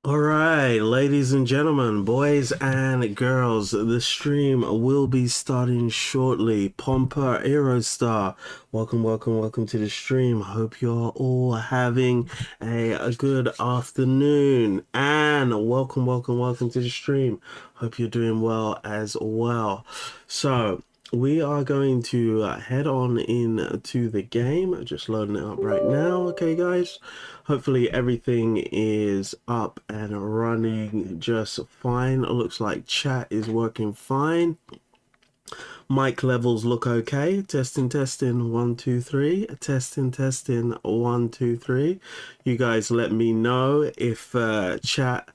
All right, ladies and gentlemen, boys and girls, the stream will be starting shortly. Pompa Aerostar, welcome to the stream. Hope you're all having a good afternoon, and welcome to the stream. Hope you're doing well as well. So we are going to head on into the game. Just loading it up right now. Okay, guys. Hopefully everything is up and running just fine. It looks like chat is working fine. Mic levels look okay. Testing, 1, 2, 3. Testing, 1, 2, 3. You guys let me know if chat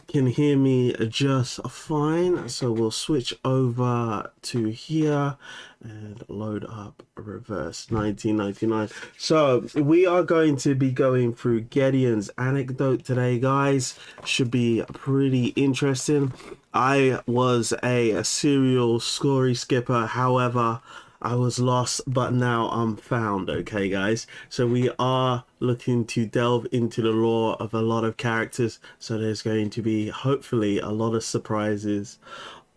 can hear me just fine. So we'll switch over to here and load up reverse 1999. So we are going to be going through Getian's anecdote today, guys. Should be pretty interesting. I was a serial story skipper, however I was lost, but now I'm found. Okay, guys. So we are looking to delve into the lore of a lot of characters. So there's going to be hopefully a lot of surprises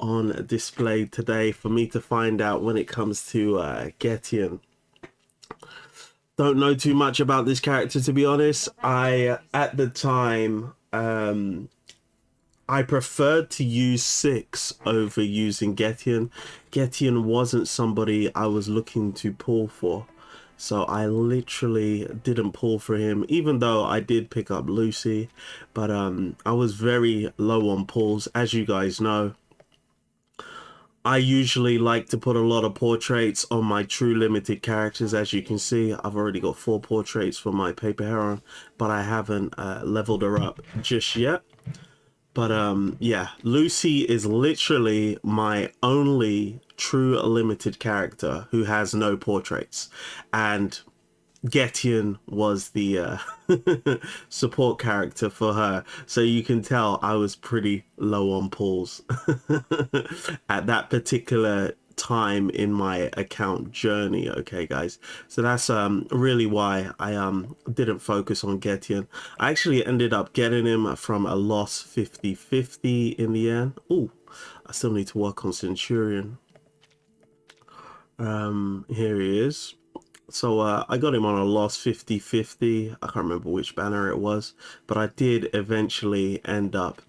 on display today for me to find out when it comes to Getian. Don't know too much about this character, to be honest. At the time, I preferred to use 6 over using Getian. Getian wasn't somebody I was looking to pull for. So I literally didn't pull for him, even though I did pick up Lucy. But I was very low on pulls, as you guys know. I usually like to put a lot of portraits on my true limited characters. As you can see, I've already got 4 portraits for my paper Heron, but I haven't leveled her up just yet. But yeah, Lucy is literally my only true limited character who has no portraits, and Getian was the support character for her. So you can tell I was pretty low on pulls at that particular time in my account journey. Okay, guys, so that's really why I didn't focus on Getian. I actually ended up getting him from a loss 50-50 in the end. Oh, I still need to work on Centurion. Here he is. So I got him on a loss 50-50. I can't remember which banner it was, but I did eventually end up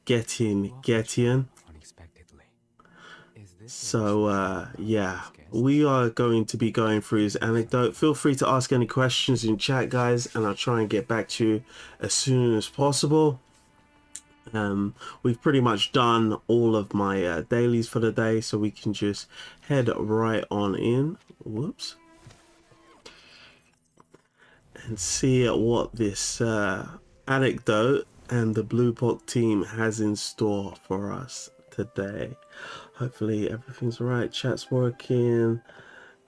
getting Getian. So yeah, we are going to be going through his anecdote. Feel free to ask any questions in chat, guys, and I'll try and get back to you as soon as possible. We've pretty much done all of my dailies for the day, so we can just head right on in. Whoops. And see what this anecdote and the Blue Book team has in store for us today. Hopefully everything's right. Chat's working.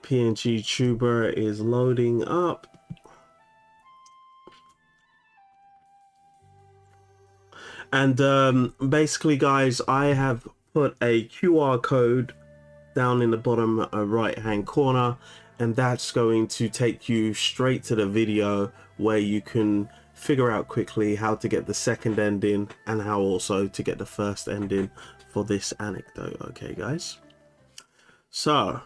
PNG Tuber is loading up. And basically, guys, I have put a QR code down in the bottom right hand corner, and that's going to take you straight to the video where you can figure out quickly how to get the second ending and how also to get the first ending for this anecdote. Okay, guys, so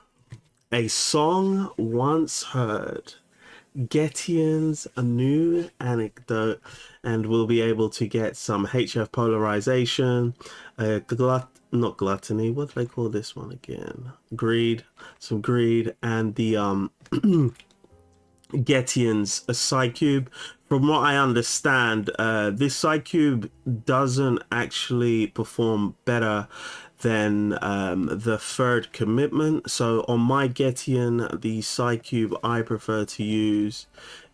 a song once heard, Getian's a new anecdote, and we'll be able to get some HF polarization, not gluttony, what do they call this one again? Greed, some greed, and the Getian's a Psycube. From what I understand, this Psycube doesn't actually perform better than the third commitment. So on my Getian, the Psycube I prefer to use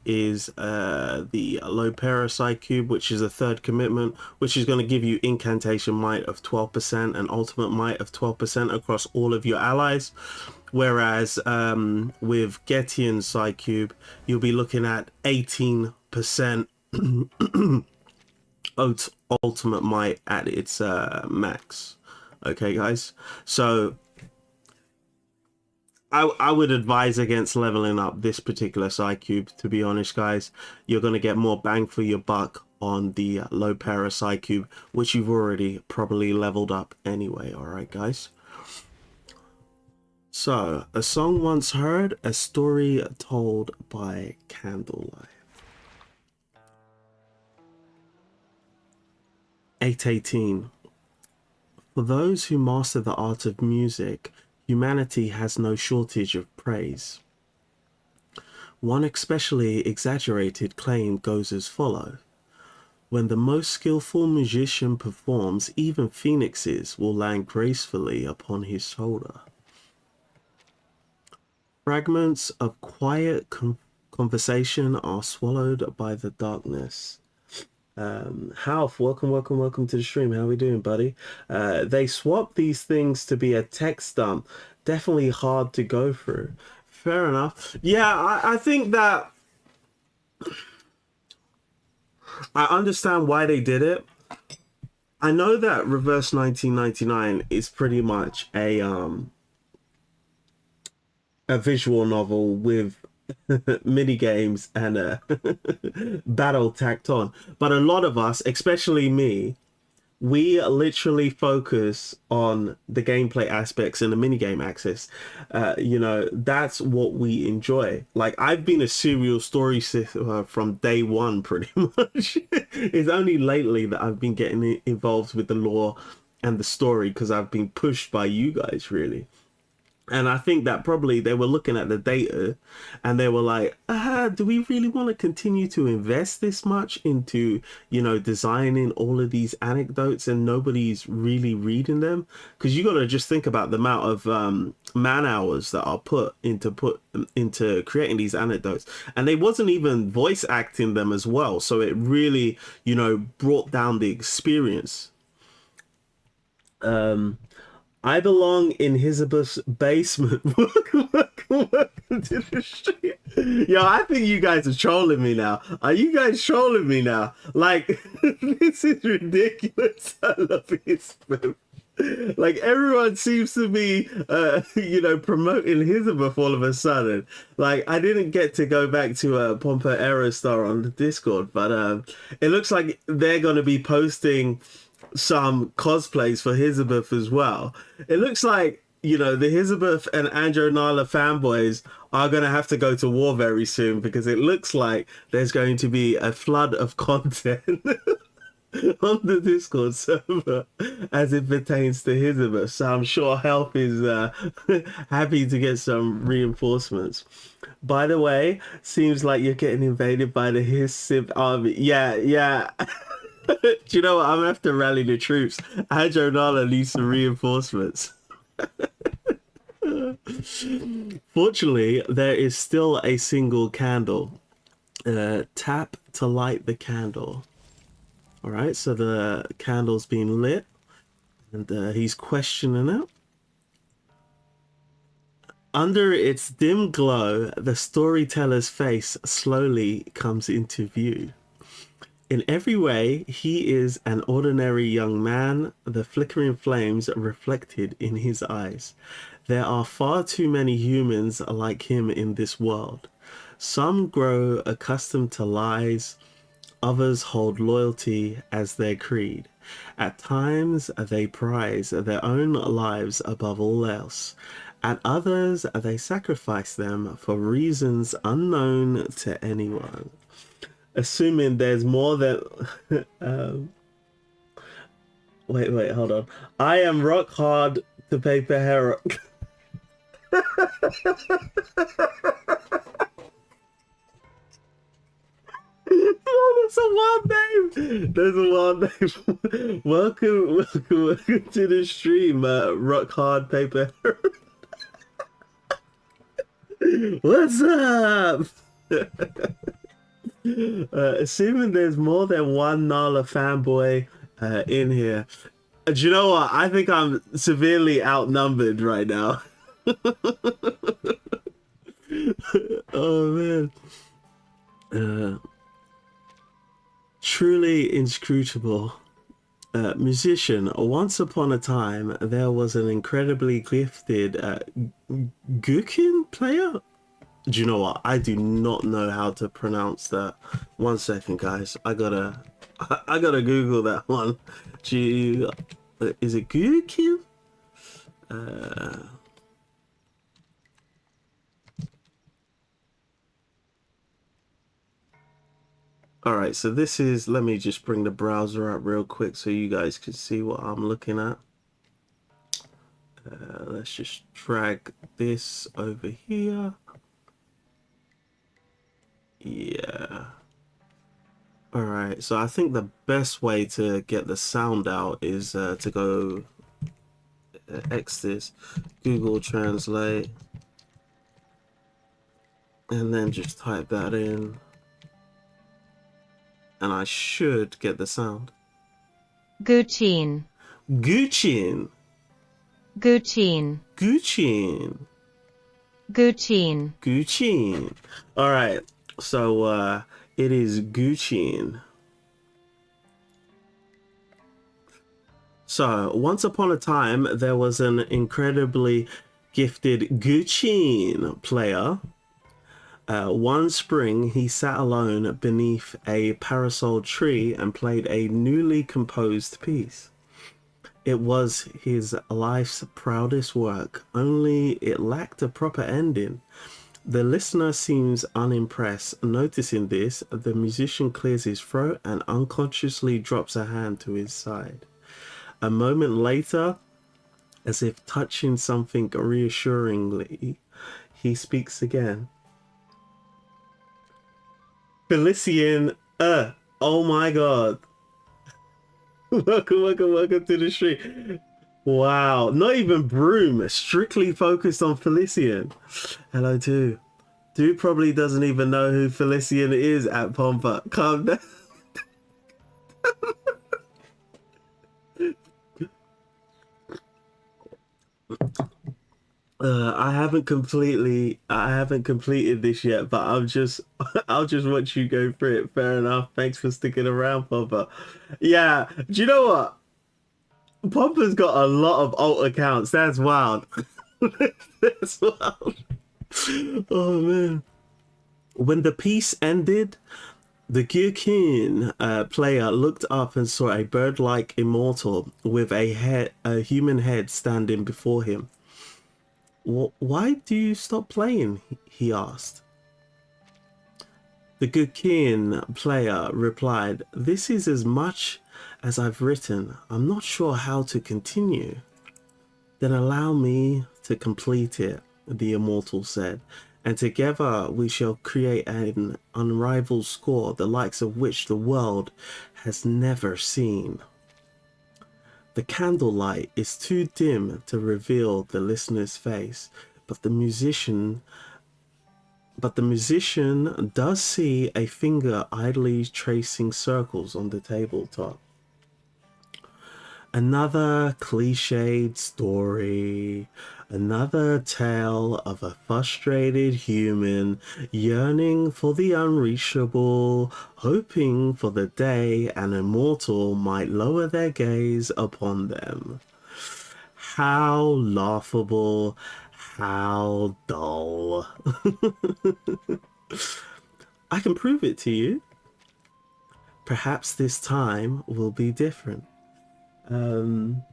is the Lopera Psycube, which is a third commitment, which is going to give you incantation might of 12% and ultimate might of 12% across all of your allies. Whereas with Getian Psycube, you'll be looking at 18% ultimate might at its max. Okay, guys, so I would advise against leveling up this particular side cube, to be honest, guys. You're going to get more bang for your buck on the low para side cube, which you've already probably leveled up anyway. All right, guys. So, a song once heard, a story told by candlelight. 818. For those who master the art of music, humanity has no shortage of praise. One especially exaggerated claim goes as follows. When the most skillful musician performs, even phoenixes will land gracefully upon his shoulder. Fragments of quiet conversation are swallowed by the darkness. Half, welcome to the stream. How we doing, buddy? They swap these things to be a text dump. Definitely hard to go through. Fair enough. Yeah, I think that I understand why they did it. I know that Reverse 1999 is pretty much a visual novel with mini games and a battle tacked on, but a lot of us, especially me, we literally focus on the gameplay aspects and the minigame access. You know, that's what we enjoy. Like, I've been a serial story from day one, pretty much. It's only lately that I've been getting involved with the lore and the story because I've been pushed by you guys, really. And I think that probably they were looking at the data and they were like, do we really want to continue to invest this much into, you know, designing all of these anecdotes and nobody's really reading them? Because you got to just think about the amount of man hours that are put into creating these anecdotes. And they wasn't even voice acting them as well. So it really, you know, brought down the experience. I belong in Elizabeth's basement. welcome to the street. Yo, I think you guys are trolling me now. Are you guys trolling me now? Like, this is ridiculous. I love Elizabeth. Like, everyone seems to be, you know, promoting Elizabeth all of a sudden. Like, I didn't get to go back to Pompa Aerostar on the Discord, but it looks like they're going to be posting some cosplays for Elizabeth as well. It looks like, you know, the Elizabeth and Andrew Nala fanboys are going to have to go to war very soon because it looks like there's going to be a flood of content on the Discord server as it pertains to Elizabeth. So I'm sure Health is happy to get some reinforcements. By the way, seems like you're getting invaded by the Hizib army. Yeah. Do you know what? I'm gonna have to rally the troops. Andrew Nala needs some reinforcements. Fortunately, there is still a single candle. Tap to light the candle. All right, so the candle's been lit, and he's questioning it. Under its dim glow, the storyteller's face slowly comes into view. In every way, he is an ordinary young man, the flickering flames reflected in his eyes. There are far too many humans like him in this world. Some grow accustomed to lies, others hold loyalty as their creed. At times, they prize their own lives above all else. At others, they sacrifice them for reasons unknown to anyone. Assuming there's more than wait, hold on. I am rock hard to paper Heron. That's a wild name. There's a wild name. welcome to the stream, rock hard paper Heron. What's up? Assuming there's more than one Nala fanboy in here. Do you know what? I think I'm severely outnumbered right now. Oh man. Truly inscrutable. Musician. Once upon a time, there was an incredibly gifted Gutian player. Do you know what? I do not know how to pronounce that. 1 second, guys. I gotta Google that one. Is it Gutian? All right, so this is, let me just bring the browser up real quick so you guys can see what I'm looking at. Let's just drag this over here. Yeah. All right, so I think the best way to get the sound out is to go X this, Google Translate, and then just type that in. And I should get the sound. Getian. Getian. Getian. Getian. Getian. Getian. All right. So it is Getian. So once upon a time, there was an incredibly gifted Getian player. One spring, he sat alone beneath a parasol tree and played a newly composed piece. It was his life's proudest work, only it lacked a proper ending. The listener seems unimpressed. Noticing this, the musician clears his throat and unconsciously drops a hand to his side. A moment later, as if touching something reassuringly, he speaks again. Felician, oh my god. welcome to the stream. Wow, not even Broom, strictly focused on Felician. Hello too. Dude probably doesn't even know who Felician is at Pompa. Calm down. I haven't completed this yet, but I'll just watch you go through it. Fair enough. Thanks for sticking around, Pompa. Yeah, do you know what? Pompa's got a lot of alt accounts. That's wild. That's wild. Oh man. When the piece ended, the Getian player looked up and saw a bird-like immortal with a human head standing before him. Why do you stop playing? He asked. The Getian player replied, "This is as much as I've written. I'm not sure how to continue." "Then allow me to complete it," the immortal said, "and together we shall create an unrivaled score, the likes of which the world has never seen." The candlelight is too dim to reveal the listener's face, but the musician does see a finger idly tracing circles on the tabletop. Another cliched story, another tale of a frustrated human yearning for the unreachable, hoping for the day an immortal might lower their gaze upon them. How laughable, how dull. I can prove it to you. Perhaps this time will be different. I'm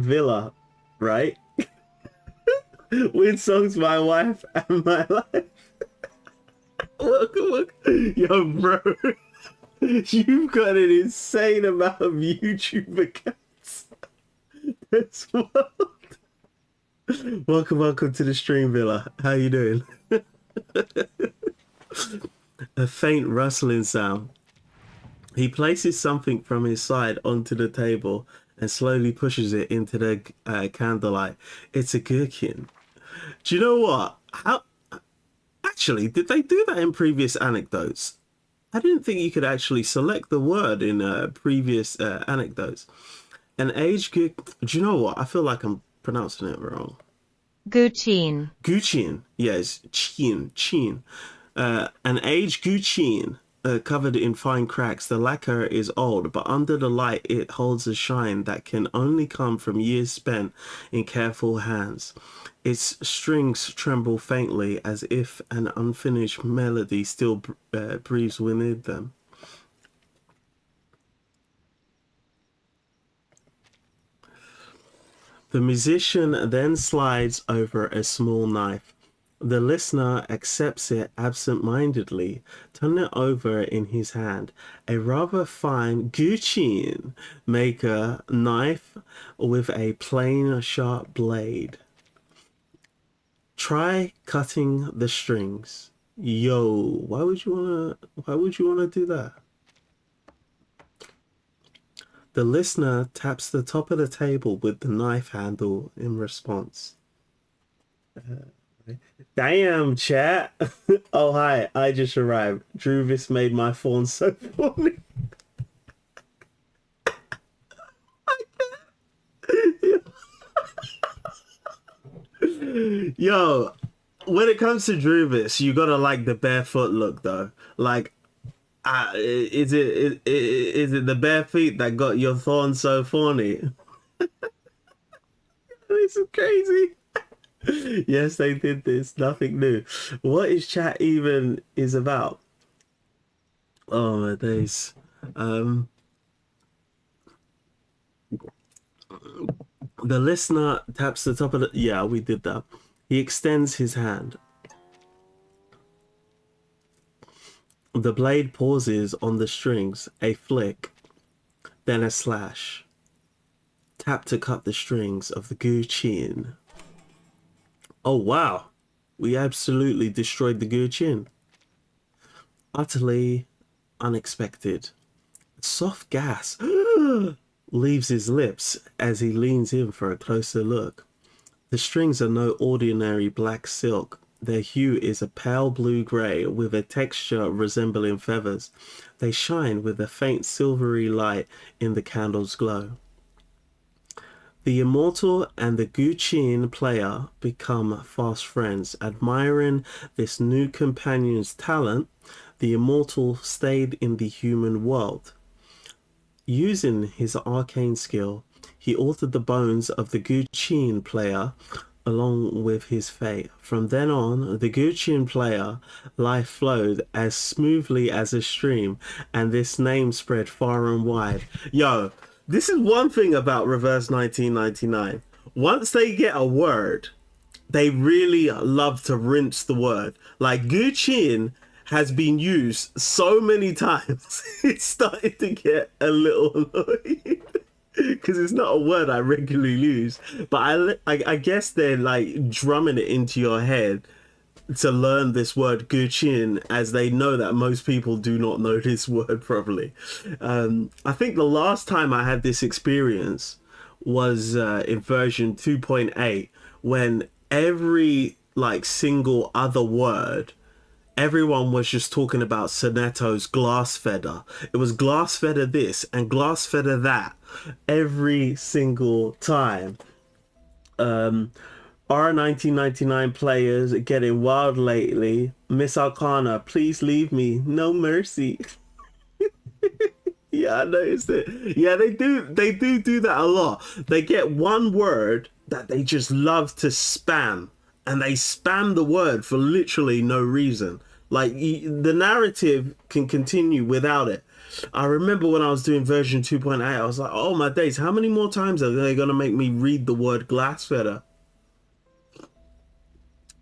Villa, right? Weird songs, my wife and my life. Welcome. Yo, bro. You've got an insane amount of YouTube accounts. That's wild. Welcome to the stream, Villa. How you doing? A faint rustling sound. He places something from his side onto the table and slowly pushes it into the candlelight. It's a gherkin. Do you know what? Actually, did they do that in previous anecdotes? I didn't think you could actually select the word in previous anecdotes. An aged gherkin. Do you know what? I feel like I'm pronouncing it wrong. Getian. Gutian. Yes, Chin. An aged Gutian covered in fine cracks. The lacquer is old, but under the light it holds a shine that can only come from years spent in careful hands. Its strings tremble faintly as if an unfinished melody still breathes within them. The musician then slides over a small knife. The listener accepts it absent-mindedly, turning it over in his hand. A rather fine Getian maker knife with a plain, sharp blade. Try cutting the strings. Yo, why would you wanna do that? The listener taps the top of the table with the knife handle in response. Damn, chat. Oh, hi. I just arrived. Druvis made my phone so funny. Yo, when it comes to Druvis, you gotta like the barefoot look, though. Like, is it the bare feet that got your thorn so thorny? This is crazy. Yes, they did this. Nothing new. What is chat even is about? Oh my days. The listener taps the top of the... Yeah, we did that. He extends his hand. The blade pauses on the strings. A flick. Then a slash. Tap to cut the strings of the Getian. Oh wow, we absolutely destroyed the Getian. Utterly unexpected. Soft gas leaves his lips as he leans in for a closer look. The strings are no ordinary black silk. Their hue is a pale blue-grey with a texture resembling feathers. They shine with a faint silvery light in the candle's glow. The immortal and the Getian player become fast friends. Admiring this new companion's talent, the immortal stayed in the human world. Using his arcane skill, he altered the bones of the Getian player along with his fate. From then on, the Getian player life flowed as smoothly as a stream, and this name spread far and wide. Yo, this is one thing about Reverse 1999. Once they get a word, they really love to rinse the word. Like, Getian has been used so many times, it's starting to get a little annoying. Because it's not a word I regularly use. But I guess they're like drumming it into your head to learn this word Getian, as they know that most people do not know this word properly. I think the last time I had this experience was in version 2.8, when every like single other word, everyone was just talking about Sonetto's glass feather. It was glass feather this and glass feather that every single time. Our 1999 players getting wild lately. Miss Arcana, please leave me. No mercy. Yeah, I noticed it. Yeah, they do that a lot. They get one word that they just love to spam, and they spam the word for literally no reason. Like, the narrative can continue without it. I remember when I was doing version 2.8, I was like, oh my days, how many more times are they going to make me read the word glass feather?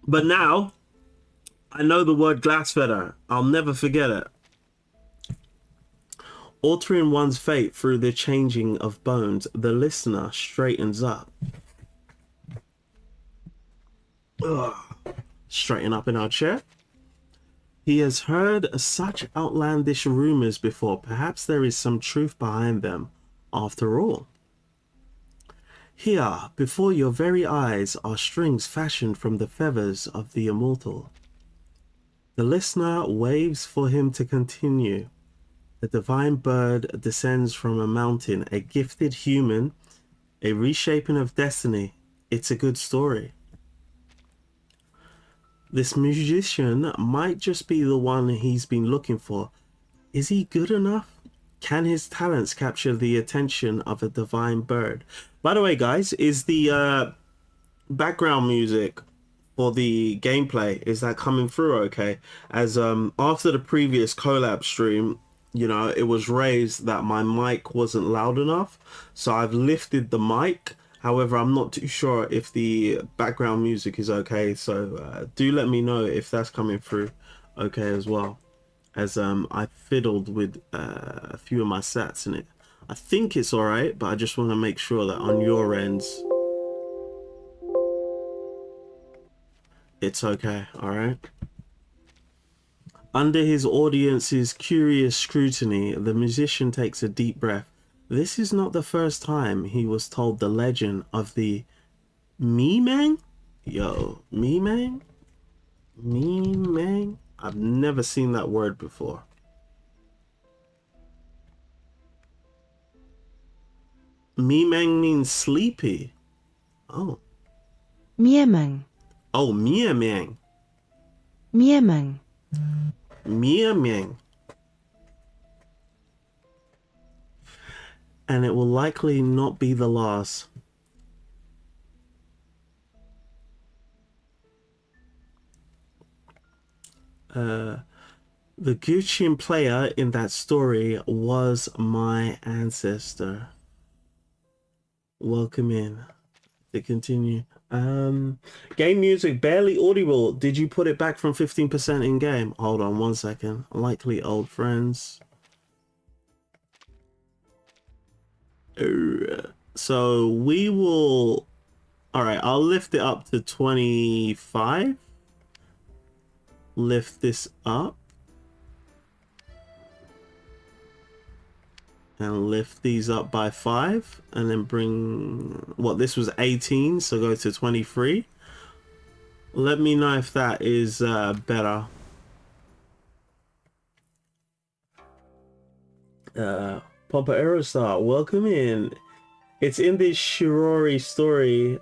But now, I know the word glass feather. I'll never forget it. Altering one's fate through the changing of bones, the listener straightens up. Ugh. Straighten up in our chair. He has heard such outlandish rumors before. Perhaps there is some truth behind them, after all. Here, before your very eyes, are strings fashioned from the feathers of the immortal. The listener waves for him to continue. The divine bird descends from a mountain, a gifted human, a reshaping of destiny. It's a good story. This musician might just be the one he's been looking for. Is he good enough? Can his talents capture the attention of a divine bird? By the way, guys, is the background music for the gameplay, is that coming through okay? As after the previous collab stream, you know, it was raised that my mic wasn't loud enough, so I've lifted the mic. However, I'm not too sure if the background music is okay, so do let me know if that's coming through okay as well, as I fiddled with a few of my sats in it. I think it's all right, but I just want to make sure that on your ends it's okay. All right. Under his audience's curious scrutiny, the musician takes a deep breath. This is not the first time he was told the legend of the Memang? Yo, Memang? Memang? I've never seen that word before. Memang means sleepy. Oh. Memang. Oh, Memang. Memang. Memang. And it will likely not be the last. The Getian player in that story was my ancestor. Welcome in. To continue. Game music barely audible. Did you put it back from 15% in game? Hold on 1 second. Likely old friends. So we will, all right, I'll lift it up to 25. Lift this up and lift these up by 5, and then bring what, this was 18, so go to 23. Let me know if that is better. Papa Aerostar, welcome in. It's in this Shirori story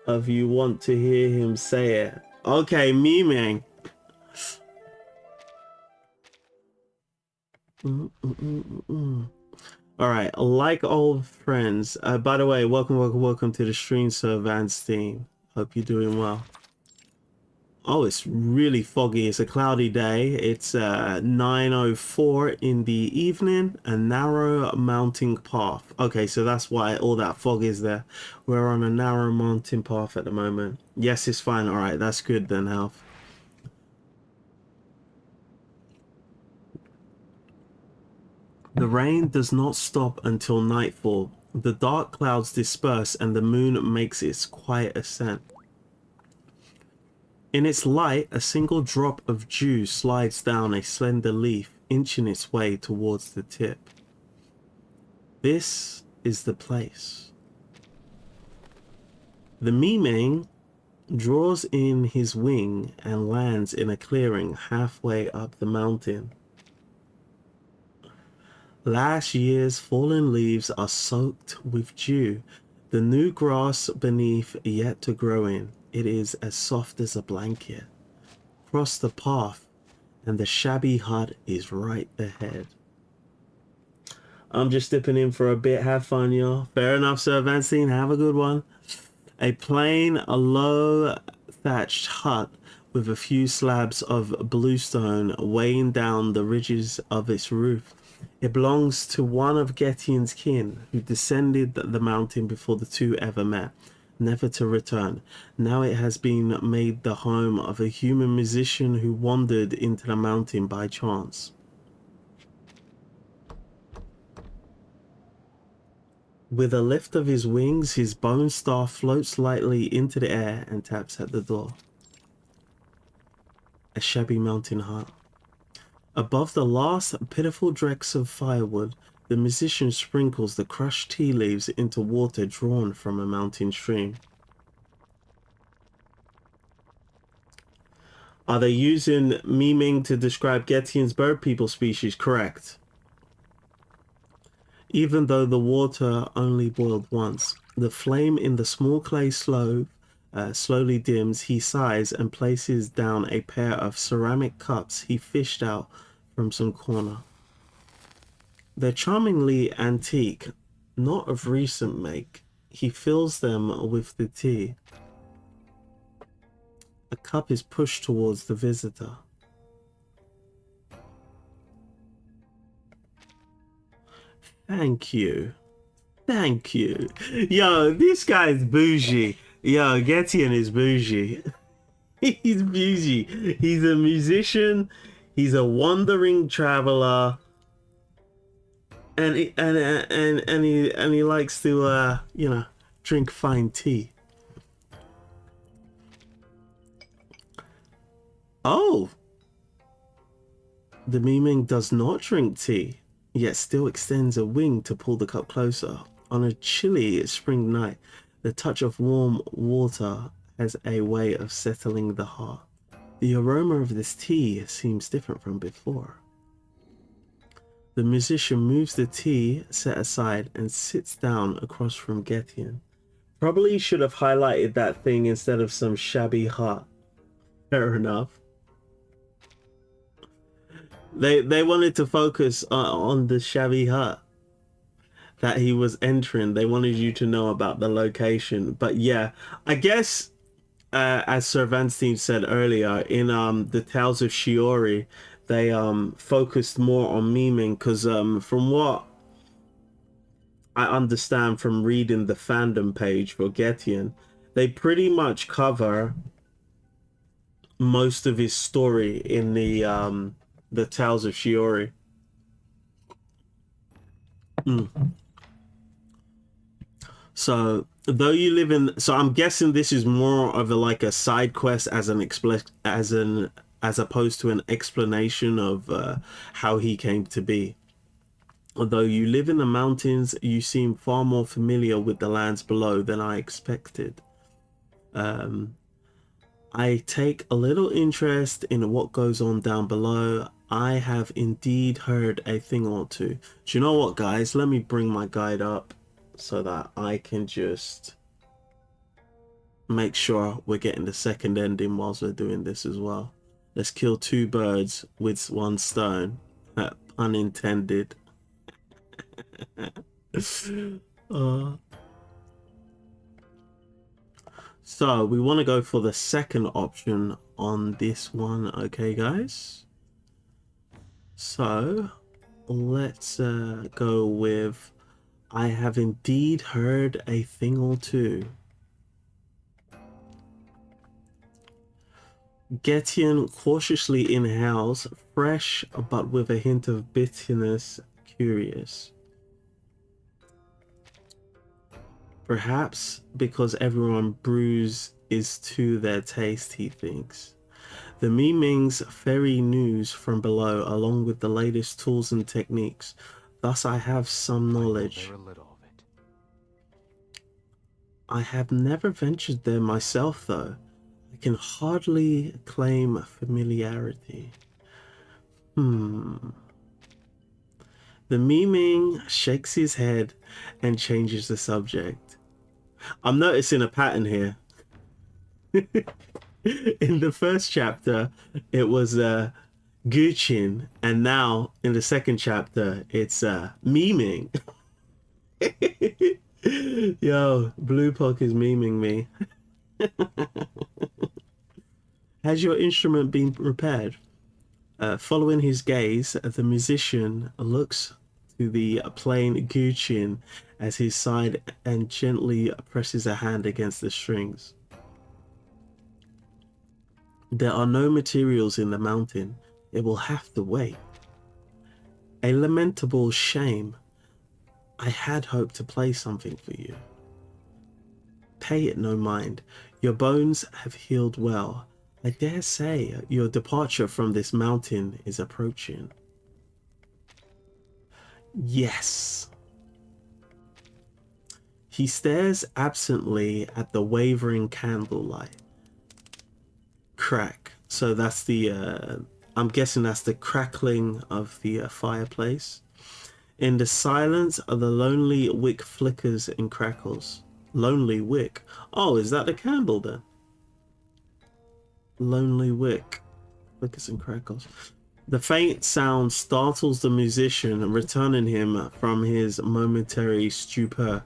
of you want to hear him say it. Okay, Memang. All right, like old friends. By the way, welcome to the stream, Sir Van Steen. Hope you're doing well. Oh, it's really foggy. It's a cloudy day. It's 9:04 in the evening. A narrow mountain path. Okay, so that's why all that fog is there. We're on a narrow mountain path at the moment. Yes, it's fine. All right, that's good then, Health. The rain does not stop until nightfall. The dark clouds disperse and the moon makes its quiet ascent. In its light, a single drop of dew slides down a slender leaf, inching its way towards the tip. This is the place. The Memang draws in his wing and lands in a clearing halfway up the mountain. Last year's fallen leaves are soaked with dew, the new grass beneath yet to grow in. It is as soft as a blanket. Cross the path, and the shabby hut is right ahead. I'm just dipping in for a bit. Have fun, y'all. Fair enough, Sir Vancine. Have a good one. A plain, low thatched hut with a few slabs of bluestone weighing down the ridges of its roof. It belongs to one of Getian's kin, who descended the mountain before the two ever met, never to return. Now it has been made the home of a human musician who wandered into the mountain by chance. With a lift of his wings, his bone staff floats lightly into the air and taps at the door. A shabby mountain hut. Above the last pitiful dregs of firewood, the musician sprinkles the crushed tea leaves into water drawn from a mountain stream. Are they using Memang to describe Getian's bird people species? Correct. Even though the water only boiled once, the flame in the small clay slowly dims. He sighs and places down a pair of ceramic cups he fished out from some corner. They're charmingly antique, not of recent make. He fills them with the tea. A cup is pushed towards the visitor. Thank you. Thank you. Yo, this guy's bougie. Yo, Getian is bougie. He's bougie. He's a musician. He's a wandering traveler. And he likes to you know, drink fine tea. Oh, the Miming does not drink tea, yet still extends a wing to pull the cup closer. On a chilly spring night, the touch of warm water has a way of settling the heart. The aroma of this tea seems different from before. The musician moves the tea set aside and sits down across from Getian. Probably should have highlighted that thing instead of some shabby hut. Fair enough. They wanted to focus on the shabby hut that he was entering. They wanted you to know about the location. But yeah, I guess as Sir Vanstein said earlier, in the Tales of Shiori, they focused more on memeing because from what I understand from reading the fandom page for Getian, they pretty much cover most of his story in the Tales of Shiori. So though you live in, so I'm guessing this is more of a like a side quest as opposed to an explanation of how he came to be. Although you live in the mountains, you seem far more familiar with the lands below than I expected. I take a little interest in what goes on down below. I have indeed heard a thing or two. Do you know what, guys? Let me bring my guide up so that I can just make sure we're getting the second ending whilst we're doing this as well. Let's kill two birds with one stone. Pun intended. So we want to go for the second option on this one. Okay, guys. So let's go with I have indeed heard a thing or two. Getian cautiously inhales, fresh but with a hint of bitterness, curious. Perhaps because everyone brews is to their taste, he thinks. The Mimings ferry news from below along with the latest tools and techniques. Thus I have some knowledge. I have never ventured there myself though. I can hardly claim familiarity. The Miming shakes his head and changes the subject. I'm noticing a pattern here. In the first chapter, it was Getian, and now in the second chapter, it's memeing. Yo, Blue Puck is memeing me. Has your instrument been repaired? Following his gaze, the musician looks to the plain Getian as his side and gently presses a hand against the strings. There are no materials in the mountain. It will have to wait. A lamentable shame. I had hoped to play something for you. Pay it no mind. Your bones have healed well. I dare say your departure from this mountain is approaching. Yes. He stares absently at the wavering candlelight. Crack. So that's the, I'm guessing that's the crackling of the fireplace. In the silence, the lonely wick flickers and crackles. Lonely wick. Oh, is that the candle then? Lonely wick flickers and crackles. The faint sound startles the musician, returning him from his momentary stupor.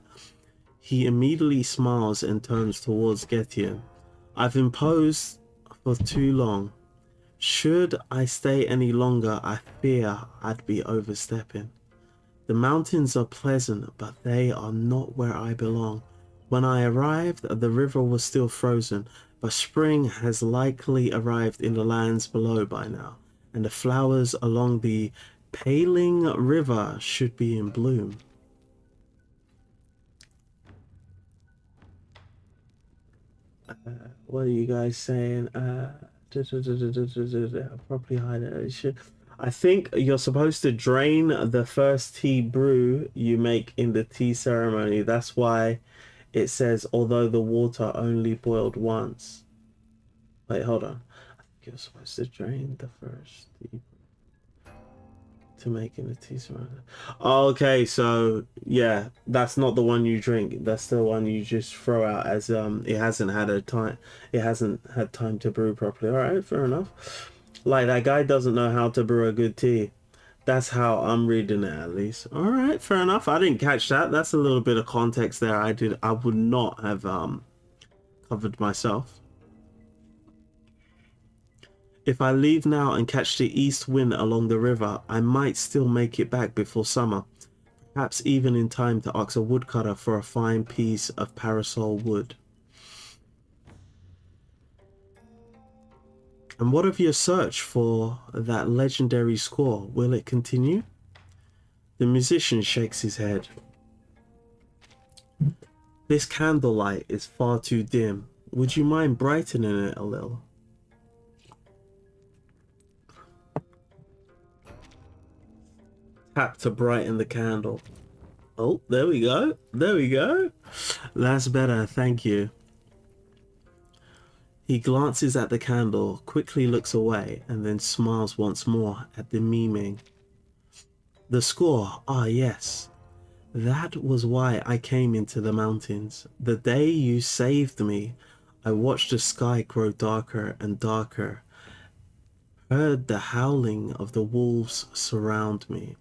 He immediately smiles and turns towards Getian. I've imposed for too long. Should I stay any longer, I fear I'd be overstepping. The mountains are pleasant, but they are not where I belong. When I arrived, the river was still frozen, but spring has likely arrived in the lands below by now, and the flowers along the paling river should be in bloom. What are you guys saying? Properly hide it. I think you're supposed to drain the first tea brew you make in the tea ceremony. That's why it says, although the water only boiled once. Wait, hold on. I think you're supposed to drain the first tea to make in the tea ceremony. Okay, so yeah, that's not the one you drink. That's the one you just throw out as it hasn't had time to brew properly. All right, fair enough. Like, that guy doesn't know how to brew a good tea. That's how I'm reading it, at least. All right, fair enough. I didn't catch that. That's a little bit of context there. I would not have covered myself. If I leave now and catch the east wind along the river, I might still make it back before summer. Perhaps even in time to ask a woodcutter for a fine piece of parasol wood. And what of your search for that legendary score? Will it continue? The musician shakes his head. This candlelight is far too dim. Would you mind brightening it a little? Tap to brighten the candle. Oh, there we go. There we go. That's better, thank you. He glances at the candle, quickly looks away, and then smiles once more at the memeing. The score, ah yes. That was why I came into the mountains. The day you saved me, I watched the sky grow darker and darker, heard the howling of the wolves surround me.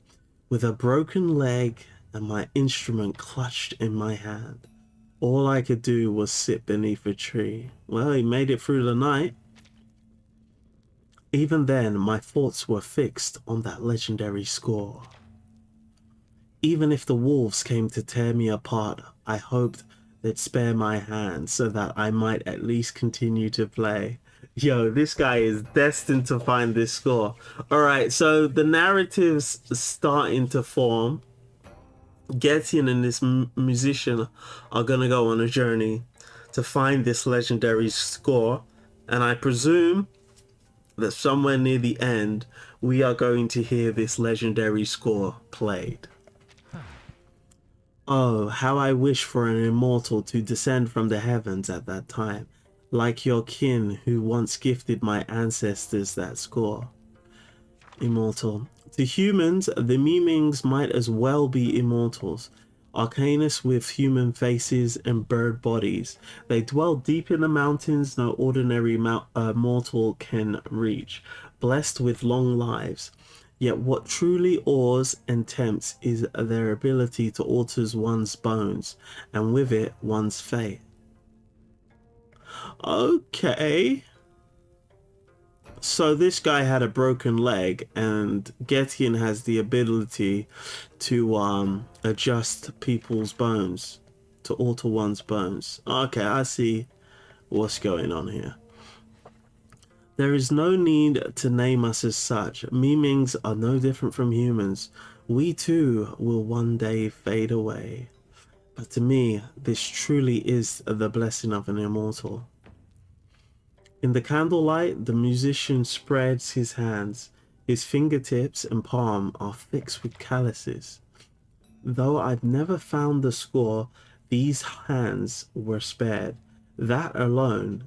With a broken leg and my instrument clutched in my hand, all I could do was sit beneath a tree. Well, he made it through the night. Even then, my thoughts were fixed on that legendary score. Even if the wolves came to tear me apart, I hoped they'd spare my hand so that I might at least continue to play. Yo, this guy is destined to find this score. Alright, so the narrative's starting to form. Getian and this musician are gonna go on a journey to find this legendary score, and I presume that somewhere near the end we are going to hear this legendary score played. Oh, how I wish for an immortal to descend from the heavens at that time, like your kin who once gifted my ancestors that score. Immortal. To humans, the memings might as well be immortals. Arcanists with human faces and bird bodies. They dwell deep in the mountains no ordinary mortal can reach, blessed with long lives. Yet what truly awes and tempts is their ability to alter one's bones, and with it, one's fate. Okay. So this guy had a broken leg, and Getian has the ability to adjust people's bones, to alter one's bones. Okay, I see what's going on here. There is no need to name us as such. Memings are no different from humans. We too will one day fade away. But to me, this truly is the blessing of an immortal. In the candlelight, the musician spreads his hands. His fingertips and palm are fixed with calluses. Though I've never found the score, these hands were spared. That alone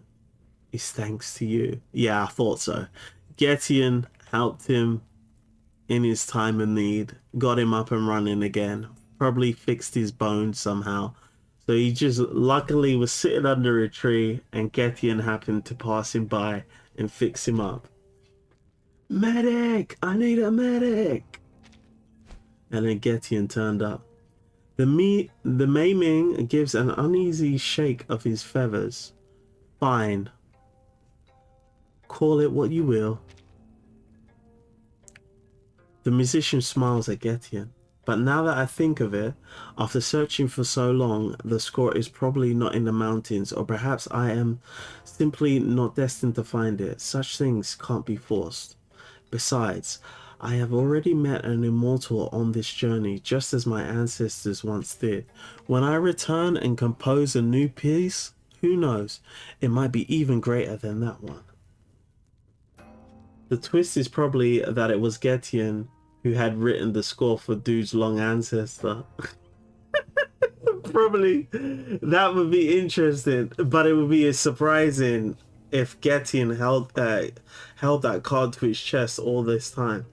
is thanks to you. Yeah, I thought so. Getian helped him in his time of need, got him up and running again, probably fixed his bones somehow. So he just luckily was sitting under a tree, and Getian happened to pass him by and fix him up. Medic! I need a medic! And then Getian turned up. The maiming gives an uneasy shake of his feathers. Fine. Call it what you will. The musician smiles at Getian. But now that I think of it, after searching for so long, the score is probably not in the mountains, or perhaps I am simply not destined to find it. Such things can't be forced. Besides, I have already met an immortal on this journey, just as my ancestors once did. When I return and compose a new piece, who knows, it might be even greater than that one. The twist is probably that it was Getian who had written the score for Dude's long ancestor. Probably that would be interesting, but it would be surprising if Getian held that card to his chest all this time,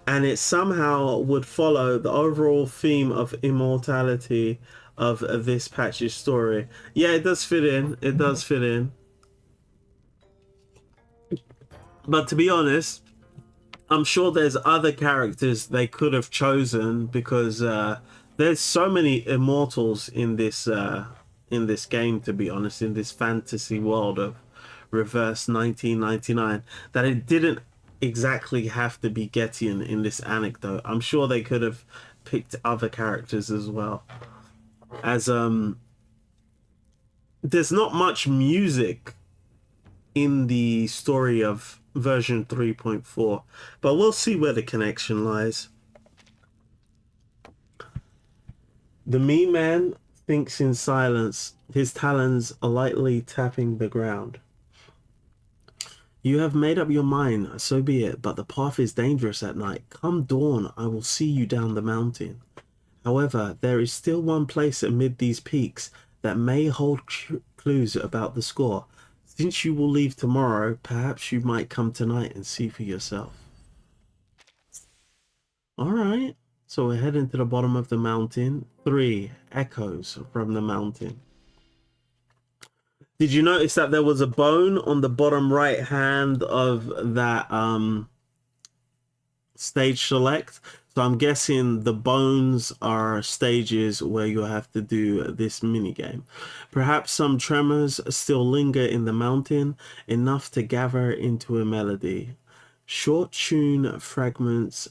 and it somehow would follow the overall theme of immortality of this patch's story. Yeah, it does fit in. It does fit in. But to be honest, I'm sure there's other characters they could have chosen, because there's so many immortals in this game, to be honest, in this fantasy world of Reverse 1999, that it didn't exactly have to be Getian in this anecdote. I'm sure they could have picked other characters as well. As there's not much music in the story of version 3.4, but we'll see where the connection lies. The meme man thinks in silence, his talons are lightly tapping the ground. You have made up your mind, so be it, but the path is dangerous at night. Come dawn, I will see you down the mountain. However, there is still one place amid these peaks that may hold clues about the score. Since you will leave tomorrow, perhaps you might come tonight and see for yourself. Alright, so we're heading to the bottom of the mountain. 3 echoes from the mountain. Did you notice that there was a bone on the bottom right hand of that stage select? So I'm guessing the bones are stages where you have to do this mini game. Perhaps some tremors still linger in the mountain, enough to gather into a melody. Short tune fragments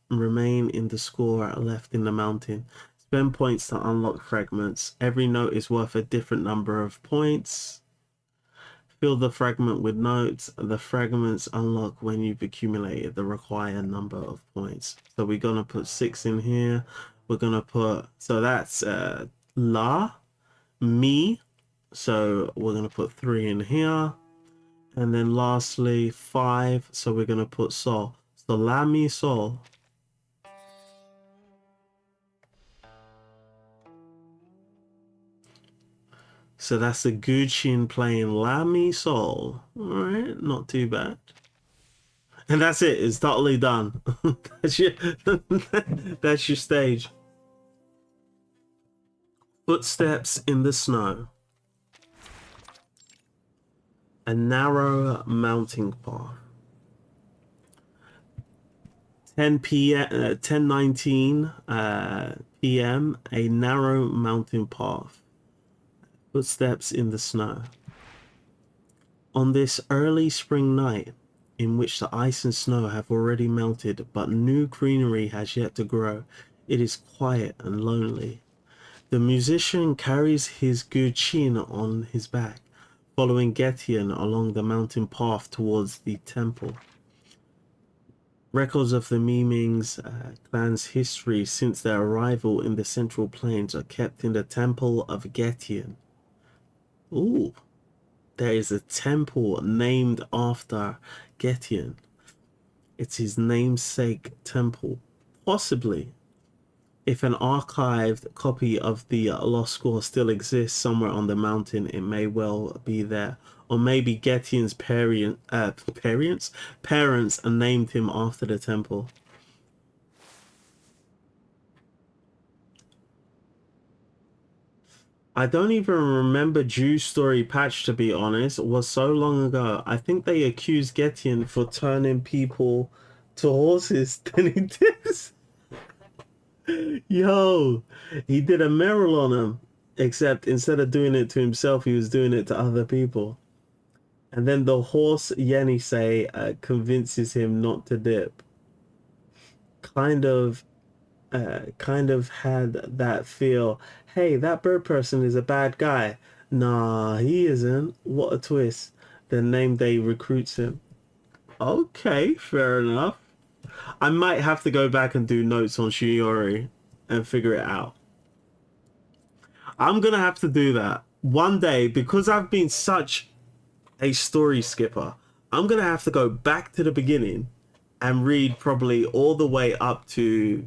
remain in the score left in the mountain. Spend points to unlock fragments. Every note is worth a different number of points. Fill the fragment with notes. The fragments unlock when you've accumulated the required number of points. So we're going to put 6 in here. We're going to put, so that's La, Mi. So we're going to put 3 in here. And then lastly, 5. So we're going to put Sol. So La, Mi, Sol. So that's the Getian playing La Mi Sol. Alright, not too bad. And that's it, it's totally done. that's your stage. Footsteps in the snow. A narrow mounting path. 10:19 p.m. A narrow mountain path. Footsteps in the snow. On this early spring night, in which the ice and snow have already melted, but new greenery has yet to grow, it is quiet and lonely. The musician carries his Getian on his back, following Getian along the mountain path towards the temple. Records of the Miming's clan's history since their arrival in the Central Plains are kept in the Temple of Getian. Ooh, there is a temple named after Getian. It's his namesake temple. Possibly, if an archived copy of the lost score still exists somewhere on the mountain, it may well be there. Or maybe Getian's parents named him after the temple. I don't even remember Jew's story patch, to be honest. It was so long ago. I think they accused Getian for turning people to horses. Then he did. Yo, he did a Merrill on him. Except instead of doing it to himself, he was doing it to other people. And then the horse Yenisei convinces him not to dip. Kind of had that feel, hey, that bird person is a bad guy. Nah, he isn't. What a twist. Then name day recruits him. Okay, fair enough. I might have to go back and do notes on Shiori and figure it out. I'm gonna have to do that one day because I've been such a story skipper. I'm gonna have to go back to the beginning and read probably all the way up to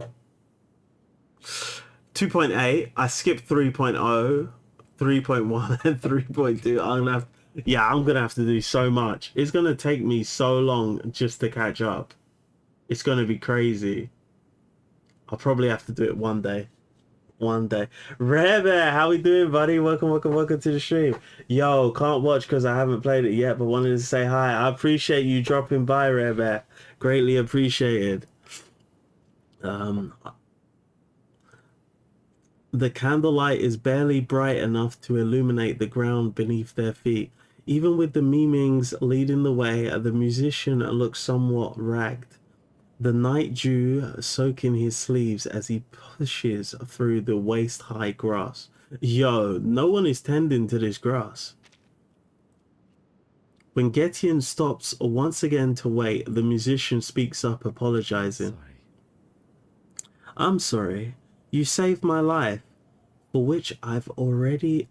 2.8. I skipped 3.0, 3.1, and 3.2. I'm gonna have to do so much. It's gonna take me so long just to catch up. It's gonna be crazy. I'll probably have to do it one day. One day. Rare Bear, how we doing, buddy? Welcome to the stream. Yo, can't watch because I haven't played it yet, but wanted to say hi. I appreciate you dropping by, Rare Bear. Greatly appreciated. The candlelight is barely bright enough to illuminate the ground beneath their feet. Even with the mimings leading the way, the musician looks somewhat ragged. The night dew soaking his sleeves as he pushes through the waist-high grass. Yo, no one is tending to this grass. When Getian stops once again to wait, the musician speaks up, apologizing. I'm sorry. You saved my life, for which I'm already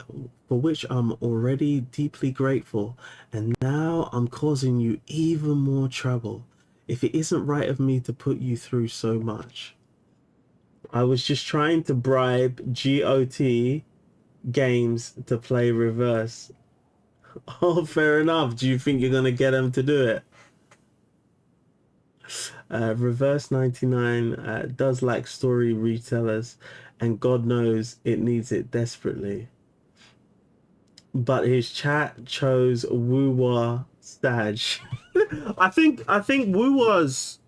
deeply grateful, and now I'm causing you even more trouble. If it isn't right of me to put you through so much. I was just trying to bribe GOT games to play reverse. Oh, fair enough. Do you think you're gonna get them to do it? Reverse 99 does lack story retellers, and God knows it needs it desperately. But his chat chose Woo-Wah Stage. I think Woo-Wah's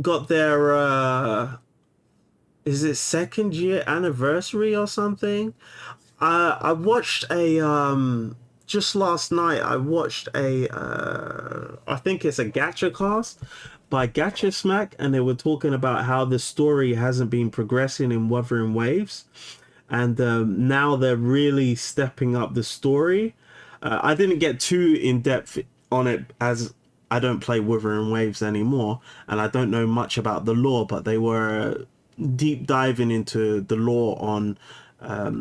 got their is it second year anniversary or something? I watched a just last night I watched a I think it's a gacha cast by Gacha Smack, and they were talking about how the story hasn't been progressing in Wuthering Waves, and now they're really stepping up the story. I didn't get too in depth on it as I don't play Wuthering Waves anymore, and I don't know much about the lore, but they were deep diving into the lore on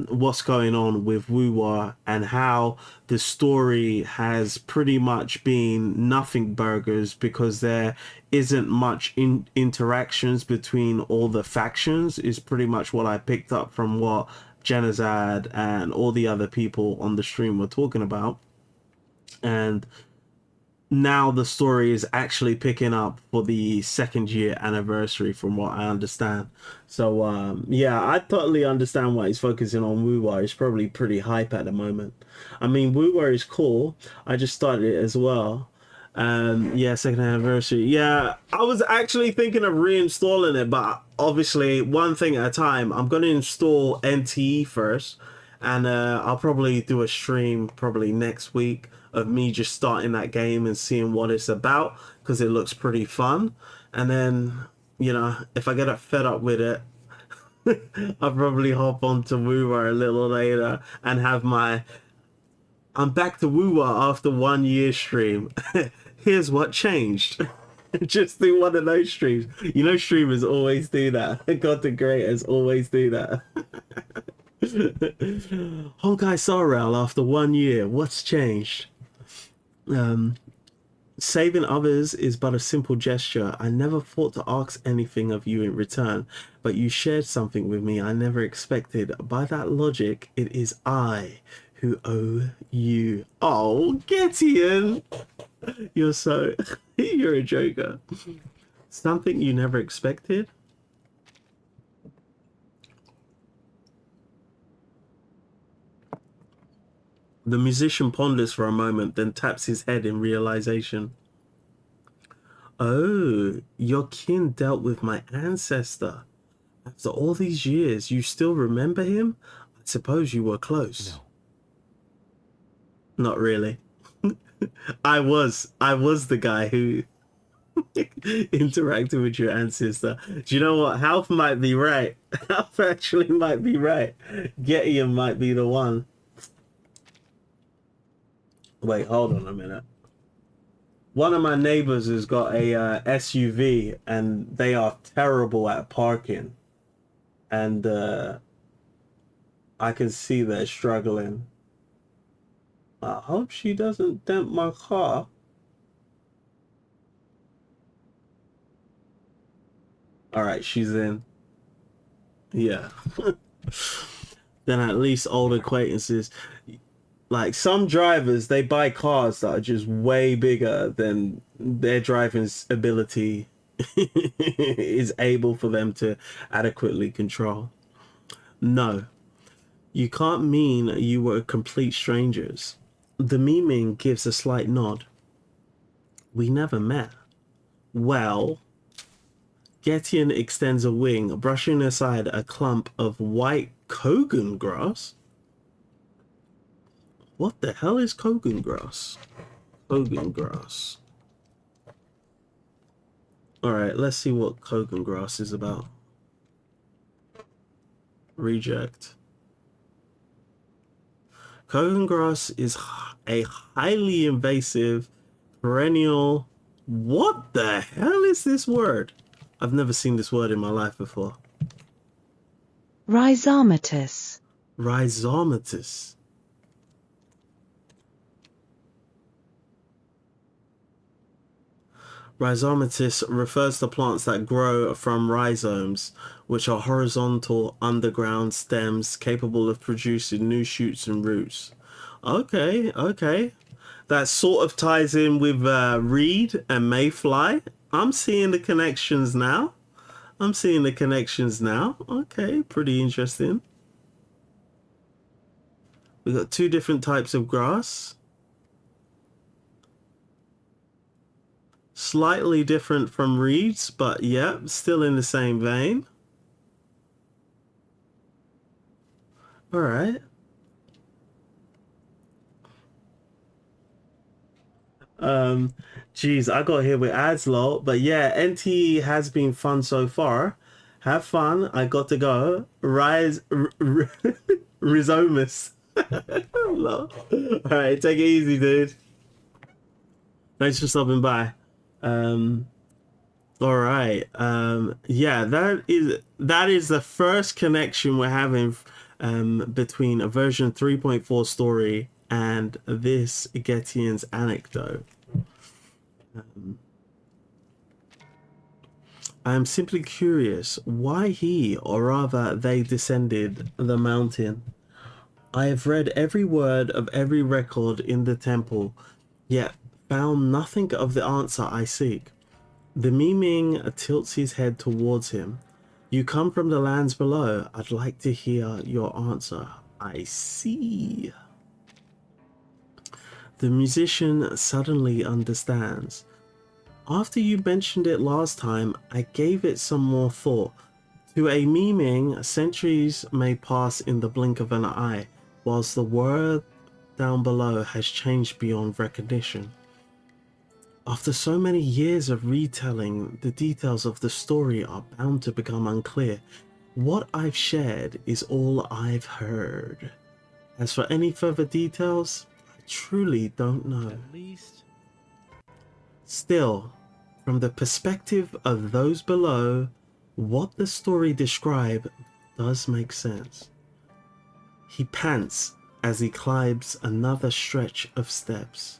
what's going on with Woo-Wah and how the story has pretty much been nothing burgers because there isn't much interactions between all the factions, is pretty much what I picked up from what Genazad and all the other people on the stream were talking about. And now the story is actually picking up for the second year anniversary from what I understand. So yeah, I totally understand why he's focusing on Woo-Wah. He's probably pretty hype at the moment. I mean, Woo-Wah is cool. I just started it as well. Yeah, second anniversary. Yeah, I was actually thinking of reinstalling it, but obviously one thing at a time. I'm going to install NTE first, and I'll probably do a stream probably next week of me just starting that game and seeing what it's about, because it looks pretty fun. And then, you know, if I get fed up with it, I'll probably hop onto Woo-Wah a little later and have my I'm back to Woo-Wah after 1 year stream. Here's what changed. Just do one of those streams. You know, streamers always do that. Content creators always do that. Honkai Sorrel after 1 year. What's changed? Saving others is but a simple gesture. I never thought to ask anything of you in return, but you shared something with me I never expected. By that logic, it is I who owe you. Oh, Getian! You're so... You're a joker. Something you never expected? The musician ponders for a moment, then taps his head in realization. Oh, your kin dealt with my ancestor. After all these years, you still remember him? I suppose you were close. No. Not really. I was the guy who interacted with your ancestor. Do you know what? Half might be right. Half actually might be right. Getian might be the one. Wait, hold on a minute. One of my neighbors has got a SUV, and they are terrible at parking. And I can see they're struggling. I hope she doesn't dent my car. All right, she's in. Yeah. Then at least old acquaintances. Like some drivers, they buy cars that are just way bigger than their driving ability is able for them to adequately control. No, you can't mean you were complete strangers. The memeing gives a slight nod. We never met. Well, Getian extends a wing, brushing aside a clump of white Kogan grass. What the hell is Kogan grass? Kogan grass. Alright, let's see what Kogan grass is about. Reject. Kogan grass is a highly invasive perennial. What the hell is this word? I've never seen this word in my life before. Rhizomatous. Rhizomatous. Rhizomatous refers to plants that grow from rhizomes, which are horizontal underground stems capable of producing new shoots and roots. Okay, okay. That sort of ties in with reed and mayfly. I'm seeing the connections now. Okay, pretty interesting. We got two different types of grass. Slightly different from reeds, but yeah, still in the same vein. All right. Geez, I got here with ads, lol. But yeah, NT has been fun so far. Have fun. I got to go. Rhizomus. Lol. All right, take it easy, dude. Thanks for stopping by. All right. Yeah, that is the first connection we're having between a version 3.4 story and this Getian's anecdote. I am simply curious why he, or rather they, descended the mountain. I have read every word of every record in the temple, yet found nothing of the answer I seek. The memeing tilts his head towards him. You come from the lands below. I'd like to hear your answer. I see. The musician suddenly understands. After you mentioned it last time, I gave it some more thought. To a memeing, centuries may pass in the blink of an eye, whilst the world down below has changed beyond recognition. After so many years of retelling, the details of the story are bound to become unclear. What I've shared is all I've heard. As for any further details, I truly don't know. At least. Still, from the perspective of those below, what the story describes does make sense. He pants as he climbs another stretch of steps.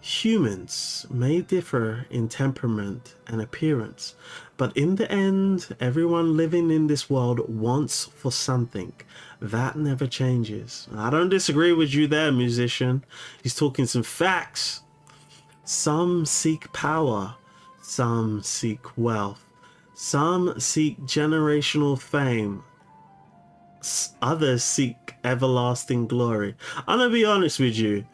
Humans may differ in temperament and appearance, but in the end, everyone living in this world wants for something. That never changes. I don't disagree with you there, musician. He's talking some facts. Some seek power, some seek wealth, some seek generational fame. others seek everlasting glory. I'm gonna be honest with you.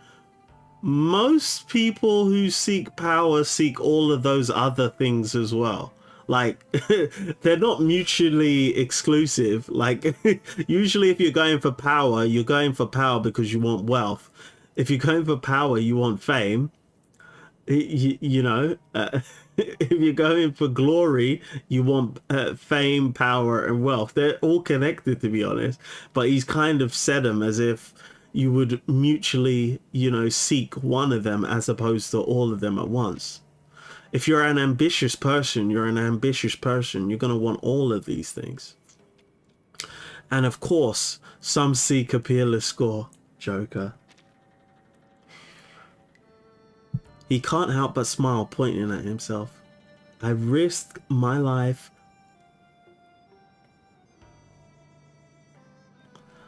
Most people who seek power seek all of those other things as well. Like, they're not mutually exclusive. Like, usually if you're going for power, you're going for power because you want wealth. If you're going for power, you want fame. You know, if you're going for glory, you want fame, power, and wealth. They're all connected, to be honest. But he's kind of said them as if you would mutually, you know, seek one of them as opposed to all of them at once. If you're an ambitious person, you're an ambitious person. You're going to want all of these things. And of course, some seek a peerless score. Joker. He can't help but smile, pointing at himself. I risked my life.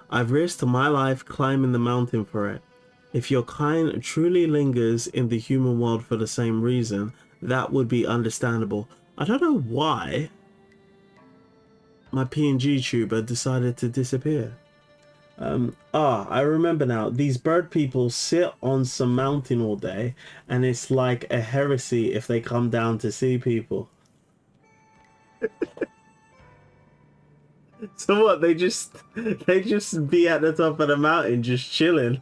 I've risked my life climbing the mountain for it. If your kind truly lingers in the human world for the same reason, that would be understandable. I don't know why my PNG tuber decided to disappear. I remember now. These bird people sit on some mountain all day, and it's like a heresy if they come down to see people. So what? They just be at the top of the mountain, just chilling.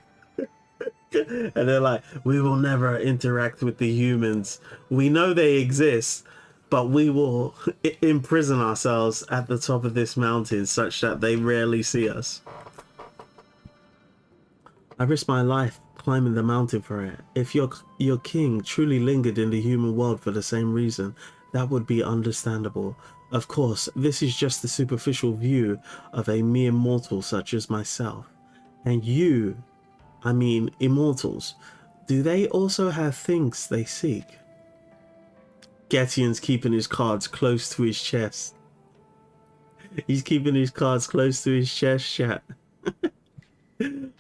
And they're like, we will never interact with the humans. We know they exist, but we will imprison ourselves at the top of this mountain such that they rarely see us. I risked my life climbing the mountain for it. If your king truly lingered in the human world for the same reason, that would be understandable. Of course, this is just the superficial view of a mere mortal such as myself. And you, I mean immortals, do they also have things they seek? Getian's keeping his cards close to his chest. He's keeping his cards close to his chest, chat.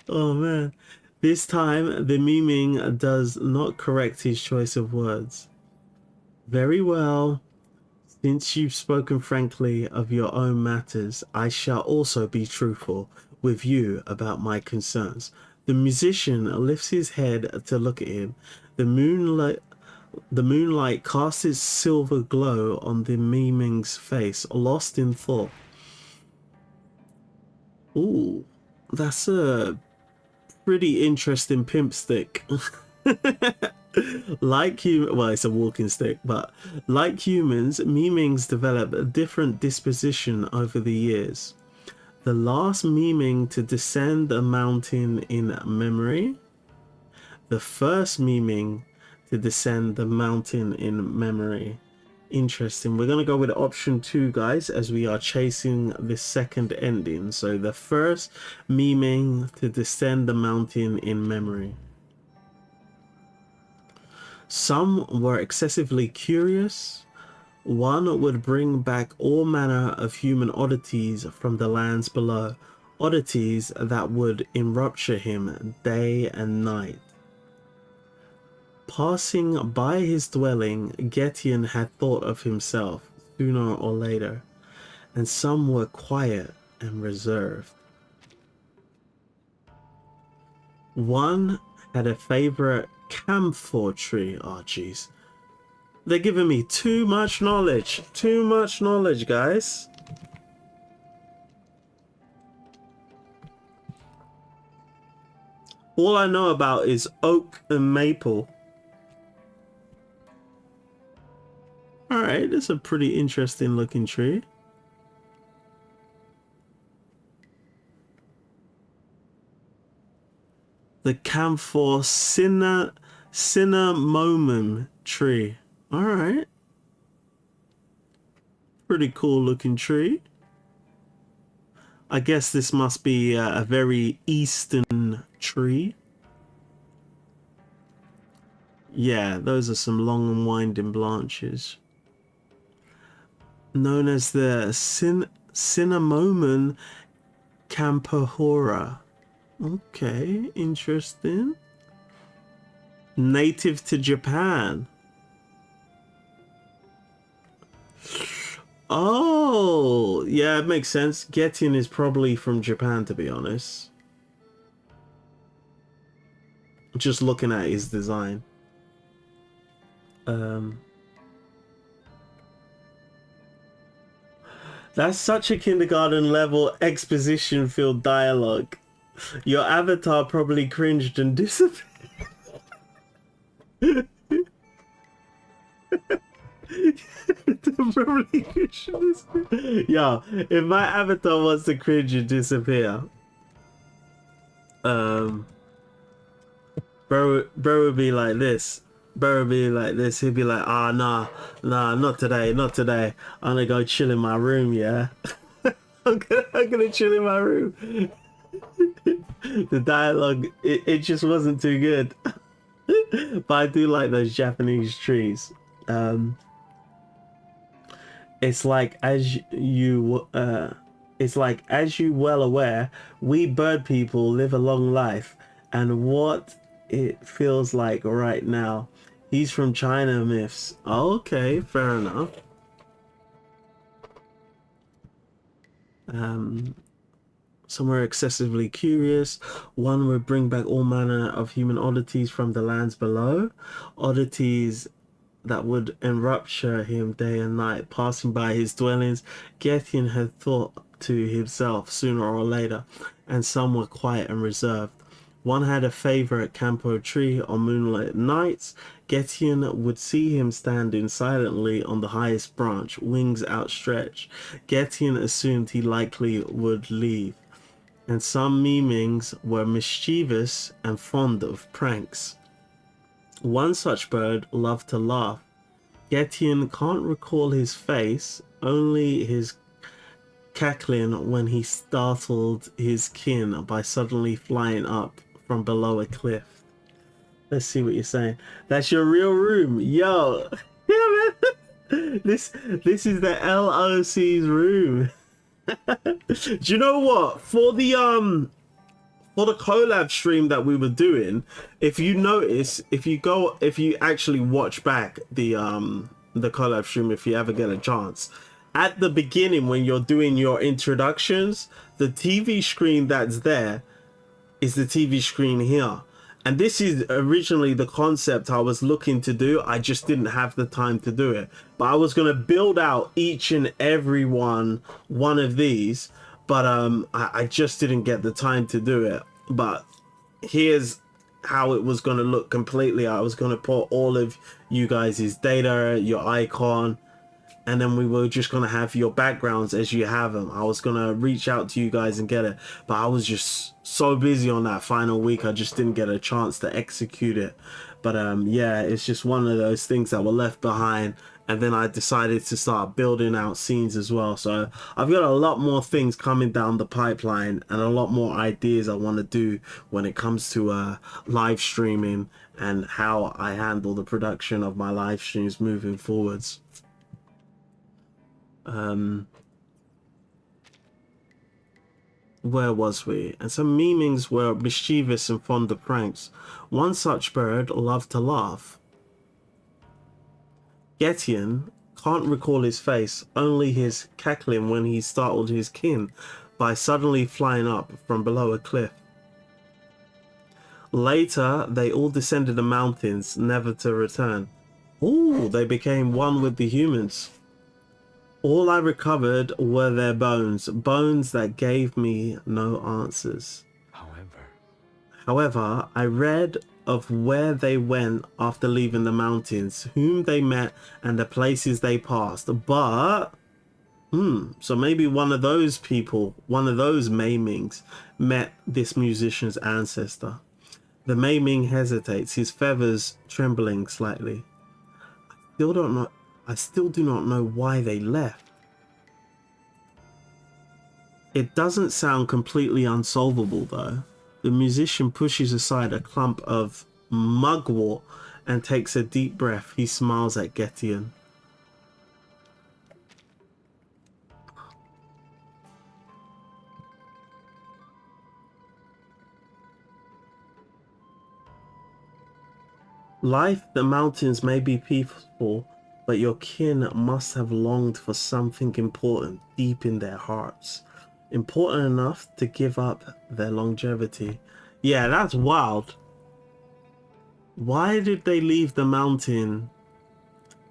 Oh man. This time, the memeing does not correct his choice of words. Very well. Since you've spoken frankly of your own matters, I shall also be truthful with you about my concerns. The musician lifts his head to look at him. The moonlight casts its silver glow on the meming's face, lost in thought. Ooh, that's a pretty interesting pimp stick. Like well, it's a walking stick, but like humans, memings develop a different disposition over the years. The last meming to descend a mountain in memory. The first meming to descend the mountain in memory. Interesting. We're going to go with option 2, guys, as we are chasing the second ending. So the first meming to descend the mountain in memory. Some were excessively curious. One would bring back all manner of human oddities from the lands below, oddities that would enrapture him day and night. Passing by his dwelling, Getian had thought of himself sooner or later, and some were quiet and reserved. One had a favorite camphor tree. Oh jeez, they're giving me too much knowledge, guys. All I know about is oak and maple. All right, that's a pretty interesting looking tree. The camphor cinnamomum tree. All right. Pretty cool looking tree. I guess this must be a very eastern tree. Yeah, those are some long and winding branches. Known as the cinnamomum campahora. Okay, interesting. Native to Japan. Oh, yeah, it makes sense. Getian is probably from Japan, to be honest. Just looking at his design. That's such a kindergarten level exposition filled dialogue. Your avatar probably cringed and disappeared. Probably cringed and disappeared. Yeah, if my avatar wants to cringe and disappear, bro would be like this. Bro would be like this. He'd be like, ah, nah, not today, not today. I'm gonna go chill in my room, yeah. I'm gonna chill in my room. The dialogue, it just wasn't too good. But I do like those Japanese trees. It's like as you well aware, we bird people live a long life, and what it feels like right now. He's from China myths. Okay, fair enough. Somewhere excessively curious. One would bring back all manner of human oddities from the lands below. Oddities that would enrapture him day and night, passing by his dwellings. Getian had thought to himself sooner or later, and some were quiet and reserved. One had a favourite campo tree on moonlit nights. Getian would see him standing silently on the highest branch, wings outstretched. Getian assumed he likely would leave. And some meemings were mischievous and fond of pranks. One such bird loved to laugh. Getian can't recall his face, only his cackling when he startled his kin by suddenly flying up from below a cliff. Let's see what you're saying. That's your real room, yo. Yeah, man. This is the LOC's room. Do you know what? For the collab stream that we were doing, if you notice, if you actually watch back the collab stream, if you ever get a chance, at the beginning when you're doing your introductions, the TV screen that's there is the TV screen here. And this is originally the concept I was looking to do. I just didn't have the time to do it. But I was going to build out each and every one of these. But I just didn't get the time to do it. But here's how it was going to look completely. I was going to put all of you guys' data, your icon, and then we were just going to have your backgrounds as you have them. I was going to reach out to you guys and get it, but I was just so busy on that final week, I just didn't get a chance to execute it. But yeah, it's just one of those things that were left behind, and then I decided to start building out scenes as well. So I've got a lot more things coming down the pipeline and a lot more ideas I want to do when it comes to live streaming and how I handle the production of my live streams moving forwards. Where was we? And some meemings were mischievous and fond of pranks. One such bird loved to laugh. Getian can't recall his face, only his cackling when he startled his kin by suddenly flying up from below a cliff. Later, they all descended the mountains, never to return. Ooh, they became one with the humans. All I recovered were their bones that gave me no answers. However, I read of where they went after leaving the mountains, whom they met, and the places they passed. But, so maybe one of those people, one of those Maimings, met this musician's ancestor. The Maiming hesitates, his feathers trembling slightly. I still do not know why they left. It doesn't sound completely unsolvable though. The musician pushes aside a clump of mugwort and takes a deep breath. He smiles at Getian. Life, the mountains may be peaceful, but your kin must have longed for something important deep in their hearts. Important enough to give up their longevity. Yeah, that's wild. Why did they leave the mountain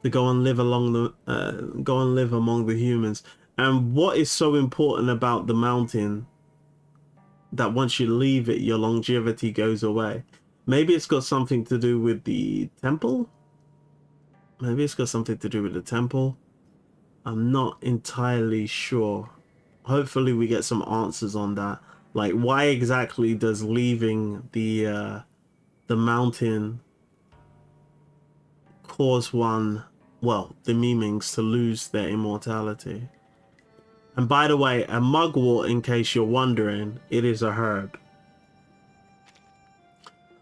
to go and live among the humans? And what is so important about the mountain that once you leave it, your longevity goes away? Maybe it's got something to do with the temple. Maybe it's got something to do with the temple. I'm not entirely sure. Hopefully we get some answers on that. Like, why exactly does leaving the mountain cause one, well, the Memings to lose their immortality? And by the way, a mugwort, in case you're wondering, it is a herb.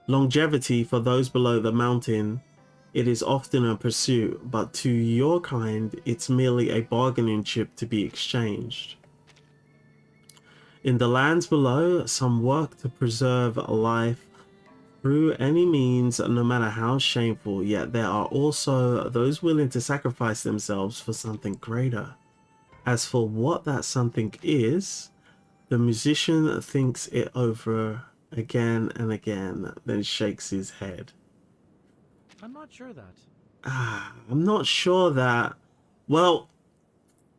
Longevity for those below the mountain, it is often a pursuit, but to your kind, it's merely a bargaining chip to be exchanged. In the lands below, some work to preserve life through any means, no matter how shameful, yet there are also those willing to sacrifice themselves for something greater. As for what that something is, the musician thinks it over again and again, then shakes his head. I'm not sure that. I'm not sure that. Well,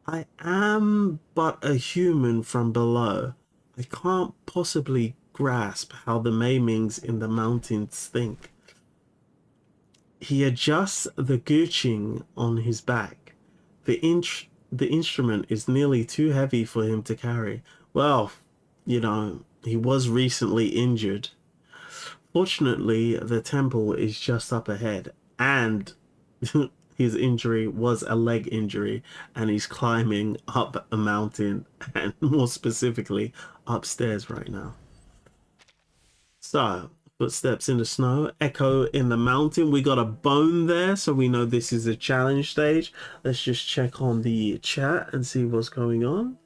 I am but a human from below. I can't possibly grasp how the Maimings in the mountains think. He adjusts the Getian on his back. The instrument is nearly too heavy for him to carry. Well, you know, he was recently injured. Fortunately, the temple is just up ahead, and his injury was a leg injury, and he's climbing up a mountain, and more specifically, upstairs right now. So, footsteps in the snow, echo in the mountain. We got a bone there, so we know this is a challenge stage. Let's just check on the chat and see what's going on.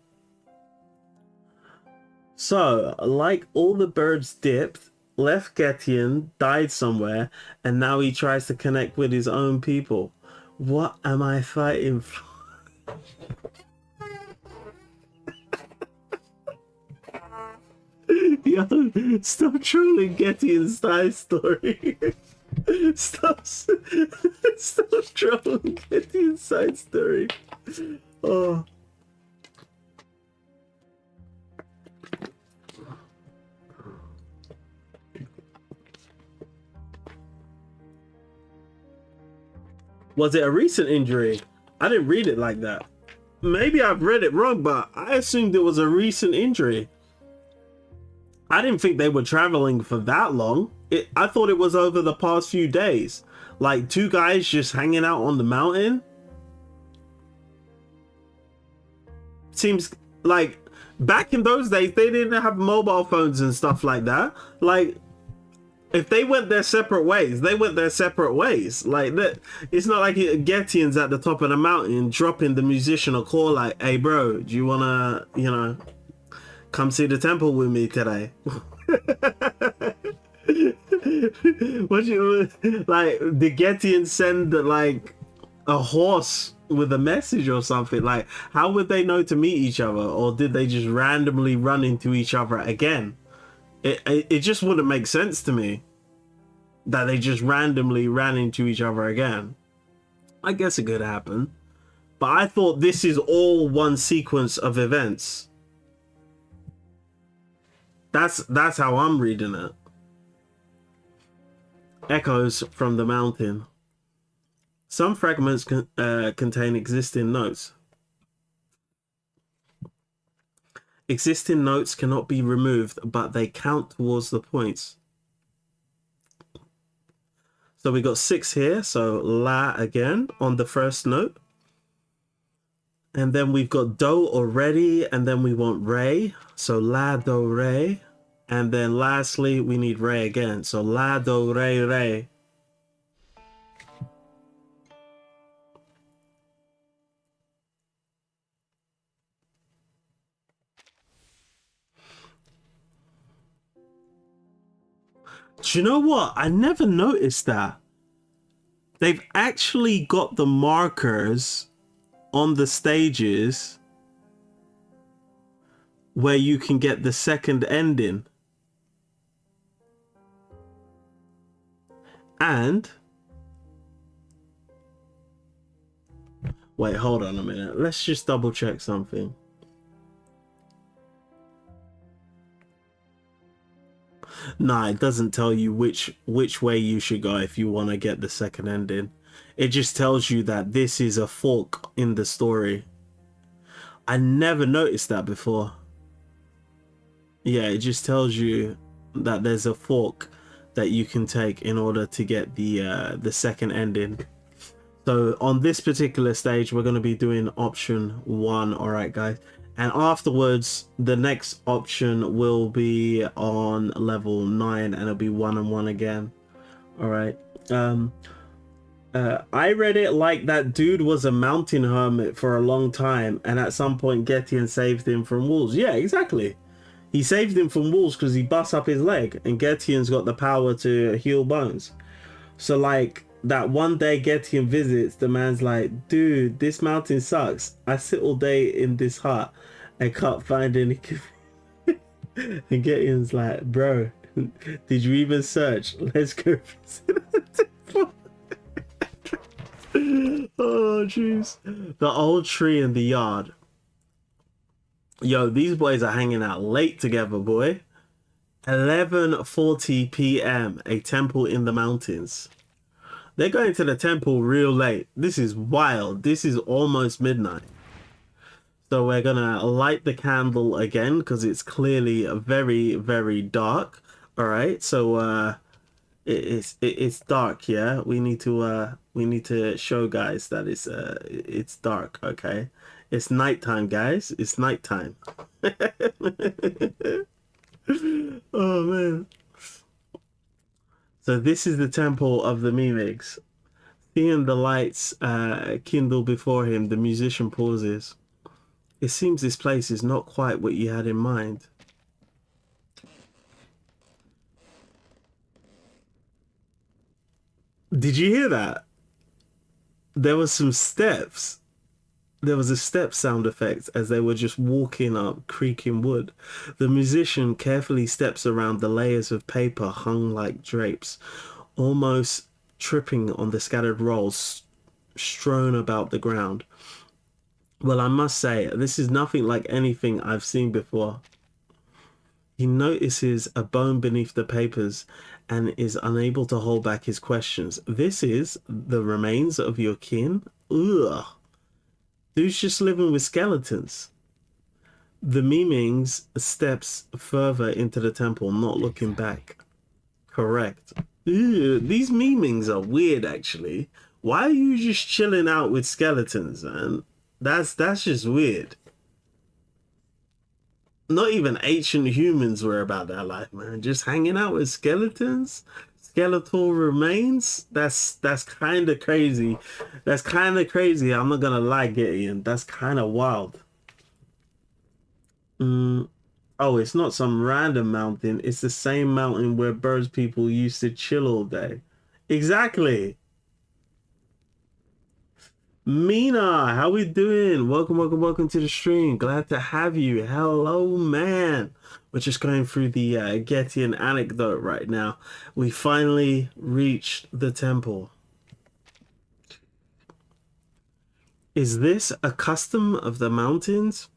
So, like all the birds dipped, left Getian, died somewhere, and now he tries to connect with his own people. What am I fighting for? Yo, stop trolling Getian's side story. Stop trolling Getian's side story. Oh. Was it a recent injury? I didn't read it like that. Maybe I've read it wrong, but I assumed it was a recent injury. I didn't think they were traveling for that long. I thought it was over the past few days. Like 2 guys just hanging out on the mountain. Seems like back in those days, they didn't have mobile phones and stuff like that. Like, if they went their separate ways, they went their separate ways. Like that, it's not like Getian's at the top of the mountain dropping the musician a call like, "Hey, bro, do you wanna, you know, come see the temple with me today?" What you like? Did Getian send like a horse with a message or something? Like, how would they know to meet each other, or did they just randomly run into each other again? It just wouldn't make sense to me that they just randomly ran into each other again. I guess it could happen, but I thought this is all one sequence of events. That's how I'm reading it. Echoes from the mountain. Some fragments contain existing notes. Existing notes cannot be removed, but they count towards the points. So we got 6 here. So La again on the first note. And then we've got Do already, and then we want Re. So La, Do, Re. And then lastly, we need Re again. So La, Do, Re, Re. Do you know what? I never noticed that. they've actually got the markers on the stages where you can get the second ending. And wait, hold on a minute. Let's just double check something. Nah, it doesn't tell you which way you should go if you want to get the second ending. It just tells you that this is a fork in the story. I never noticed that before. Yeah, it just tells you that there's a fork that you can take in order to get the second ending. So on this particular stage, we're going to be doing option 1. All right, guys. And afterwards, the next option will be on level 9, and it'll be 1 and 1 again. All right. I read it like that dude was a mountain hermit for a long time, and at some point Getian saved him from wolves. Yeah, exactly. He saved him from wolves because he bust up his leg, and Getian's got the power to heal bones. So like that one day Getian visits, the man's like, dude, this mountain sucks. I sit all day in this hut and can't find any. And Getian's like, bro, did you even search? Let's go visit the temple. Oh jeez. The old tree in the yard. Yo, these boys are hanging out late together, boy. 11:40 p.m. A temple in the mountains. They're going to the temple real late. This is wild. This is almost midnight. So we're gonna light the candle again because it's clearly very, very dark. All right. So it's dark. Yeah. We need to show guys that it's dark. Okay. It's nighttime, guys. It's nighttime. Oh man. So this is the temple of the mimics. Seeing the lights kindle before him, the musician pauses. It seems this place is not quite what you had in mind. Did you hear that? There was some steps. There was a step sound effect as they were just walking up creaking wood. The musician carefully steps around the layers of paper hung like drapes, almost tripping on the scattered rolls strewn about the ground. Well, I must say, this is nothing like anything I've seen before. He notices a bone beneath the papers and is unable to hold back his questions. This is the remains of your kin? Ugh. Dude's just living with skeletons. The Mimings steps further into the temple, not looking back. Correct. Ew, these Mimings are weird, actually. Why are you just chilling out with skeletons, man? That's just weird. Not even ancient humans were about that life, man. Just hanging out with skeletons? Skeletal remains? That's kind of crazy. That's kind of crazy. I'm not gonna lie, Getian. That's kind of wild. Oh, it's not some random mountain. It's the same mountain where birds people used to chill all day. Exactly. Mina, how we doing? Welcome to the stream. Glad to have you. Hello, man. We're just going through the Getian anecdote right now. We finally reached the temple. Is this a custom of the mountains?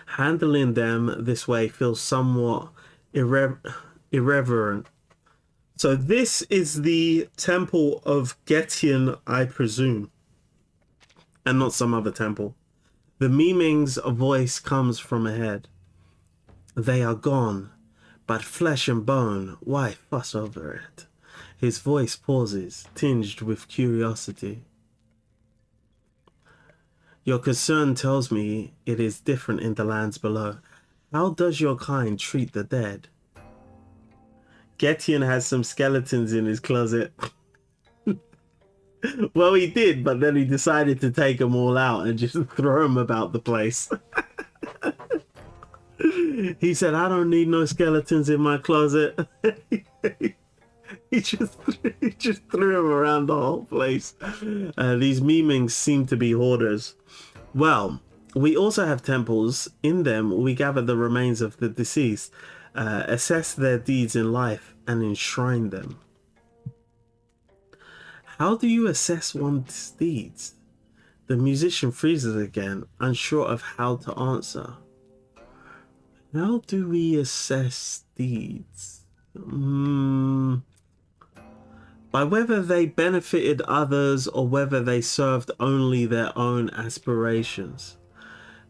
Handling them this way feels somewhat irreverent. So this is the temple of Getian, I presume, and not some other temple. The Miming's voice comes from ahead. They are gone, but flesh and bone, why fuss over it? His voice pauses, tinged with curiosity. Your concern tells me it is different in the lands below. How does your kind treat the dead? Getian has some skeletons in his closet. Well, he did, but then he decided to take them all out and just throw them about the place. He said, I don't need no skeletons in my closet. he just threw them around the whole place. These memings seem to be hoarders. Well, we also have temples. In them, we gather the remains of the deceased, assess their deeds in life, and enshrine them. How do you assess one's deeds? The musician freezes again, unsure of how to answer. How do we assess deeds? By whether they benefited others or whether they served only their own aspirations.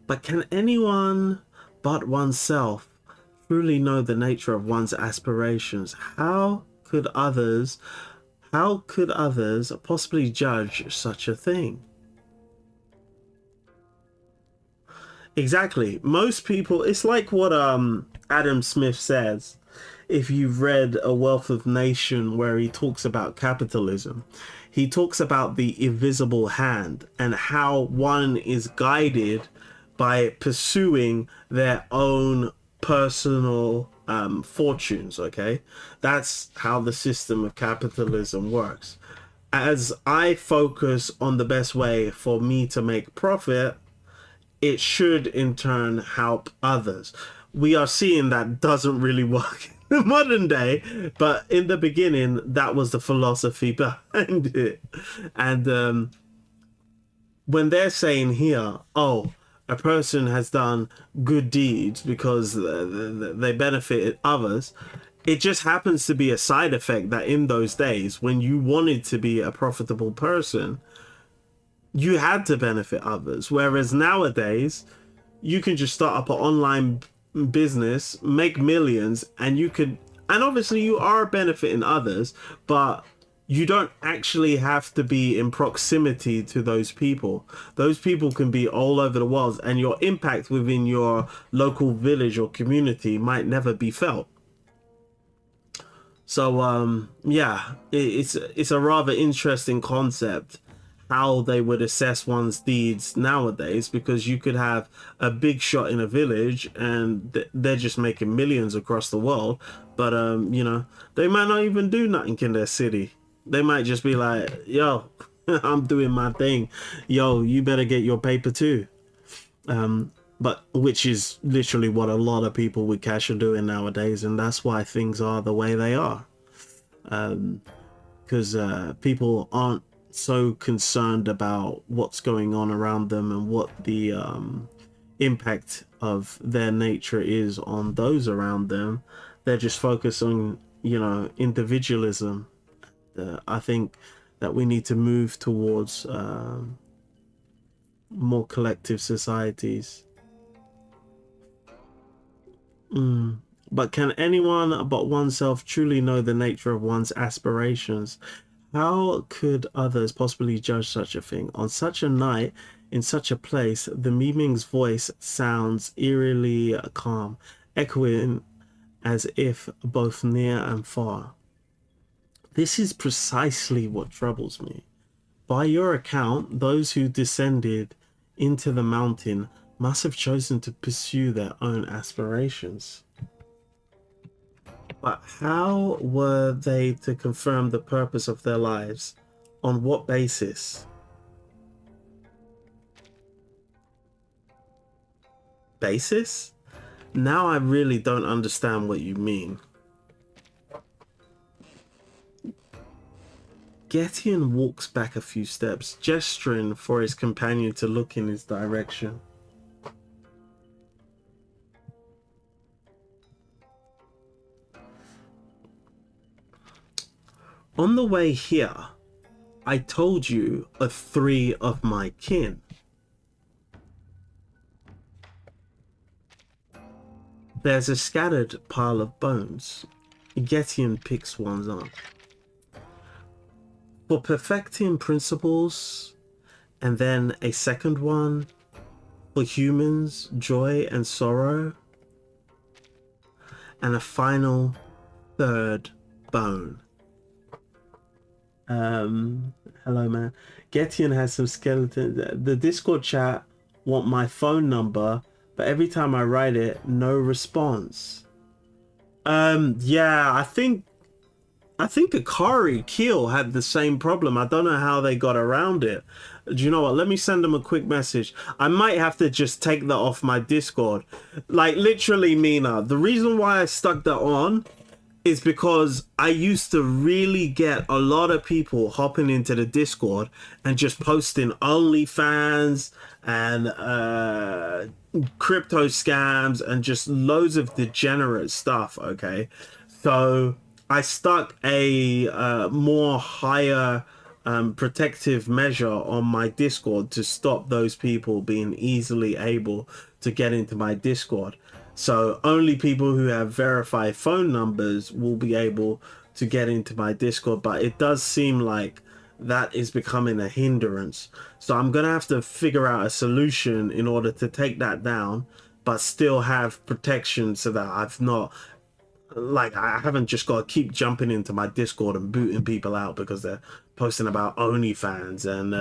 But can anyone but oneself truly know the nature of one's aspirations? How could others possibly judge such a thing? Exactly. Most people, it's like what Adam Smith says. If you've read A Wealth of Nation, where he talks about capitalism, he talks about the invisible hand and how one is guided by pursuing their own personal fortunes. Okay, that's how the system of capitalism works. As I focus on the best way for me to make profit, it should in turn help others. We are seeing that doesn't really work in the modern day, but in the beginning, that was the philosophy behind it. And when they're saying here, oh, a person has done good deeds because they benefited others, it just happens to be a side effect that in those days, when you wanted to be a profitable person, you had to benefit others. Whereas nowadays, you can just start up an online business, make millions, and obviously you are benefiting others, but you don't actually have to be in proximity to those people. Those people can be all over the world, and your impact within your local village or community might never be felt. So yeah, it's a rather interesting concept how they would assess one's deeds nowadays, because you could have a big shot in a village and they're just making millions across the world, but you know, they might not even do nothing in their city. They might just be like, yo, I'm doing my thing, yo, you better get your paper too. But which is literally what a lot of people with cash are doing nowadays, and that's why things are the way they are, because people aren't so concerned about what's going on around them and what the impact of their nature is on those around them. They're just focused on, you know, individualism. I think that we need to move towards more collective societies. But can anyone but oneself truly know the nature of one's aspirations? How could others possibly judge such a thing? On such a night, in such a place, the Miming's voice sounds eerily calm, echoing as if both near and far. This is precisely what troubles me. By your account, those who descended into the mountain must have chosen to pursue their own aspirations. But how were they to confirm the purpose of their lives? On what basis? Basis? Now I really don't understand what you mean. Getian walks back a few steps, gesturing for his companion to look in his direction. On the way here, I told you of 3 of my kin. There's a scattered pile of bones. Getian picks one up. For perfecting principles, and then a second one for humans, joy and sorrow, and a final 3rd bone. Hello man. Getian has some skeletons. The Discord chat want my phone number, but every time I write it, no response. Yeah, I think I think Akari Keel had the same problem. I don't know how they got around it. Do you know what? Let me send them a quick message. I might have to just take that off my Discord. Like, literally, Mina, the reason why I stuck that on is because I used to really get a lot of people hopping into the Discord and just posting OnlyFans and crypto scams and just loads of degenerate stuff, okay? So I stuck a more higher protective measure on my Discord to stop those people being easily able to get into my Discord. So only people who have verified phone numbers will be able to get into my Discord, but it does seem like that is becoming a hindrance. So I'm gonna have to figure out a solution in order to take that down, but still have protection so that I've not, like, I haven't just got to keep jumping into my Discord and booting people out because they're posting about OnlyFans and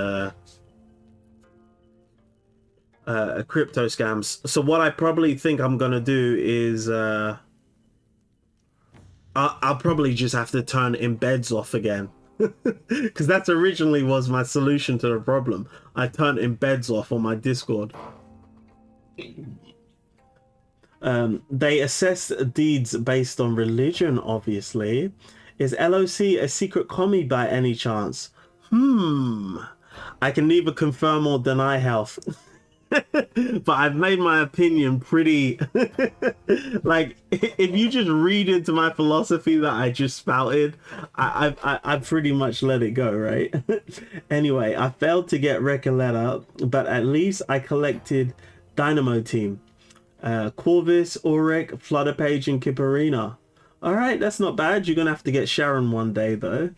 crypto scams. So what I probably think I'm gonna do is I'll probably just have to turn embeds off again, because that's originally was my solution to the problem. I turned embeds off on my Discord. They assess deeds based on religion, obviously. Is LOC a secret commie by any chance? I can neither confirm or deny health. But I've made my opinion pretty like, if you just read into my philosophy that I just spouted, I pretty much let it go, right? Anyway, I failed to get Recoleta, but at least I collected Dynamo Team, Corvus, Auric, Flutterpage, and Kipperina. All right, that's not bad. You're gonna have to get Sharon one day though.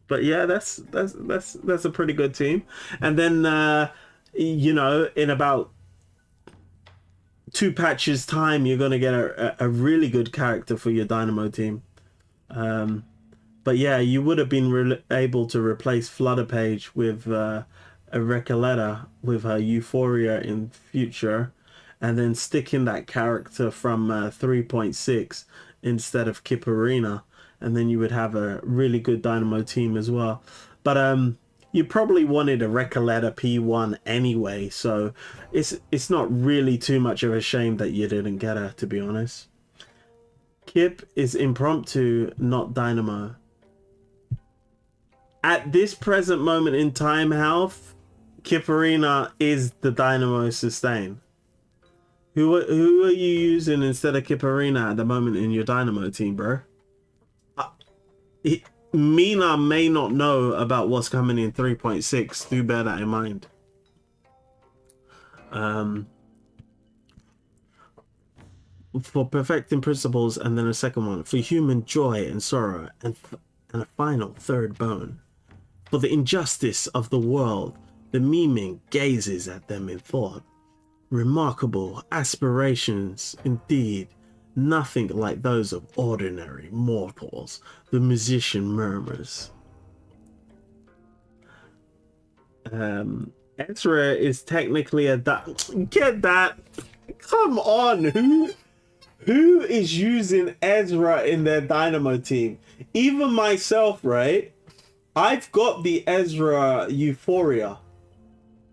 But yeah, that's a pretty good team. And then you know, in about 2 patches time, you're gonna get a really good character for your Dynamo Team. But yeah, you would have been able to replace Flutterpage with a Recoleta with her Euphoria in future, and then stick in that character from 3.6 instead of Kipperina, and then you would have a really good Dynamo Team as well. But you probably wanted a Recoleta P1 anyway, so it's not really too much of a shame that you didn't get her, to be honest. Kip is impromptu, not Dynamo. At this present moment in time, health, Kipperina is the Dynamo sustain. Who are you using instead of Kipperina at the moment in your Dynamo Team, bro? Mina may not know about what's coming in 3.6. Do bear that in mind. For perfecting principles, and then a second one for human joy and sorrow, and a final third bone. For the injustice of the world, the memeing gazes at them in thought. Remarkable aspirations indeed, nothing like those of ordinary mortals, the musician murmurs. Ezra is technically a get that? Come on, who is using Ezra in their Dynamo Team? Even myself, right? I've got the Ezra Euphoria.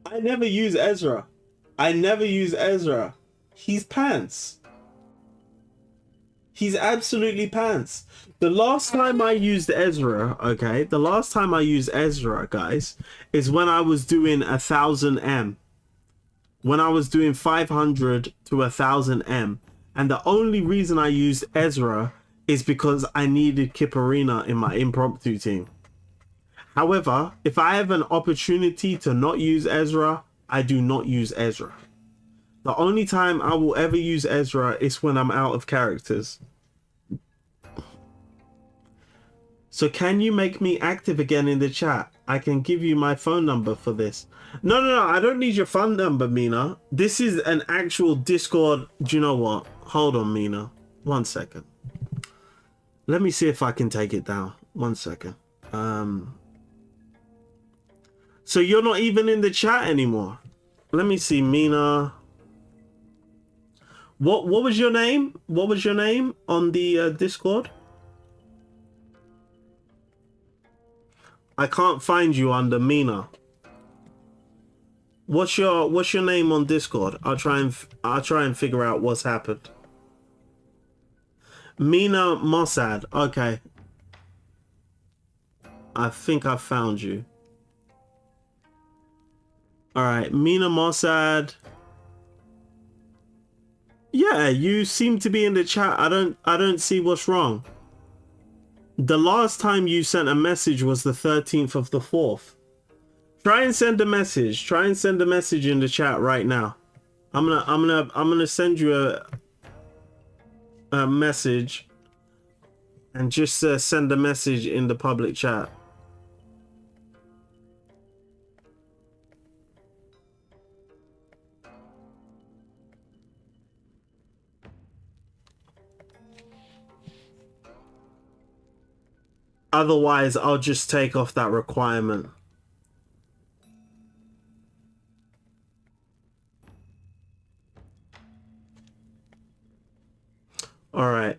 I never use Ezra. He's pants. He's absolutely pants. The last time I used Ezra, okay, the last time I used Ezra, guys, is when I was doing 1000M. When I was doing 500 to 1000M. And the only reason I used Ezra is because I needed Kipperina in my impromptu team. However, if I have an opportunity to not use Ezra, I do not use Ezra. The only time I will ever use Ezra is when I'm out of characters. So can you make me active again in the chat? I can give you my phone number for this. No, I don't need your phone number, Mina. This is an actual Discord. Do you know what? Hold on, Mina. 1 second. Let me see if I can take it down. 1 second. So you're not even in the chat anymore. Let me see, Mina. What was your name? What was your name on the Discord? I can't find you under Mina. What's your name on Discord? I'll try and figure out what's happened. Mina Mossad. Okay. I think I found you. All right, Mina Mossad. Yeah, you seem to be in the chat. I don't see what's wrong. The last time you sent a message was the 13th of the 4th. Try and send a message. Try and send a message in the chat right now. I'm gonna send you a message, and just send a message in the public chat. Otherwise, I'll just take off that requirement. All right.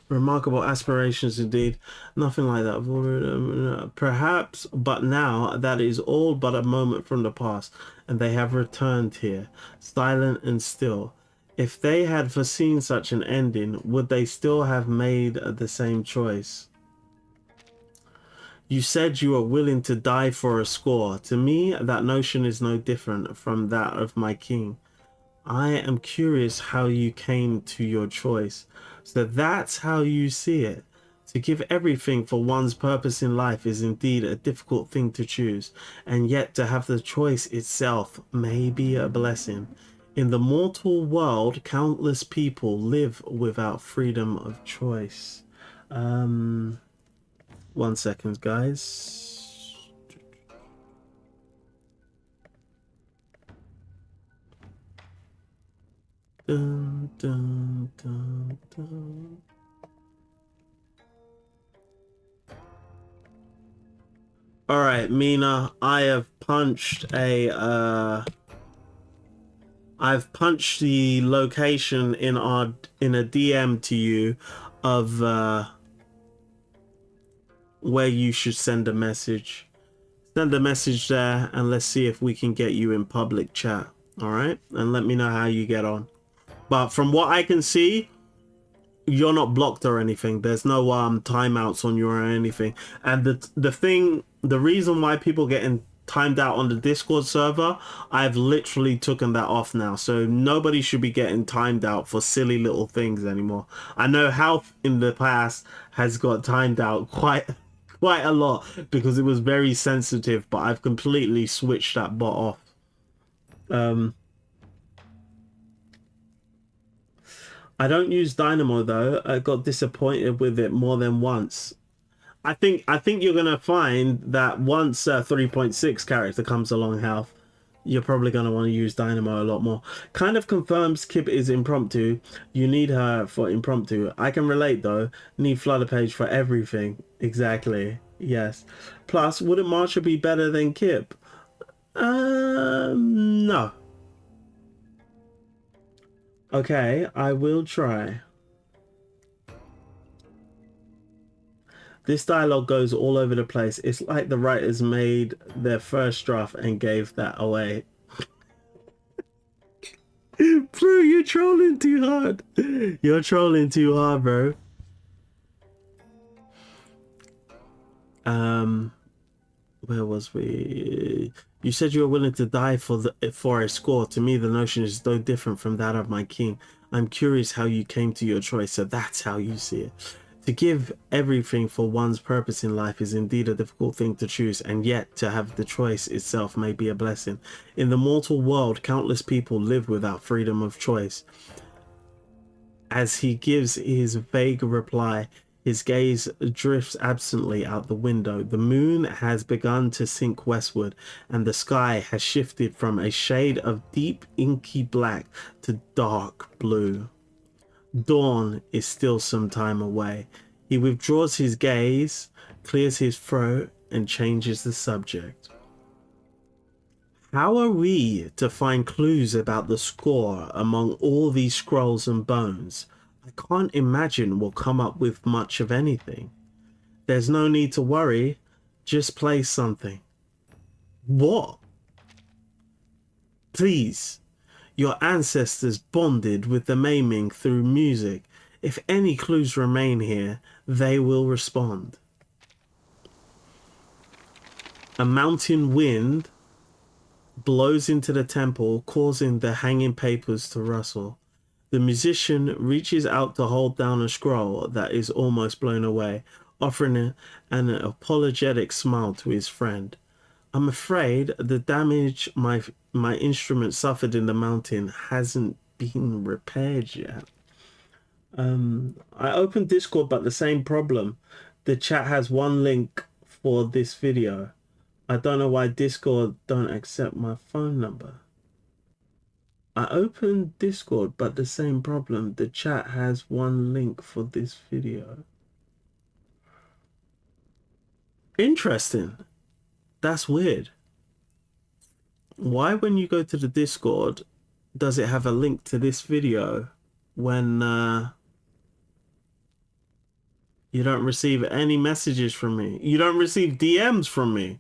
Remarkable aspirations indeed. Nothing like that. Perhaps, but now that is all but a moment from the past, and they have returned here, silent and still. If they had foreseen such an ending, would they still have made the same choice? You said you were willing to die for a score. To me, that notion is no different from that of my king. I am curious how you came to your choice. So that's how you see it. To give everything for one's purpose in life is indeed a difficult thing to choose, and yet to have the choice itself may be a blessing. In the mortal world, countless people live without freedom of choice. 1 second, guys. Dun, dun, dun, dun. All right, Mina, I have punched I've punched the location in a DM to you of where you should send a message. Send a message there, and let's see if we can get you in public chat. All right, and let me know how you get on. But from what I can see, you're not blocked or anything. There's no timeouts on you or anything. And the reason why people getting timed out on the Discord server, I've literally taken that off now, so nobody should be getting timed out for silly little things anymore. I know Health in the past has got timed out quite a lot because it was very sensitive, but I've completely switched that bot off. I don't use Dynamo though. I got disappointed with it more than once. I think you're gonna find that once 3.6 character comes along, Health, you're probably gonna want to use Dynamo a lot more. Kind of confirms Kib is impromptu. You need her for impromptu. I can relate though. Need Flutter Page for everything. Exactly. Yes. Plus, wouldn't Marsha be better than Kib? No. Okay, I will try. This dialogue goes all over the place. It's like the writers made their first draft and gave that away. Bro, you're trolling too hard. You're trolling too hard, bro. Where was we? You said you were willing to die for a score. To me, the notion is no different from that of my king. I'm curious how you came to your choice, so that's how you see it. To give everything for one's purpose in life is indeed a difficult thing to choose, and yet to have the choice itself may be a blessing. In the mortal world, countless people live without freedom of choice. As he gives his vague reply, his gaze drifts absently out the window. The moon has begun to sink westward, and the sky has shifted from a shade of deep inky black to dark blue. Dawn is still some time away. He withdraws his gaze, clears his throat, and changes the subject. How are we to find clues about the score among all these scrolls and bones? I can't imagine we'll come up with much of anything. There's no need to worry. Just play something. What? Please. Your ancestors bonded with the Maiming through music. If any clues remain here, they will respond. A mountain wind blows into the temple, causing the hanging papers to rustle. The musician reaches out to hold down a scroll that is almost blown away, offering an apologetic smile to his friend. I'm afraid the damage my instrument suffered in the mountain hasn't been repaired yet. I opened Discord, but the same problem. The chat has one link for this video. I don't know why Discord don't accept my phone number. I opened Discord, but the same problem. The chat has one link for this video. Interesting. That's weird. Why, when you go to the Discord, does it have a link to this video when you don't receive any messages from me? You don't receive DMs from me.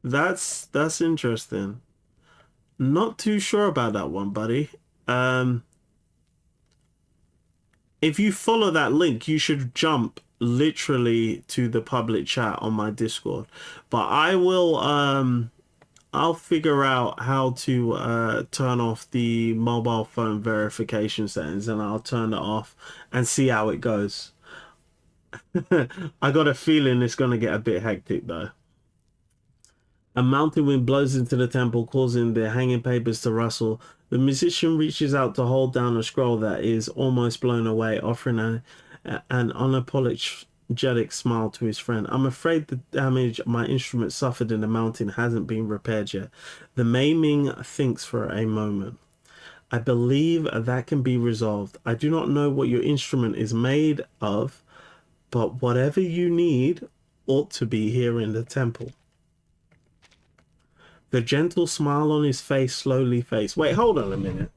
That's interesting. Not too sure about that one, buddy. If you follow that link, you should jump literally to the public chat on my Discord. But I will I'll figure out how to turn off the mobile phone verification settings, and I'll turn it off and see how it goes. I got a feeling it's gonna get a bit hectic though. A mountain wind blows into the temple, causing the hanging papers to rustle. The musician reaches out to hold down a scroll that is almost blown away, offering an unapologetic smile to his friend. I'm afraid the damage my instrument suffered in the mountain hasn't been repaired yet. The Maiming thinks for a moment. I believe that can be resolved. I do not know what your instrument is made of, but whatever you need ought to be here in the temple. The gentle smile on his face slowly fades. Wait, hold on a minute.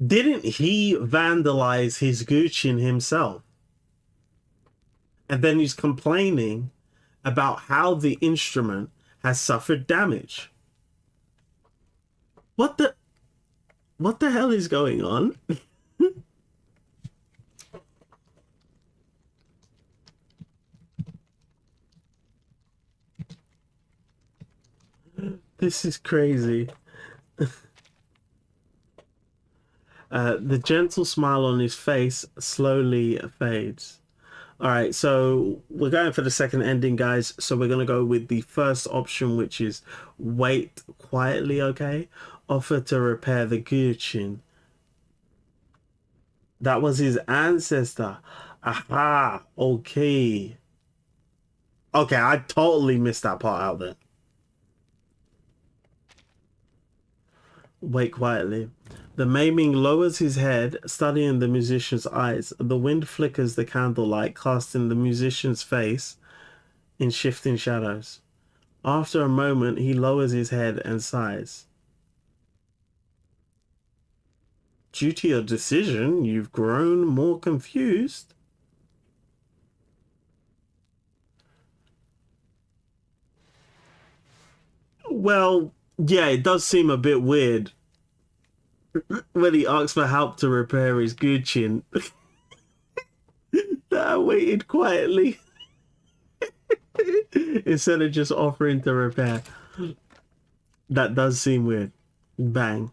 Didn't he vandalize his Getian himself? And then he's complaining about how the instrument has suffered damage. What the hell is going on? This is crazy. The gentle smile on his face slowly fades. All right, so we're going for the second ending, guys. So we're going to go with the first option, which is wait quietly, okay? Offer to repair the Getian. That was his ancestor. Aha, okay. Okay, I totally missed that part out there. Wait quietly. The Maiming lowers his head, studying the musician's eyes. The wind flickers the candlelight, casting the musician's face in shifting shadows. After a moment, he lowers his head and sighs. Due to your decision, you've grown more confused. Well, yeah, it does seem a bit weird when he asks for help to repair his Getian. That I waited quietly instead of just offering to repair. That does seem weird. Bang.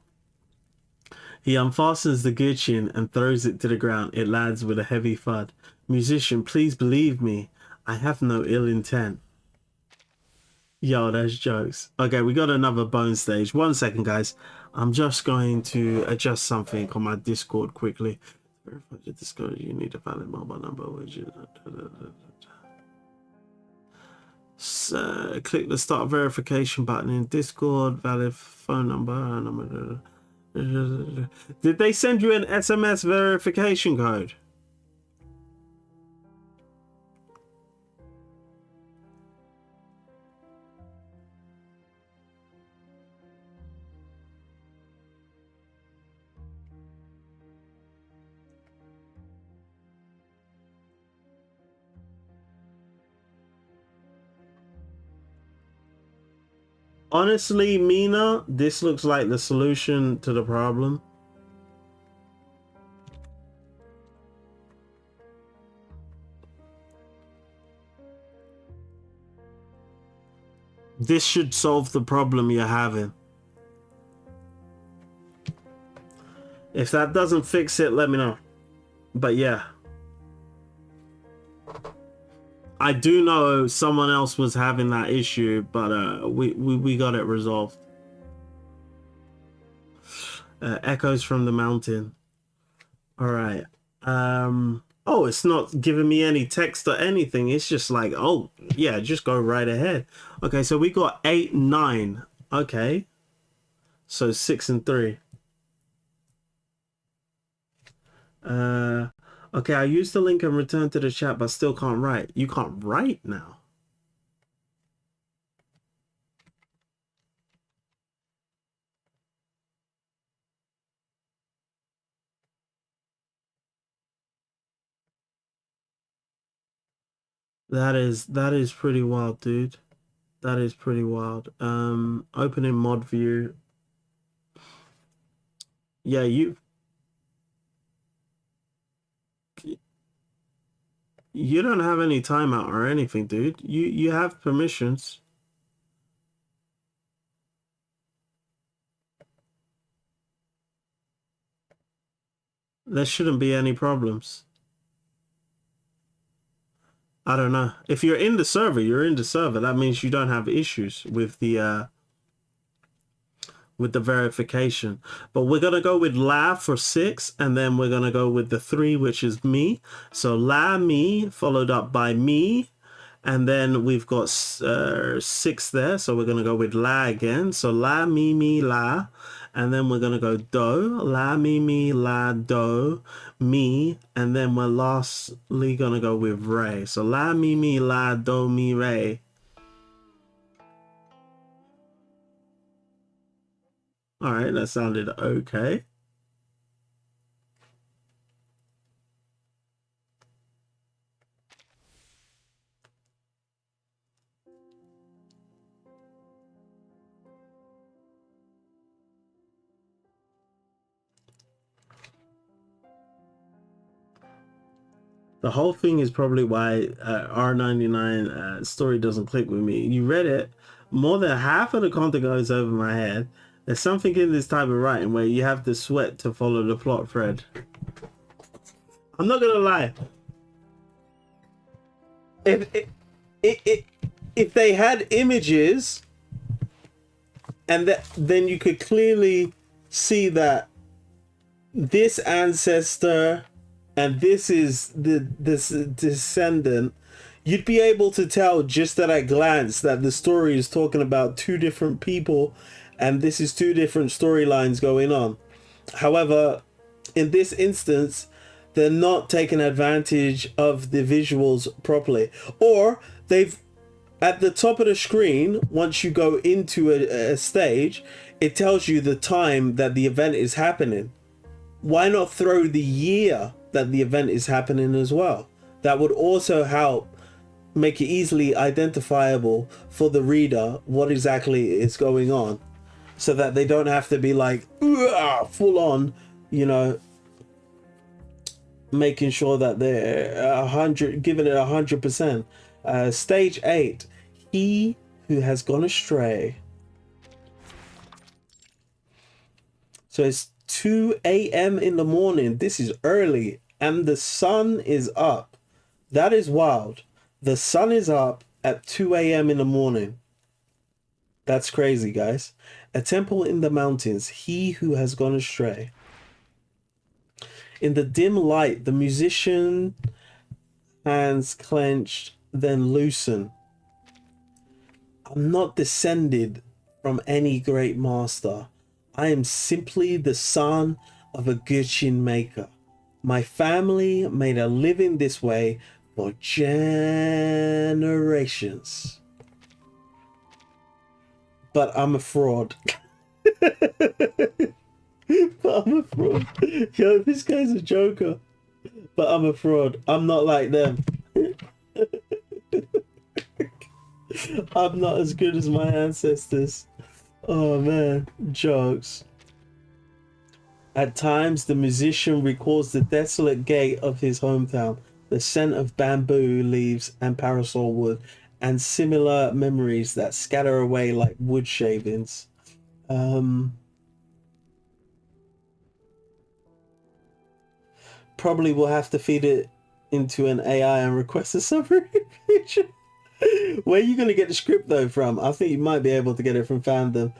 He unfastens the Getian and throws it to the ground. It lands with a heavy thud. Musician, please believe me. I have no ill intent. Yo, that's jokes. Okay, we got another bone stage. 1 second, guys. I'm just going to adjust something on my Discord quickly. Verify the Discord. You need a valid mobile number. So, click the start verification button in Discord. Valid phone number. Did they send you an SMS verification code? Honestly, Mina, this looks like the solution to the problem. This should solve the problem you're having. If that doesn't fix it, let me know. But yeah. I do know someone else was having that issue, but we got it resolved. Echoes from the mountain. All right. Oh, it's not giving me any text or anything. It's just like, oh yeah, just go right ahead. Okay, so we got 8, 9. Okay, so 6 and 3. Okay, I used the link and returned to the chat, but still can't write. You can't write now. That is pretty wild, dude. That is pretty wild. Opening mod view. Yeah, you don't have any timeout or anything, dude. You have permissions. There shouldn't be any problems. I don't know. If you're in the server, you're in the server. That means you don't have issues with the verification. But we're gonna go with La for 6, and then we're gonna go with the 3, which is me. So La, me, followed up by me, and then we've got 6 there. So we're gonna go with La again. So La, me, La, and then we're gonna go Do, La, me, La, Do, me, and then we're lastly gonna go with Re. So La, me, La, Do, mi, Re. All right, that sounded okay. The whole thing is probably why R99 story doesn't click with me. You read it, more than half of the content goes over my head. There's something in this type of writing where you have to sweat to follow the plot thread. I'm not gonna lie. If they had images, and then you could clearly see this ancestor and this is this descendant, you'd be able to tell just at a glance that the story is talking about 2 different people, and this is 2 different storylines going on. However, in this instance, they're not taking advantage of the visuals properly, or they've, at the top of the screen, once you go into a stage, it tells you the time that the event is happening. Why not throw the year that the event is happening as well? That would also help make it easily identifiable for the reader what exactly is going on, so that they don't have to be like full on, you know, making sure that they're giving it 100%. Stage 8, he who has gone astray. So it's 2 a.m. in the morning. This is early, and the sun is up. That is wild. The sun is up at 2 a.m. in the morning. That's crazy, guys. A temple in the mountains, he who has gone astray. In the dim light, the musician, hands clenched, then loosen. I'm not descended from any great master. I am simply the son of a Getian maker. My family made a living this way for generations. But I'm a fraud. But I'm a fraud. Yo, this guy's a joker. But I'm a fraud. I'm not like them. I'm not as good as my ancestors. Oh man, jokes. At times, the musician recalls the desolate gate of his hometown, the scent of bamboo leaves and parasol wood, and similar memories that scatter away like wood shavings. Probably will have to feed it into an AI and request a summary picture. Where are you going to get the script though from? I think you might be able to get it from fandom.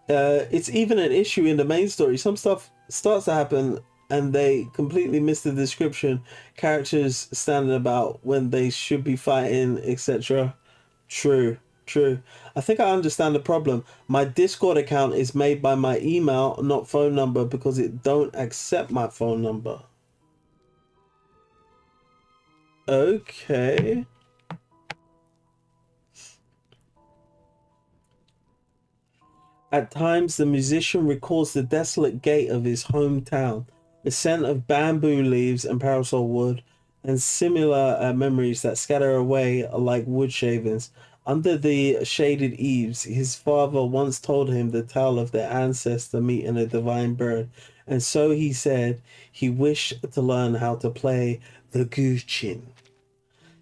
It's even an issue in the main story. Some stuff starts to happen and they completely miss the description. Characters standing about when they should be fighting, etc. True. I think I understand the problem. My Discord account is made by my email, not phone number, because it don't accept my phone number. Okay. At times, the musician recalls the desolate gate of his hometown, the scent of bamboo leaves and parasol wood, and similar memories that scatter away like wood shavings. Under the shaded eaves, his father once told him the tale of their ancestor meeting a divine bird, and so he said he wished to learn how to play the Getian.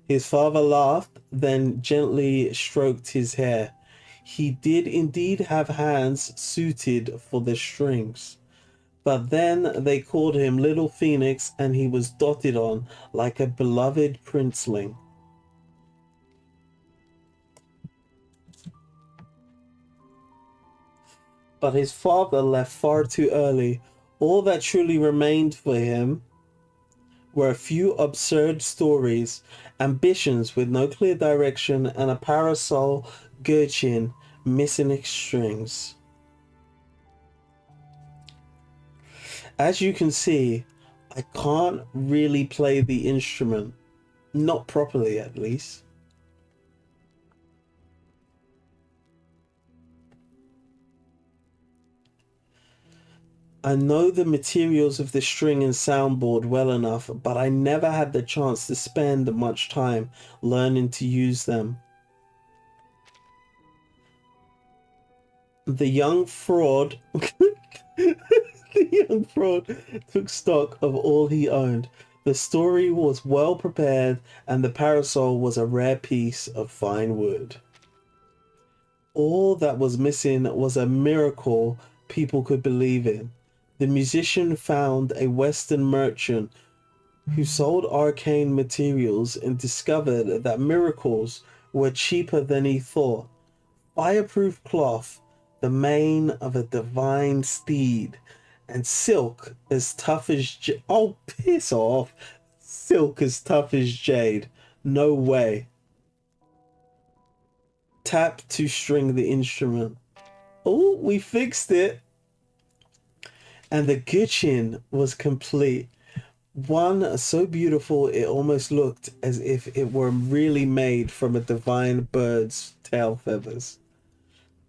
His father laughed, then gently stroked his hair. He did indeed have hands suited for the strings. But then they called him Little Phoenix, and he was doted on like a beloved princeling. But his father left far too early. All that truly remained for him were a few absurd stories, ambitions with no clear direction, and a parasol Getian missing its strings. As you can see, I can't really play the instrument. Not properly, at least. I know the materials of the string and soundboard well enough, but I never had the chance to spend much time learning to use them. The young fraud took stock of all he owned. The story was well prepared, and the parasol was a rare piece of fine wood. All that was missing was a miracle people could believe in. The musician found a Western merchant who sold arcane materials and discovered that miracles were cheaper than he thought. Fireproof cloth, the mane of a divine steed, and silk as tough as oh, piss off. Silk as tough as jade. No way. Tap to string the instrument. Oh, we fixed it. And the Getian was complete. One so beautiful it almost looked as if it were really made from a divine bird's tail feathers.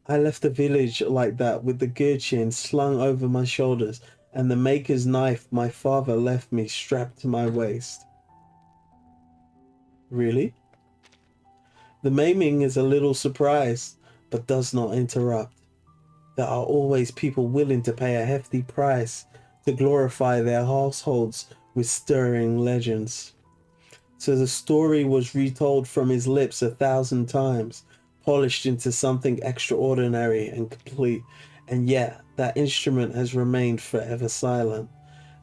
I left the village like that with the Getian slung over my shoulders and the maker's knife my father left me strapped to my waist. Really? The maiming is a little surprise, but does not interrupt. There are always people willing to pay a hefty price to glorify their households with stirring legends. So the story was retold from his lips 1,000 times, polished into something extraordinary and complete, and yet that instrument has remained forever silent.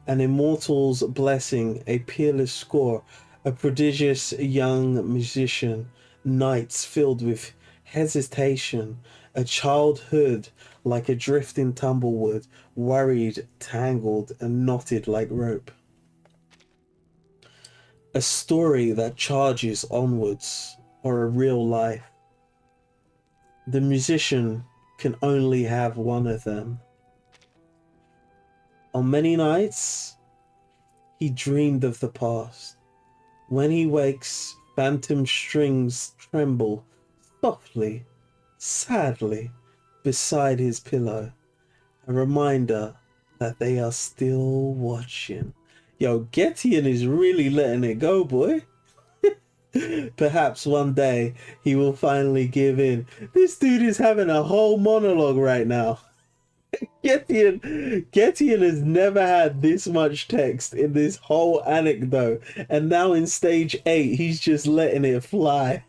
An immortal's blessing, a peerless score, a prodigious young musician, nights filled with hesitation, a childhood like a drifting tumblewood, worried, tangled, and knotted like rope. A story that charges onwards, or a real life. The musician can only have one of them. On many nights, he dreamed of the past. When he wakes, phantom strings tremble softly, sadly, beside his pillow. A reminder that they are still watching. Yo, Getian is really letting it go, boy. Perhaps one day he will finally give in. This dude is having a whole monologue right now. Getian has never had this much text in this whole anecdote, and now in stage 8 he's just letting it fly.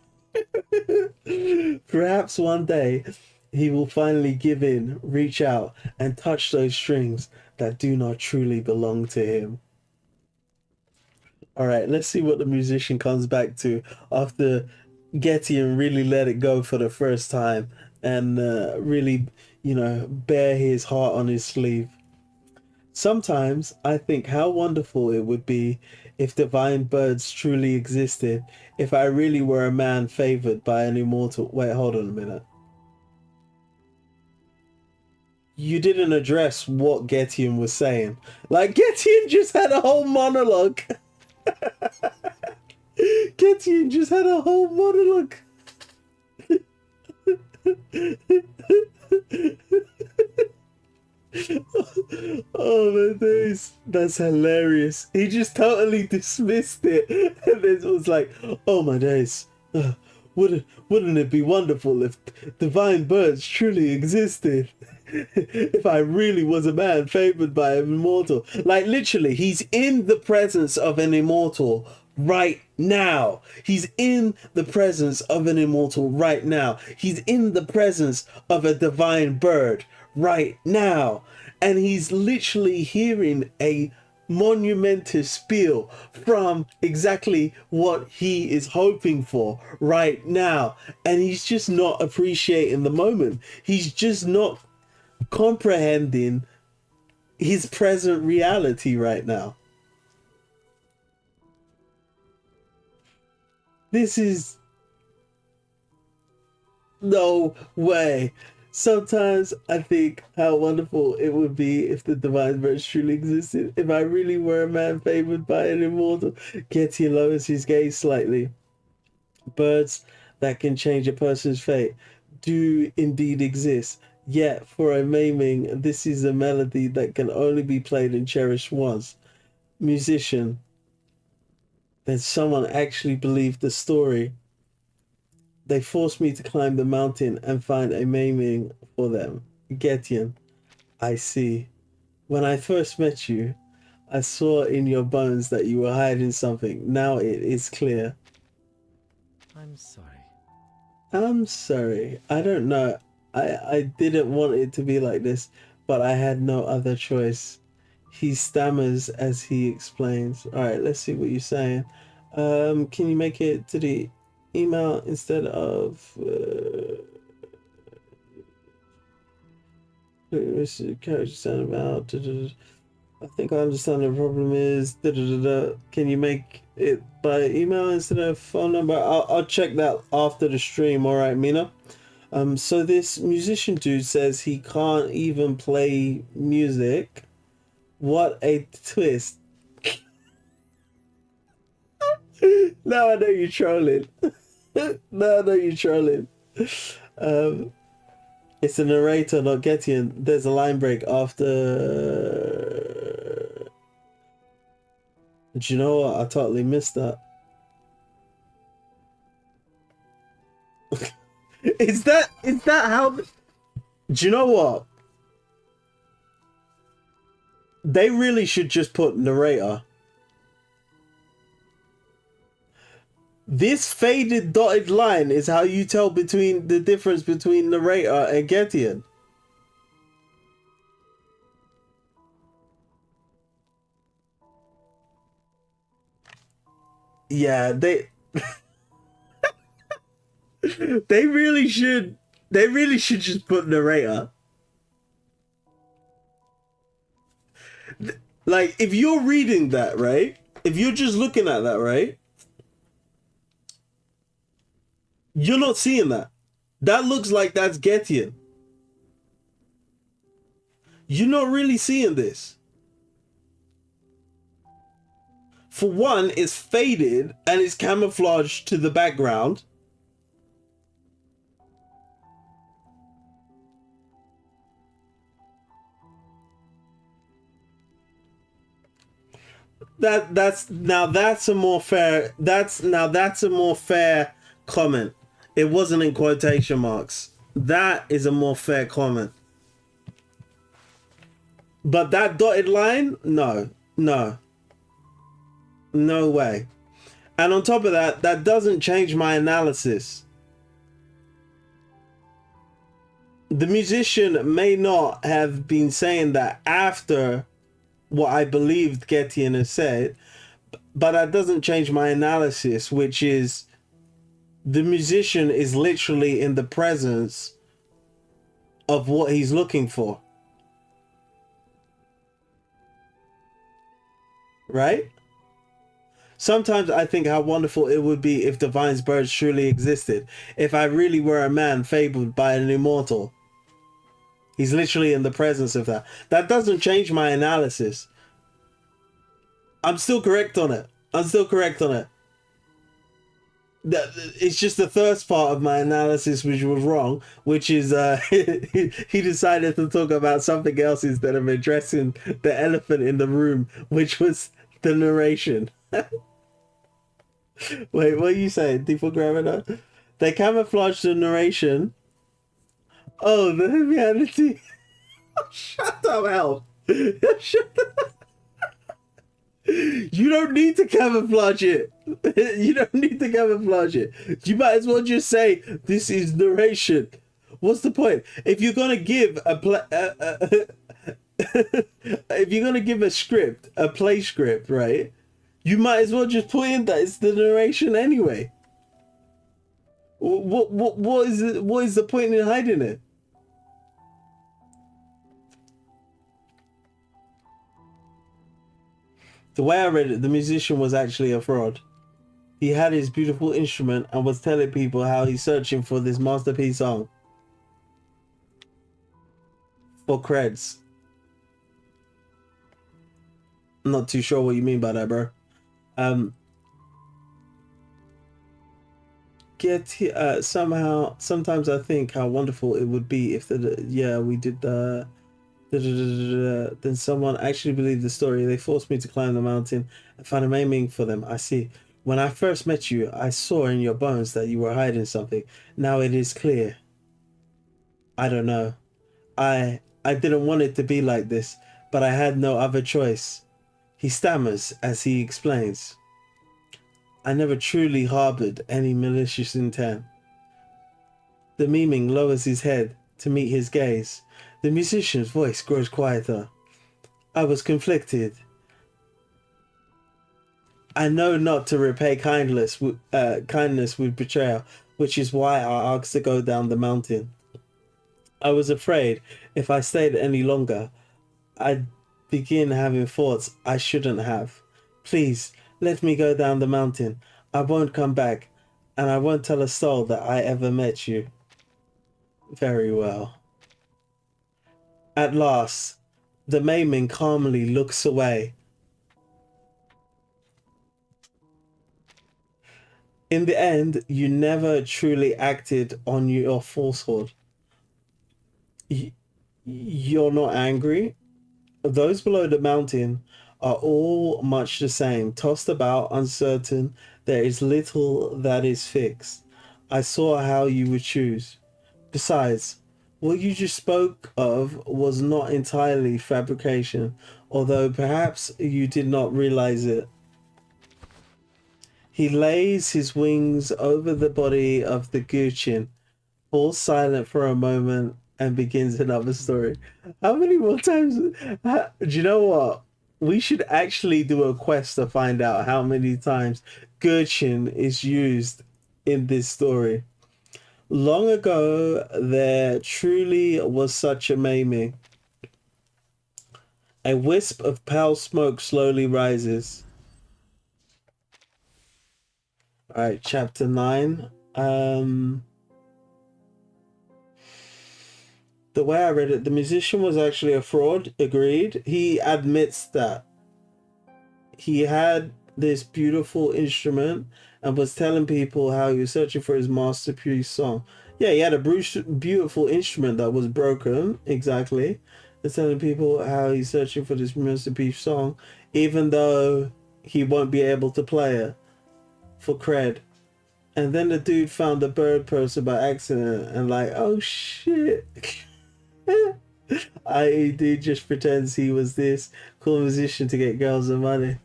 Perhaps one day he will finally give in, reach out, and touch those strings that do not truly belong to him. Alright, let's see what the musician comes back to after Getian really let it go for the first time and really, bear his heart on his sleeve. Sometimes I think how wonderful it would be if divine birds truly existed, if I really were a man favored by an immortal. Wait, hold on a minute. You didn't address what Getian was saying. Like, Getian just had a whole monologue. Getian just had a whole monologue. Oh my days, that's hilarious. He just totally dismissed it, and it was like, oh my days, wouldn't it be wonderful if divine birds truly existed? If I really was a man favored by an immortal. Like, literally, he's in the presence of an immortal right now. He's in the presence of an immortal right now. He's in the presence of a divine bird right now. And he's literally hearing a monumentous spiel from exactly what he is hoping for right now. And he's just not appreciating the moment. He's just not comprehending his present reality right now. This is no way. Sometimes I think how wonderful it would be if the divine birds truly existed. If I really were a man favored by an immortal. Getian lowers his gaze slightly. Birds that can change a person's fate do indeed exist. Yet, for a maiming, this is a melody that can only be played and cherished once. Musician, then someone actually believed the story. They forced me to climb the mountain and find a maiming for them. Getian, I see. When I first met you, I saw in your bones that you were hiding something. Now it is clear. I'm sorry. I'm sorry. I don't know. I didn't want it to be like this, but I had no other choice. He stammers as he explains. Alright, let's see what you're saying. Can you make it to the email instead of about I think I understand the problem is can you make it by email instead of phone number? I'll check that after the stream. Alright, Mina. So this musician dude says he can't even play music. What a twist. Now I know you're trolling. Now I know you're trolling. It's a narrator, not Getian. There's a line break after. Do you know what? I totally missed that. Is that how? Do you know what? They really should just put narrator. This faded dotted line is how you tell between the difference between narrator and Getian. Yeah, they they really should just put narrator. Like, if you're reading that, right? If you're just looking at that, right? You're not seeing that. That looks like that's Getian. You're not really seeing this. For one, it's faded and it's camouflaged to the background. That's a more fair. That's a more fair comment. It wasn't in quotation marks. That is a more fair comment. But that dotted line, no, no, no way. And on top of that, that doesn't change my analysis. The musician may not have been saying that after what I believed Getian has said, but that doesn't change my analysis, which is the musician is literally in the presence of what he's looking for. Right? Sometimes I think how wonderful it would be if Divine's birds truly existed. If I really were a man fabled by an immortal. He's literally in the presence of that. That doesn't change my analysis. I'm still correct on it. It's just the first part of my analysis which was wrong, which is he decided to talk about something else instead of addressing the elephant in the room, which was the narration. Wait, what are you saying? Default grammar? They camouflage the narration. Oh, the reality. Shut up, Al. Shut up. You don't need to camouflage it. You don't need to camouflage it. You might as well just say, this is narration. What's the point? If you're going to give if you're going to give a script, a play script, right? You might as well just put in that it's the narration anyway. What is the point in hiding it? The way I read it, the musician was actually a fraud. He had his beautiful instrument and was telling people how he's searching for this masterpiece song. For creds. I'm not too sure what you mean by that, bro. Sometimes I think how wonderful it would be if we did the then someone actually believed the story. They forced me to climb the mountain and find a maiming for them. I see. When I first met you, I saw in your bones that you were hiding something. Now it is clear. I don't know. I didn't want it to be like this, but I had no other choice. He stammers as he explains. I never truly harbored any malicious intent. The miming lowers his head to meet his gaze. The musician's voice grows quieter. I was conflicted. I know not to repay kindness with betrayal, which is why I asked to go down the mountain. I was afraid if I stayed any longer, I'd begin having thoughts I shouldn't have. Please, let me go down the mountain. I won't come back, and I won't tell a soul that I ever met you. Very well. At last, the maiming calmly looks away. In the end, you never truly acted on your falsehood. You're not angry. Those below the mountain are all much the same, tossed about, uncertain. There is little that is fixed. I saw how you would choose. Besides, what you just spoke of was not entirely fabrication, although perhaps you did not realize it. He lays his wings over the body of the Getian, falls silent for a moment, and begins another story. How many more times? Do you know what? We should actually do a quest to find out how many times Getian is used in this story. Long ago, there truly was such a maiming. A wisp of pale smoke slowly rises. Alright, chapter 9. The way I read it, the musician was actually a fraud. Agreed. He admits that. He had this beautiful instrument and was telling people how he was searching for his masterpiece song. Yeah, he had a beautiful instrument that was broken. Exactly. is telling people how he's searching for this Mr. Beef song, even though he won't be able to play it for cred. And then the dude found the bird poster by accident and like, oh shit. Dude just pretends he was this cool musician to get girls and money.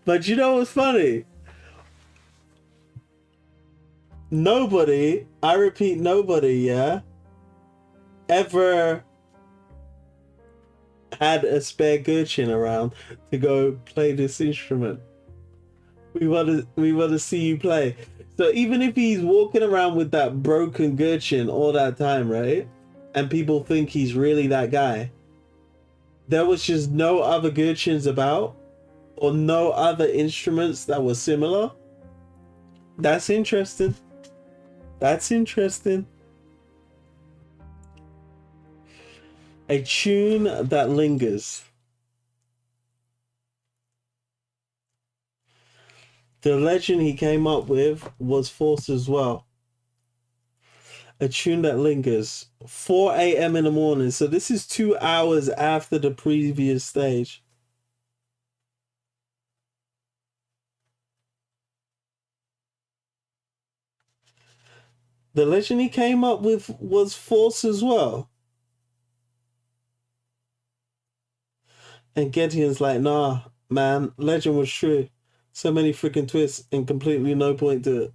But you know what's funny? Nobody, I repeat, nobody, yeah, ever had a spare Getian around to go play this instrument. We want to see you play. So even if he's walking around with that broken Getian all that time, right? And people think he's really that guy. There was just no other Getians about, or no other instruments that were similar. That's interesting. That's interesting. A tune that lingers. The legend he came up with was false as well. A tune that lingers. 4 a.m. in the morning. So this is 2 hours after the previous stage. The legend he came up with was false as well. And Getian's like, nah, man, legend was true. So many freaking twists and completely no point to it.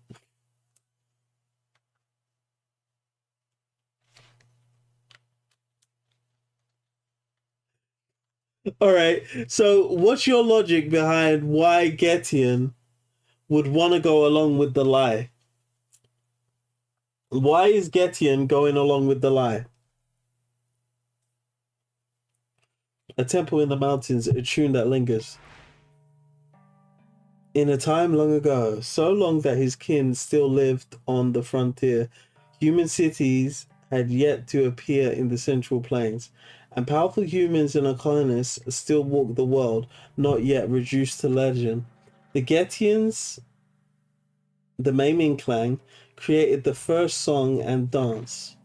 All right, so what's your logic behind why Getian would want to go along with the lie? Why is Getian going along with the lie? A temple in the mountains, a tune that lingers. In a time long ago, so long that his kin still lived on the frontier, human cities had yet to appear in the central plains, and powerful humans and colonists still walked the world, not yet reduced to legend. The Getians, the Maiming clan, created the first song and dance.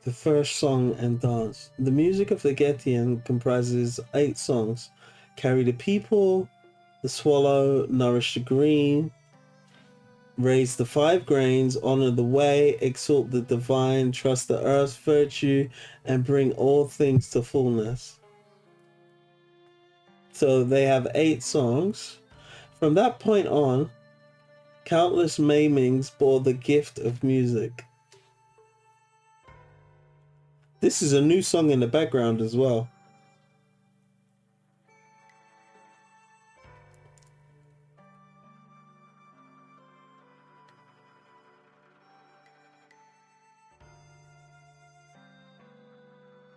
The first song and dance. The music of the Getian comprises 8 songs. Carry the people, the swallow, nourish the green, raise the 5 grains, honor the way, exalt the divine, trust the earth's virtue, and bring all things to fullness. So they have 8 songs. From that point on, countless Maimings bore the gift of music. This is a new song in the background as well.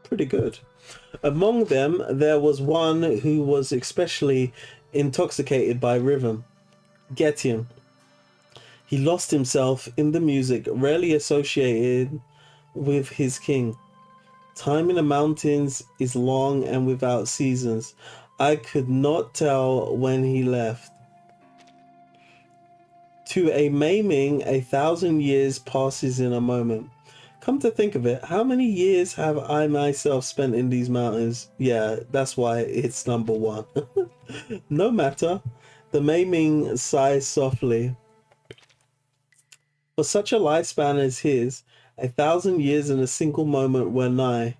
Pretty good. Among them, there was one who was especially intoxicated by rhythm, Getian. He lost himself in the music rarely associated with his king. Time in the mountains is long and without seasons. I could not tell when he left. To a Maiming, 1,000 years passes in a moment. Come to think of it, how many years have I myself spent in these mountains? Yeah, that's why it's number 1. No matter. The Maiming sighs softly. For such a lifespan as his, 1,000 years in a single moment were nigh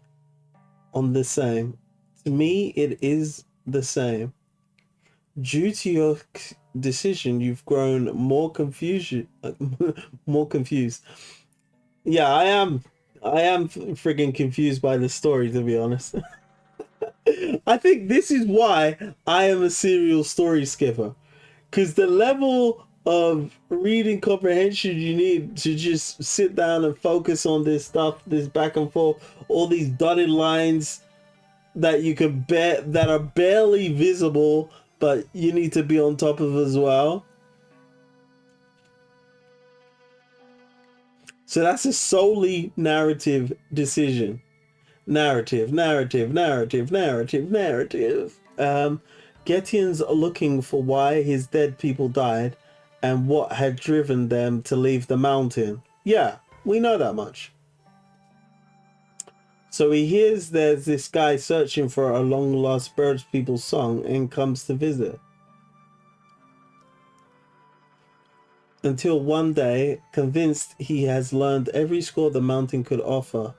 on the same. To me, it is the same. Due to your decision, you've grown more confused. More confused. Yeah, I am friggin' confused by the story, to be honest. I think this is why I am a serial story skipper, because the level of reading comprehension you need to just sit down and focus on this stuff, this back and forth, all these dotted lines that you can bet that are barely visible, but you need to be on top of as well. So that's a solely narrative decision. Narrative. Getian's looking for why his dead people died and what had driven them to leave the mountain. Yeah, we know that much. So he hears there's this guy searching for a long lost birds people song and comes to visit. Until one day, convinced he has learned every score the mountain could offer,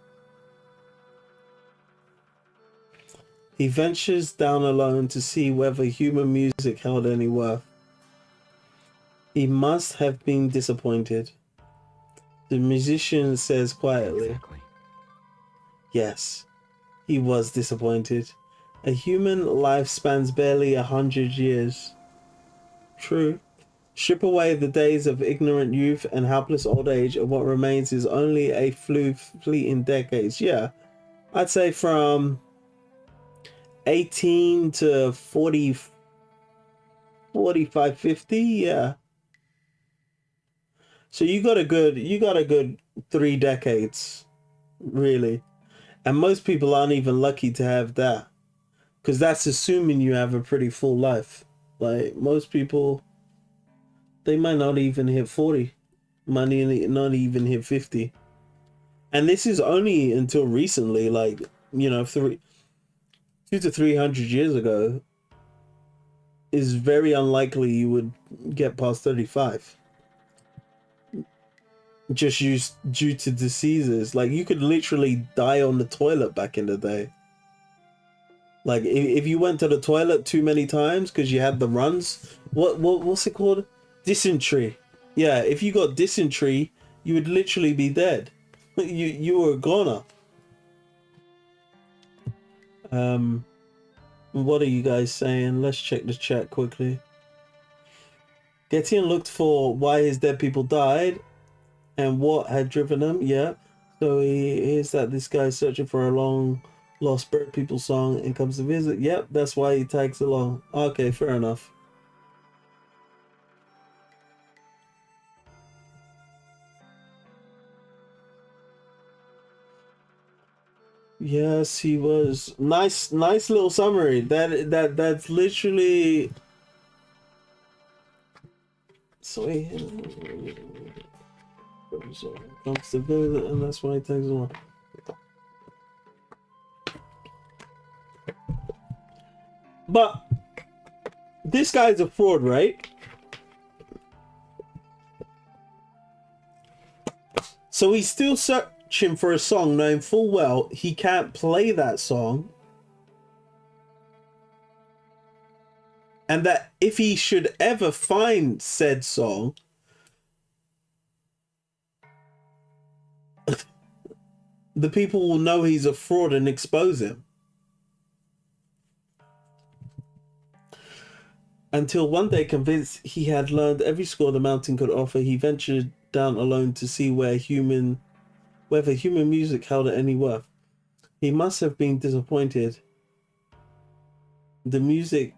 he ventures down alone to see whether human music held any worth. He must have been disappointed. The musician says quietly. Exactly. Yes, he was disappointed. A human life spans barely 100 years. True. Strip away the days of ignorant youth and helpless old age, and what remains is only a fleeting decades. Yeah, I'd say from 18 to 40, 45, 50. Yeah. So you got a good 3 decades, really. And most people aren't even lucky to have that, because that's assuming you have a pretty full life. Like most people, they might not even hit 40, might not even hit 50. And this is only until recently, like, you know, 200 to 300 years ago, is very unlikely you would get past 35. Just due to diseases. Like, you could literally die on the toilet back in the day. Like, if you went to the toilet too many times because you had the runs, what's it called? Dysentery. Yeah, if you got dysentery, you would literally be dead. You were a goner. What are you guys saying? Let's check the chat quickly. Getian looked for why his dead people died and what had driven them. Yeah. So he hears that this guy's searching for a long lost bird people song and comes to visit. Yep, that's why he tags along. Okay, fair enough. Yes, he was. Nice little summary. That's literally. So he comes to visit, and that's why he tags along. But this guy's a fraud, right? So he's still searching for a song, knowing full well he can't play that song. And that if he should ever find said song, the people will know he's a fraud and expose him. Until one day, convinced he had learned every score the mountain could offer, he ventured down alone to see whether human music held any worth. He must have been disappointed. The musician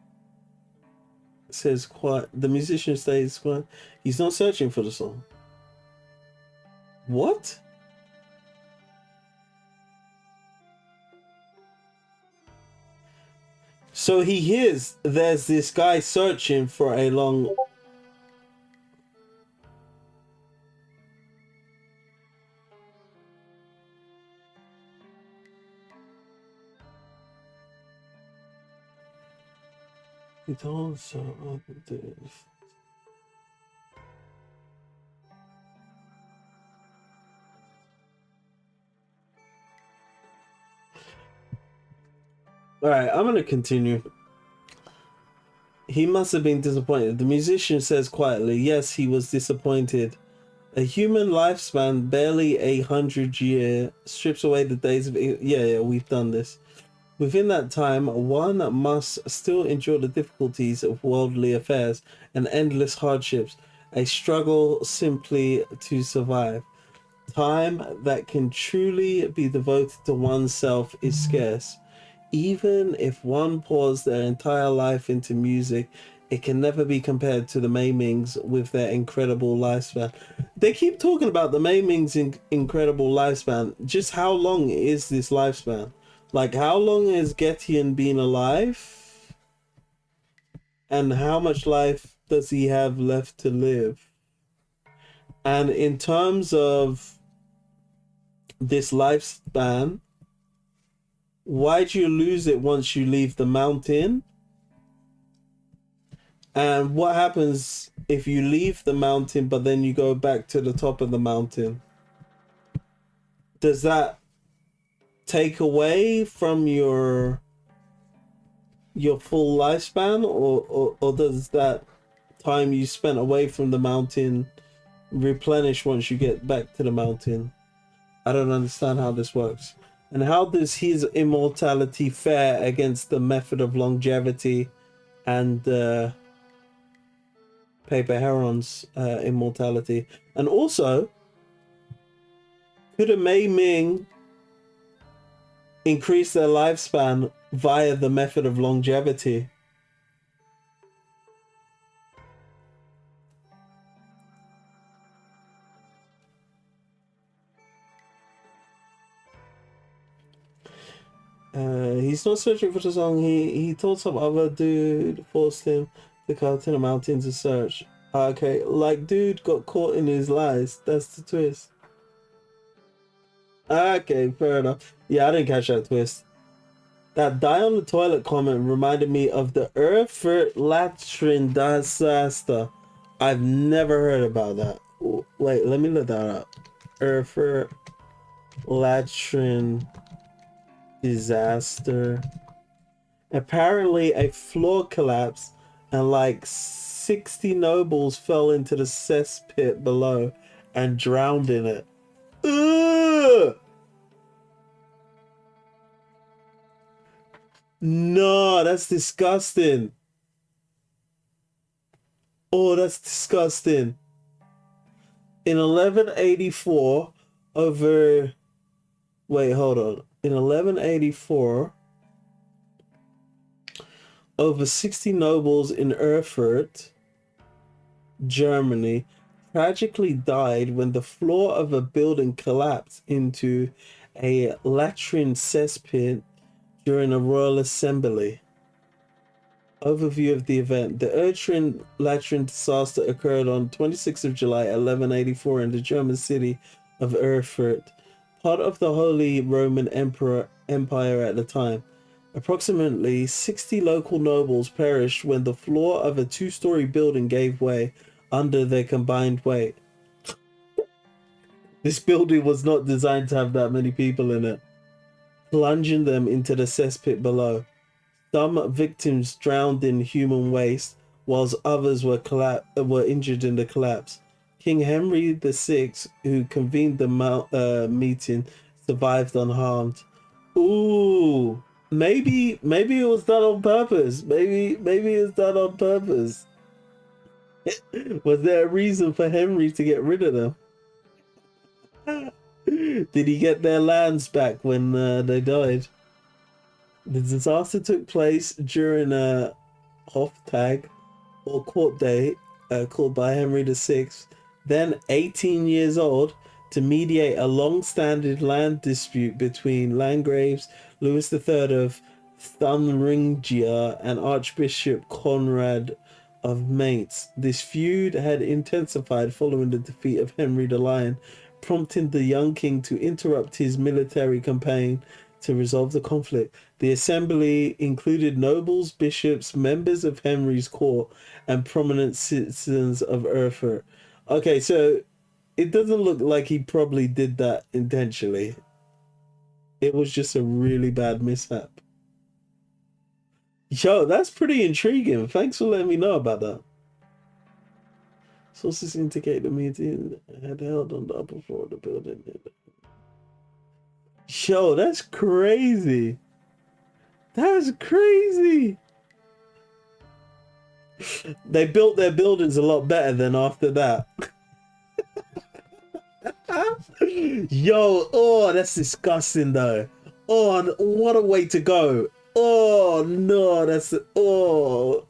says quiet. He's not searching for the song. What? So he hears there's this guy searching for a long... It also this. Alright, I'm gonna continue. He must have been disappointed. The musician says quietly, yes, he was disappointed. A human lifespan, barely 100 years, strips away the days of... Yeah, we've done this. Within that time, one must still endure the difficulties of worldly affairs and endless hardships, a struggle simply to survive. Time that can truly be devoted to oneself is scarce. Even if one pours their entire life into music, it can never be compared to the Mei-Mings with their incredible lifespan. They keep talking about the Mei-Mings' incredible lifespan. Just how long is this lifespan? Like, how long has Getian been alive? And how much life does he have left to live? And in terms of this lifespan, Why do you lose it once you leave the mountain? And what happens if you leave the mountain but then you go back to the top of the mountain? Does that take away from your full lifespan, or does that time you spent away from the mountain replenish once you get back to the mountain? I don't understand how this works. And how does his immortality fare against the method of longevity and Paper Heron's immortality? And also, could a Mei Ming increase their lifespan via the method of longevity? He's not searching for the song. He told some other dude, forced him to go to the mountain to search. Okay, like dude got caught in his lies. That's the twist. Okay, fair enough. Yeah, I didn't catch that twist. That die on the toilet comment reminded me of the Erfurt latrine disaster. I've never heard about that. Wait, let me look that up. Erfurt latrine disaster. Apparently a floor collapsed and like 60 nobles fell into the cesspit below and drowned in it. Ugh! No, that's disgusting. Oh, that's disgusting. In 1184, over... Wait, hold on. In 1184, over 60 nobles in Erfurt, Germany, tragically died when the floor of a building collapsed into a latrine cesspit during a royal assembly. Overview of the event. The Erfurt latrine disaster occurred on 26th of July, 1184 in the German city of Erfurt, part of the Holy Roman Empire at the time. Approximately 60 local nobles perished when the floor of a two-story building gave way under their combined weight. This building was not designed to have that many people in it, plunging them into the cesspit below. Some victims drowned in human waste, whilst others were injured in the collapse. King Henry VI, who convened the meeting, survived unharmed. Ooh, maybe it was done on purpose. Maybe it was done on purpose. Was there a reason for Henry to get rid of them? Did he get their lands back when they died? The disaster took place during a Hoftag, or court day, called by Henry VI, then 18 years old, to mediate a long-standing land dispute between Landgraves Louis III of Thuringia and Archbishop Conrad of Mainz. This feud had intensified following the defeat of Henry the Lion, prompting the young king to interrupt his military campaign to resolve the conflict. The assembly included nobles, bishops, members of Henry's court, and prominent citizens of Erfurt. Okay, so it doesn't look like he probably did that intentionally. It was just a really bad mishap. Yo, that's pretty intriguing. Thanks for letting me know about that. Sources indicate the meeting had held on the upper floor of the building. Yo, that's crazy. That's crazy. They built their buildings a lot better than after that. Yo, oh, that's disgusting though. Oh, what a way to go. Oh no, that's oh,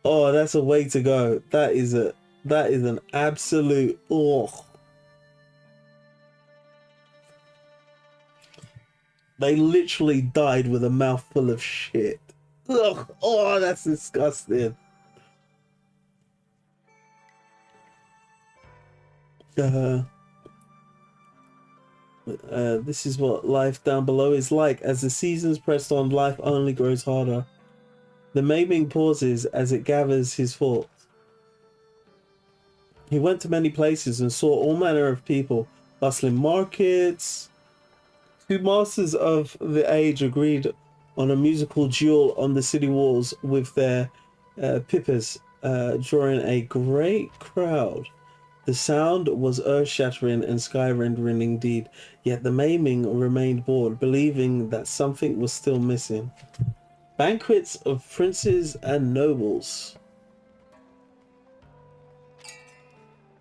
that's a way to go. That is an absolute oh. They literally died with a mouthful of shit. Ugh, oh, that's disgusting. This is what life down below is like. As the seasons pressed on, life only grows harder. The Maiming pauses as it gathers his thoughts. He went to many places and saw all manner of people, bustling markets. Two masters of the age agreed on a musical duel on the city walls with their pippers, drawing a great crowd. The sound was earth-shattering and sky-rendering indeed, yet the Maiming remained bored, believing that something was still missing. Banquets of princes and nobles.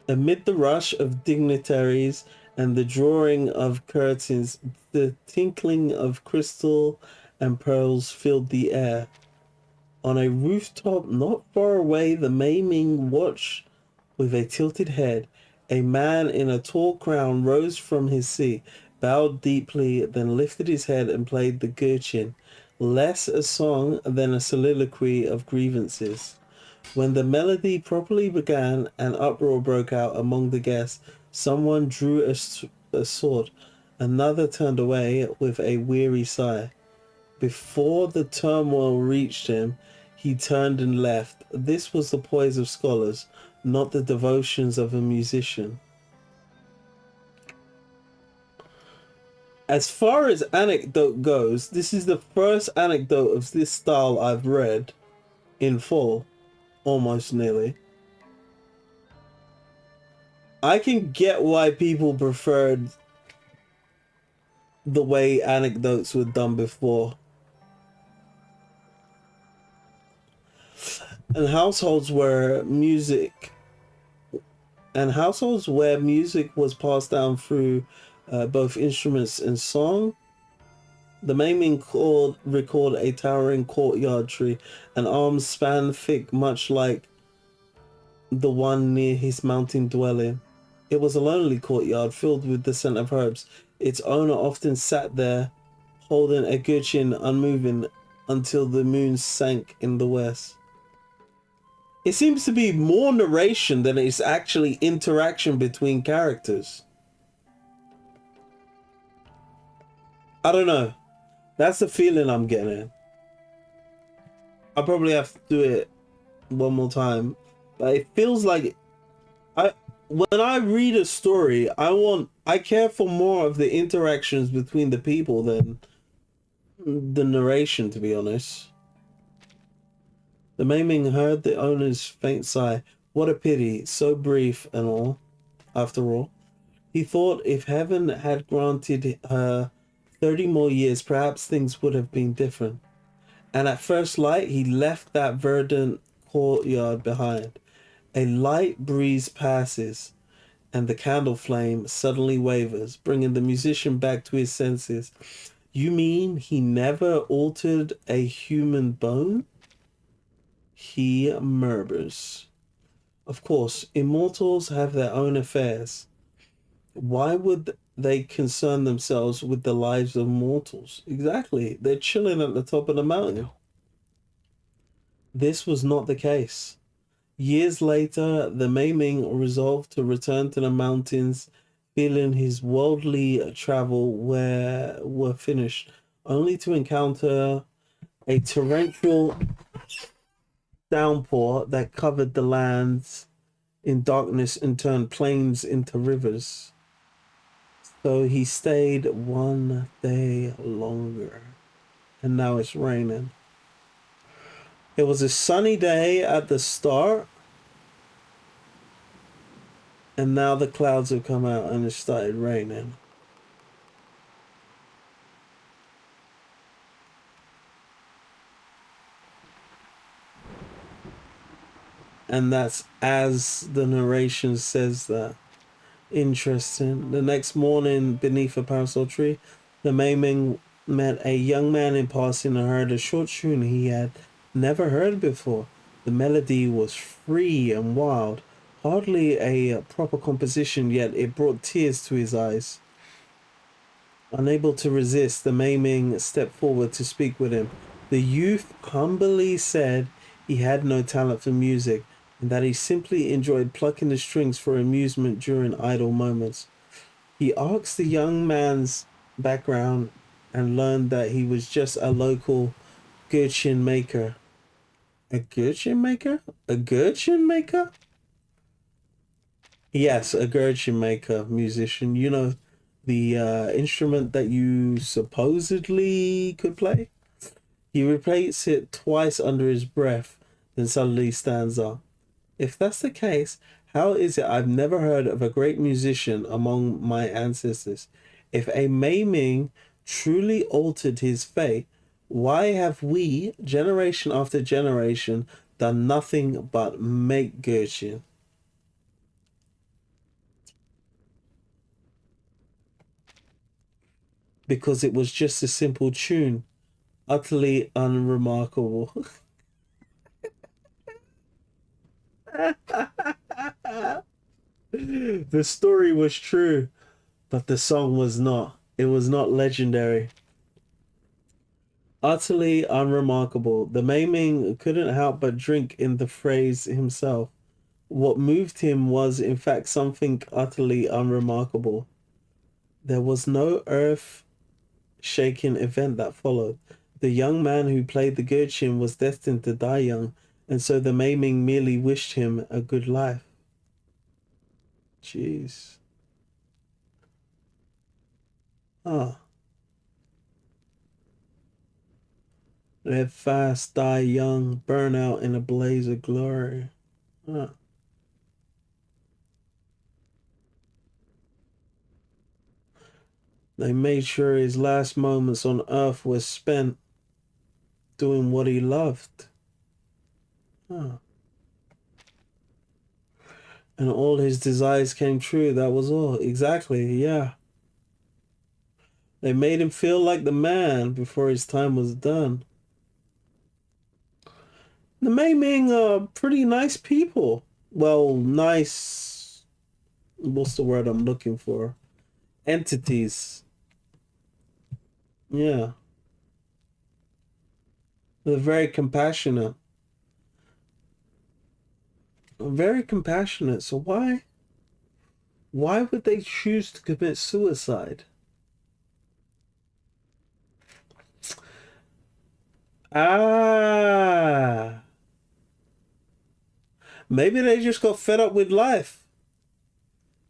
Amid the rush of dignitaries and the drawing of curtains, the tinkling of crystal and pearls filled the air. On a rooftop not far away, the Maiming watched with a tilted head. A man in a tall crown rose from his seat, bowed deeply, then lifted his head and played the Getian, less a song than a soliloquy of grievances. When the melody properly began, an uproar broke out among the guests. Someone drew a sword. Another turned away with a weary sigh. Before the turmoil reached him, he turned and left. This was the poise of scholars, not the devotions of a musician. As far as Anecdote goes, this is the first anecdote of this style I've read in full, almost nearly. I can get why people preferred the way anecdotes were done before. And households where music was passed down through both instruments and song. The Maiming recalled a towering courtyard tree, an arm's span thick, much like the one near his mountain dwelling. It was a lonely courtyard filled with the scent of herbs. Its owner often sat there, holding a Getian unmoving until the moon sank in the west. It seems to be more narration than it's actually interaction between characters. I don't know. That's the feeling I'm getting. I'll probably have to do it one more time. But it feels like when I read a story, I care for more of the interactions between the people than the narration, to be honest. The Maiming heard the owner's faint sigh. What a pity, so brief and all, after all. He thought if heaven had granted her 30 more years, perhaps things would have been different. And at first light, he left that verdant courtyard behind. A light breeze passes, and the candle flame suddenly wavers, bringing the musician back to his senses. You mean he never altered a human bone? He murmurs. Of course, immortals have their own affairs. Why would they concern themselves with the lives of mortals? Exactly. They're chilling at the top of the mountain. This was not the case. Years later, the Maiming resolved to return to the mountains, feeling his worldly travel were finished, only to encounter a torrential downpour that covered the lands in darkness and turned plains into rivers. So he stayed one day longer, and now it's raining. It was a sunny day at the start, and now the clouds have come out and it started raining. And that's as the narration says that. Interesting. The next morning, beneath a parasol tree, the Maiming met a young man in passing and heard a short tune he had never heard before. The melody was free and wild, hardly a proper composition, yet it brought tears to his eyes. Unable to resist, the Maiming stepped forward to speak with him. The youth humbly said he had no talent for music, and that he simply enjoyed plucking the strings for amusement during idle moments. He asked the young man's background and learned that he was just a local Getian maker. A Getian maker? A Getian maker? Yes, a Getian maker, musician. You know, the instrument that you supposedly could play? He repeats it twice under his breath, then suddenly stands up. If that's the case, how is it I've never heard of a great musician among my ancestors? If a maiming truly altered his fate, why have we, generation after generation, done nothing but make Getian? Because it was just a simple tune, utterly unremarkable. The story was true, but the song was not. It was not legendary. Utterly unremarkable. The maiming couldn't help but drink in the phrase himself. What moved him was, in fact, something utterly unremarkable. There was no earth-shaking event that followed. The young man who played the Gurchin was destined to die young, and so the maiming merely wished him a good life. Jeez. Ah. Live fast, die young, burn out in a blaze of glory. Huh. They made sure his last moments on earth were spent doing what he loved. Huh. And all his desires came true. That was all. Exactly, yeah. They made him feel like the man before his time was done. The Mei-Ming are pretty nice people. Well, nice... What's the word I'm looking for? Entities. Yeah. They're very compassionate. Very compassionate. So why would they choose to commit suicide? Ah. Maybe they just got fed up with life.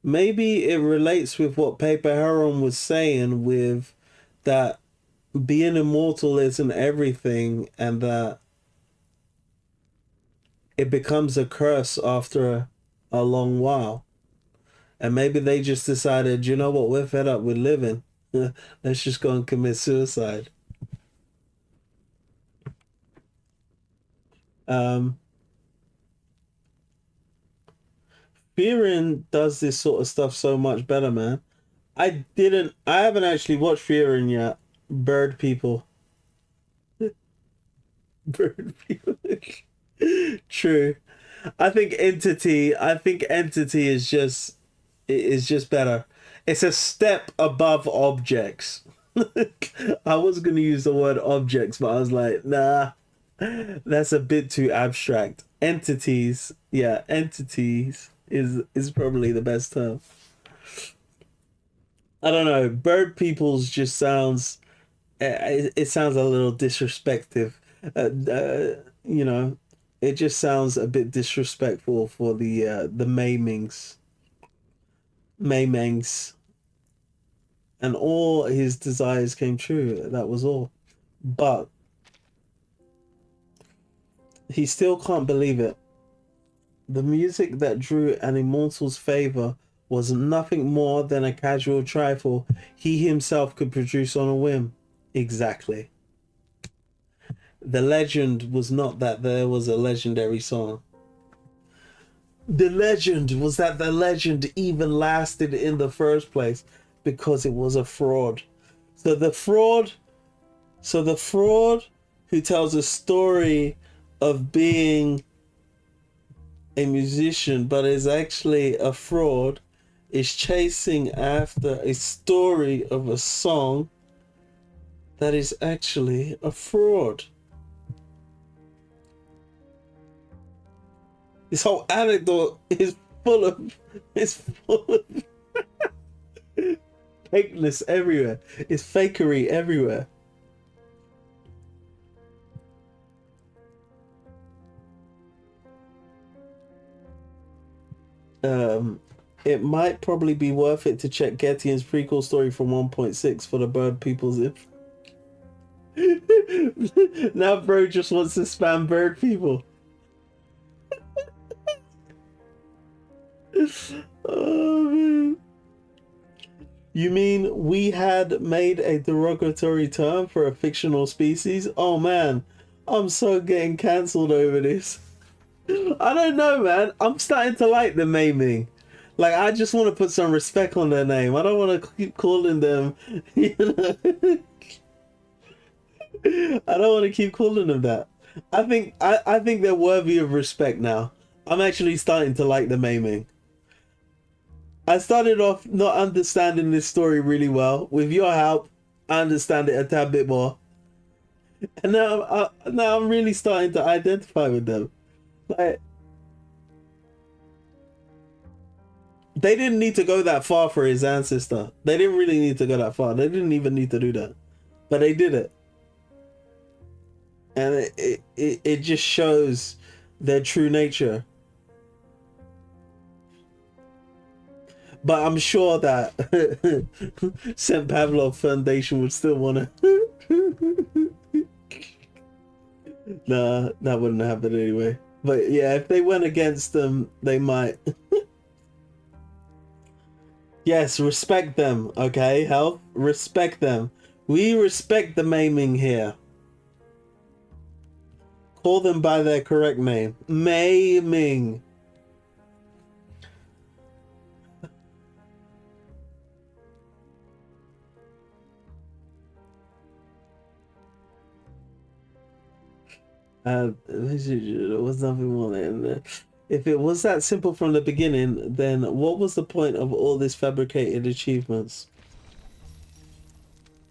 Maybe it relates with what Paper Heron was saying with that being immortal isn't everything, and that it becomes a curse after a long while. And maybe they just decided, you know what, we're fed up with living. Let's just go and commit suicide. Fearing does this sort of stuff so much better, man. I haven't actually watched Fearing yet. Bird people. Bird people. True. I think Entity is just better. It's a step above objects. I was gonna use the word objects, but I was like, nah, that's a bit too abstract. Entities, yeah, entities is probably the best term. I don't know. Bird people's just sounds. It sounds a little disrespectful. You know, it just sounds a bit disrespectful for the Mei-Mengs, and all his desires came true. That was all, but he still can't believe it. The music that drew an immortal's favor was nothing more than a casual trifle he himself could produce on a whim. Exactly. The legend was not that there was a legendary song. The legend was that the legend even lasted in the first place because it was a fraud. So the fraud who tells a story of being a musician but is actually a fraud is chasing after a story of a song that is actually a fraud. This whole anecdote is full of fakeness everywhere. It's fakery everywhere. It might probably be worth it to check Getian's prequel story from 1.6 for the bird people's info. Now bro just wants to spam bird people. Oh man. You mean we had made a derogatory term for a fictional species? Oh man, I'm so getting cancelled over this. I don't know, man. I'm starting to like the maiming. Like, I just want to put some respect on their name. I don't want to keep calling them, you know. I don't want to keep calling them that. I think they're worthy of respect now. I'm actually starting to like the maiming. I started off not understanding this story really well. With your help, I understand it a tad bit more. And now I'm really starting to identify with them. Like, they didn't need to go that far for his ancestor. They didn't really need to go that far. They didn't even need to do that. But they did it. And it just shows their true nature. But I'm sure that St. Pavlov Foundation would still want to. Nah, that wouldn't happen anyway. But yeah, if they went against them, they might. Yes, respect them, okay, Health? Respect them. We respect the maiming here. Call them by their correct name. Maiming. There was nothing more than if it was that simple from the beginning, then what was the point of all these fabricated achievements?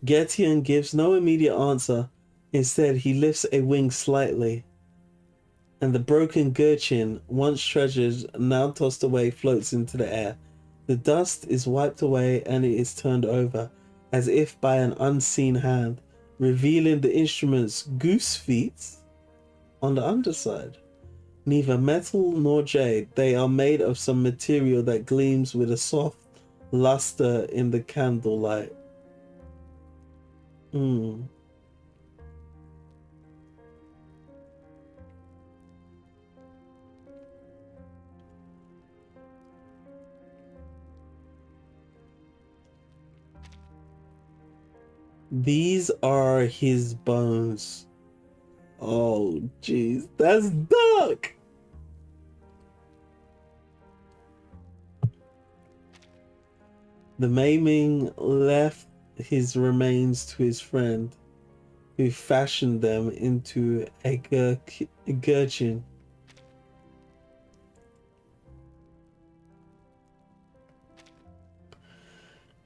Getian gives no immediate answer. Instead, he lifts a wing slightly, and the broken Getian, once treasured, now tossed away, floats into the air. The dust is wiped away and it is turned over, as if by an unseen hand, revealing the instrument's goose feet on the underside. Neither metal nor jade, they are made of some material that gleams with a soft luster in the candlelight. These are his bones. Oh, jeez, that's dark. The maiming left his remains to his friend, who fashioned them into a gherkin.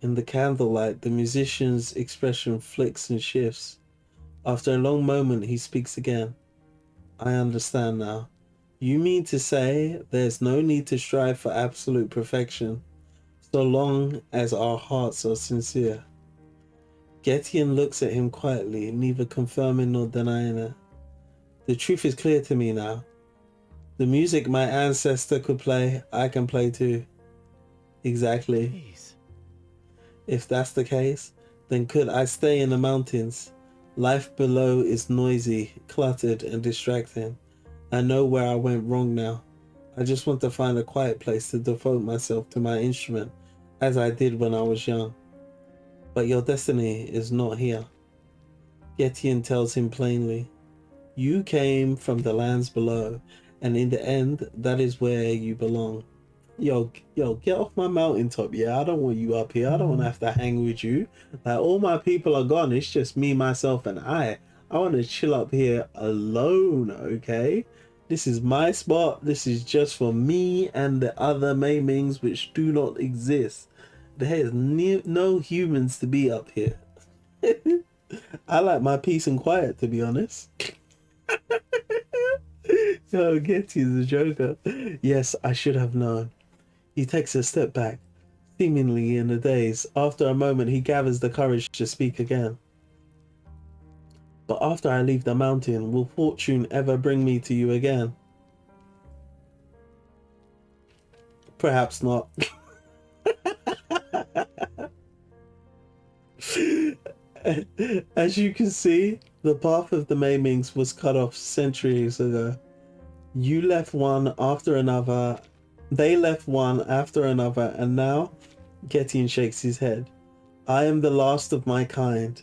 In the candlelight, the musician's expression flicks and shifts. After a long moment, he speaks again. I understand now. You mean to say there's no need to strive for absolute perfection, so long as our hearts are sincere? Getian looks at him quietly, neither confirming nor denying it. The truth is clear to me now. The music my ancestor could play, I can play too. Exactly. Please. If that's the case, then could I stay in the mountains? Life below is noisy, cluttered, and distracting. I know where I went wrong now. I just want to find a quiet place to devote myself to my instrument, as I did when I was young. But your destiny is not here. Getian tells him plainly. You came from the lands below, and in the end, that is where you belong. Yo, get off my mountaintop, yeah? I don't want you up here. I don't want to have to hang with you. Like, all my people are gone. It's just me, myself, and I. I want to chill up here alone, okay? This is my spot. This is just for me and the other maimings which do not exist. There is no humans to be up here. I like my peace and quiet, to be honest. Getty's a joker. Yes, I should have known. He takes a step back, seemingly in a daze. After a moment, he gathers the courage to speak again. But after I leave the mountain, will fortune ever bring me to you again? Perhaps not. As you can see, the path of the Maimings was cut off centuries ago. You left one after another. They left one after another, and now Getian shakes his head. I am the last of my kind,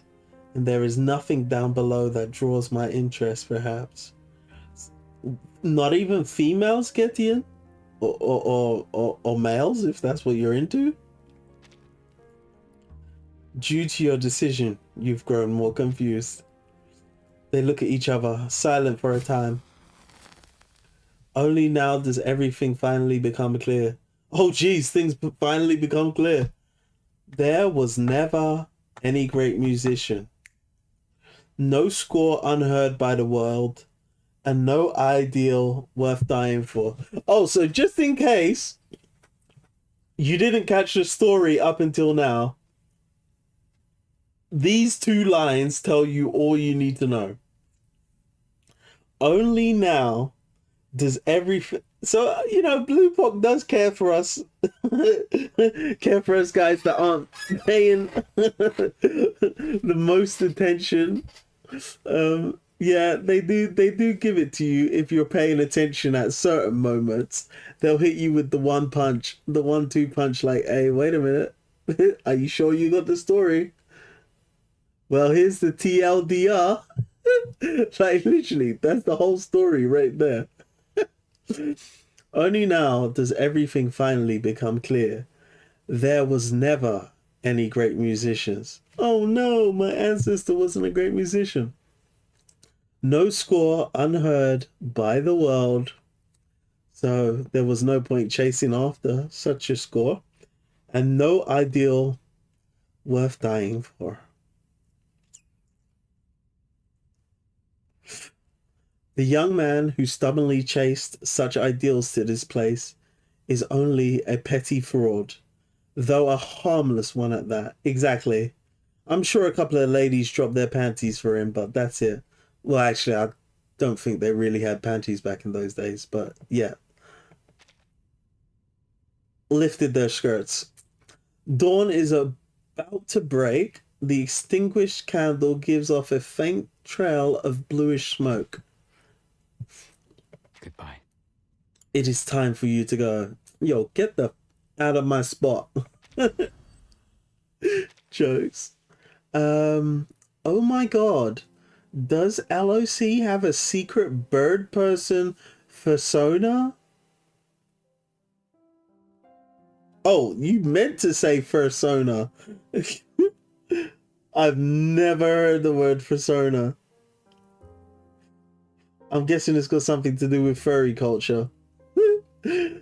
and there is nothing down below that draws my interest, perhaps. Not even females, Getian? Or males, if that's what you're into? Due to your decision, you've grown more confused. They look at each other, silent for a time. Only now does everything finally become clear. Oh geez, things finally become clear. There was never any great musician. No score unheard by the world, and no ideal worth dying for. Oh, so just in case you didn't catch the story up until now, these two lines tell you all you need to know. Only now does everything... So, you know, Blue Pop does care for us. Care for us guys that aren't paying the most attention. Yeah, they do give it to you if you're paying attention at certain moments. They'll hit you with the one punch, the 1-2 punch, like, hey, wait a minute. Are you sure you got the story? Well, here's the TLDR. Like, literally, that's the whole story right there. Only now does everything finally become clear. There was never any great musicians. Oh no, my ancestor wasn't a great musician. No score unheard by the world. So there was no point chasing after such a score. And no ideal worth dying for. The young man who stubbornly chased such ideals to this place is only a petty fraud, though a harmless one at that. Exactly. I'm sure a couple of ladies dropped their panties for him, but that's it. Well, actually, I don't think they really had panties back in those days, but yeah. Lifted their skirts. Dawn is about to break. The extinguished candle gives off a faint trail of bluish smoke. Goodbye. It is time for you to go. Yo, get the out of my spot. Jokes. Oh my god. Does LOC have a secret bird person persona? Oh, you meant to say fursona. I've never heard the word persona. I'm guessing it's got something to do with furry culture. Does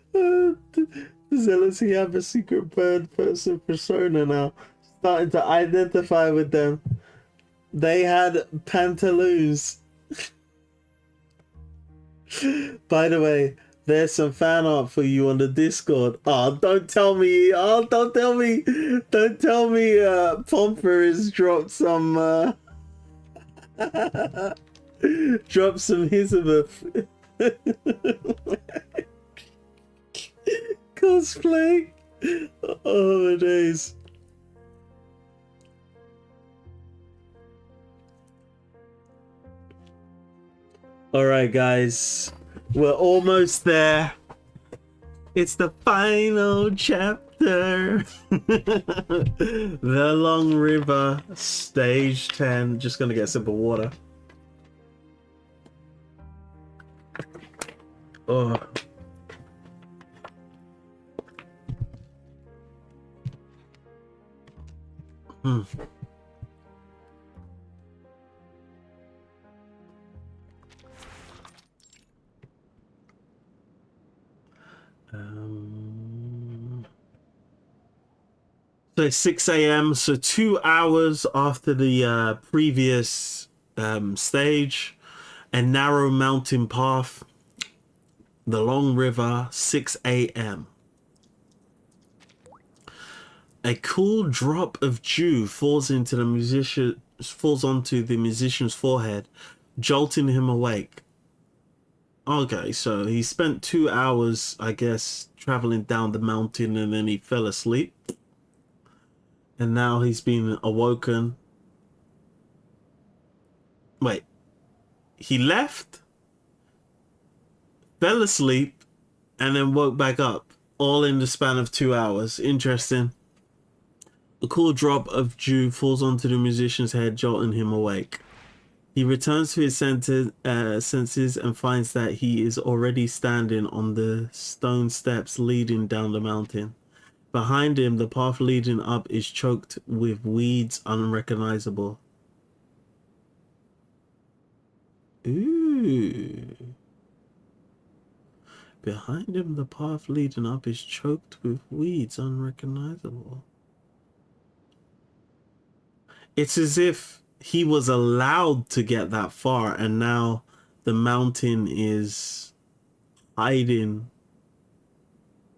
LOC have a secret bird person persona now? Starting to identify with them. They had pantaloons. By the way, there's some fan art for you on the Discord. Oh, don't tell me. Oh, don't tell me. Don't tell me Pomper has dropped some drop some Elizabeth cosplay. Oh my days. Alright guys, we're almost there. It's the final chapter. The Long River, stage 10. Just gonna get a sip of water. Oh. So it's 6 a.m. So 2 hours after the previous stage. A narrow mountain path. The Long River, 6 a.m. A cool drop of dew falls onto the musician's forehead, jolting him awake. Okay, so he spent 2 hours, I guess, traveling down the mountain, and then he fell asleep. And now he's been awoken. Wait. He left, fell asleep, and then woke back up, all in the span of 2 hours. Interesting. A cool drop of dew falls onto the musician's head, jolting him awake. He returns to his senses and finds that he is already standing on the stone steps leading down the mountain. Behind him, the path leading up is choked with weeds unrecognizable. Ooh. Behind him, the path leading up is choked with weeds unrecognizable. It's as if he was allowed to get that far, and now the mountain is hiding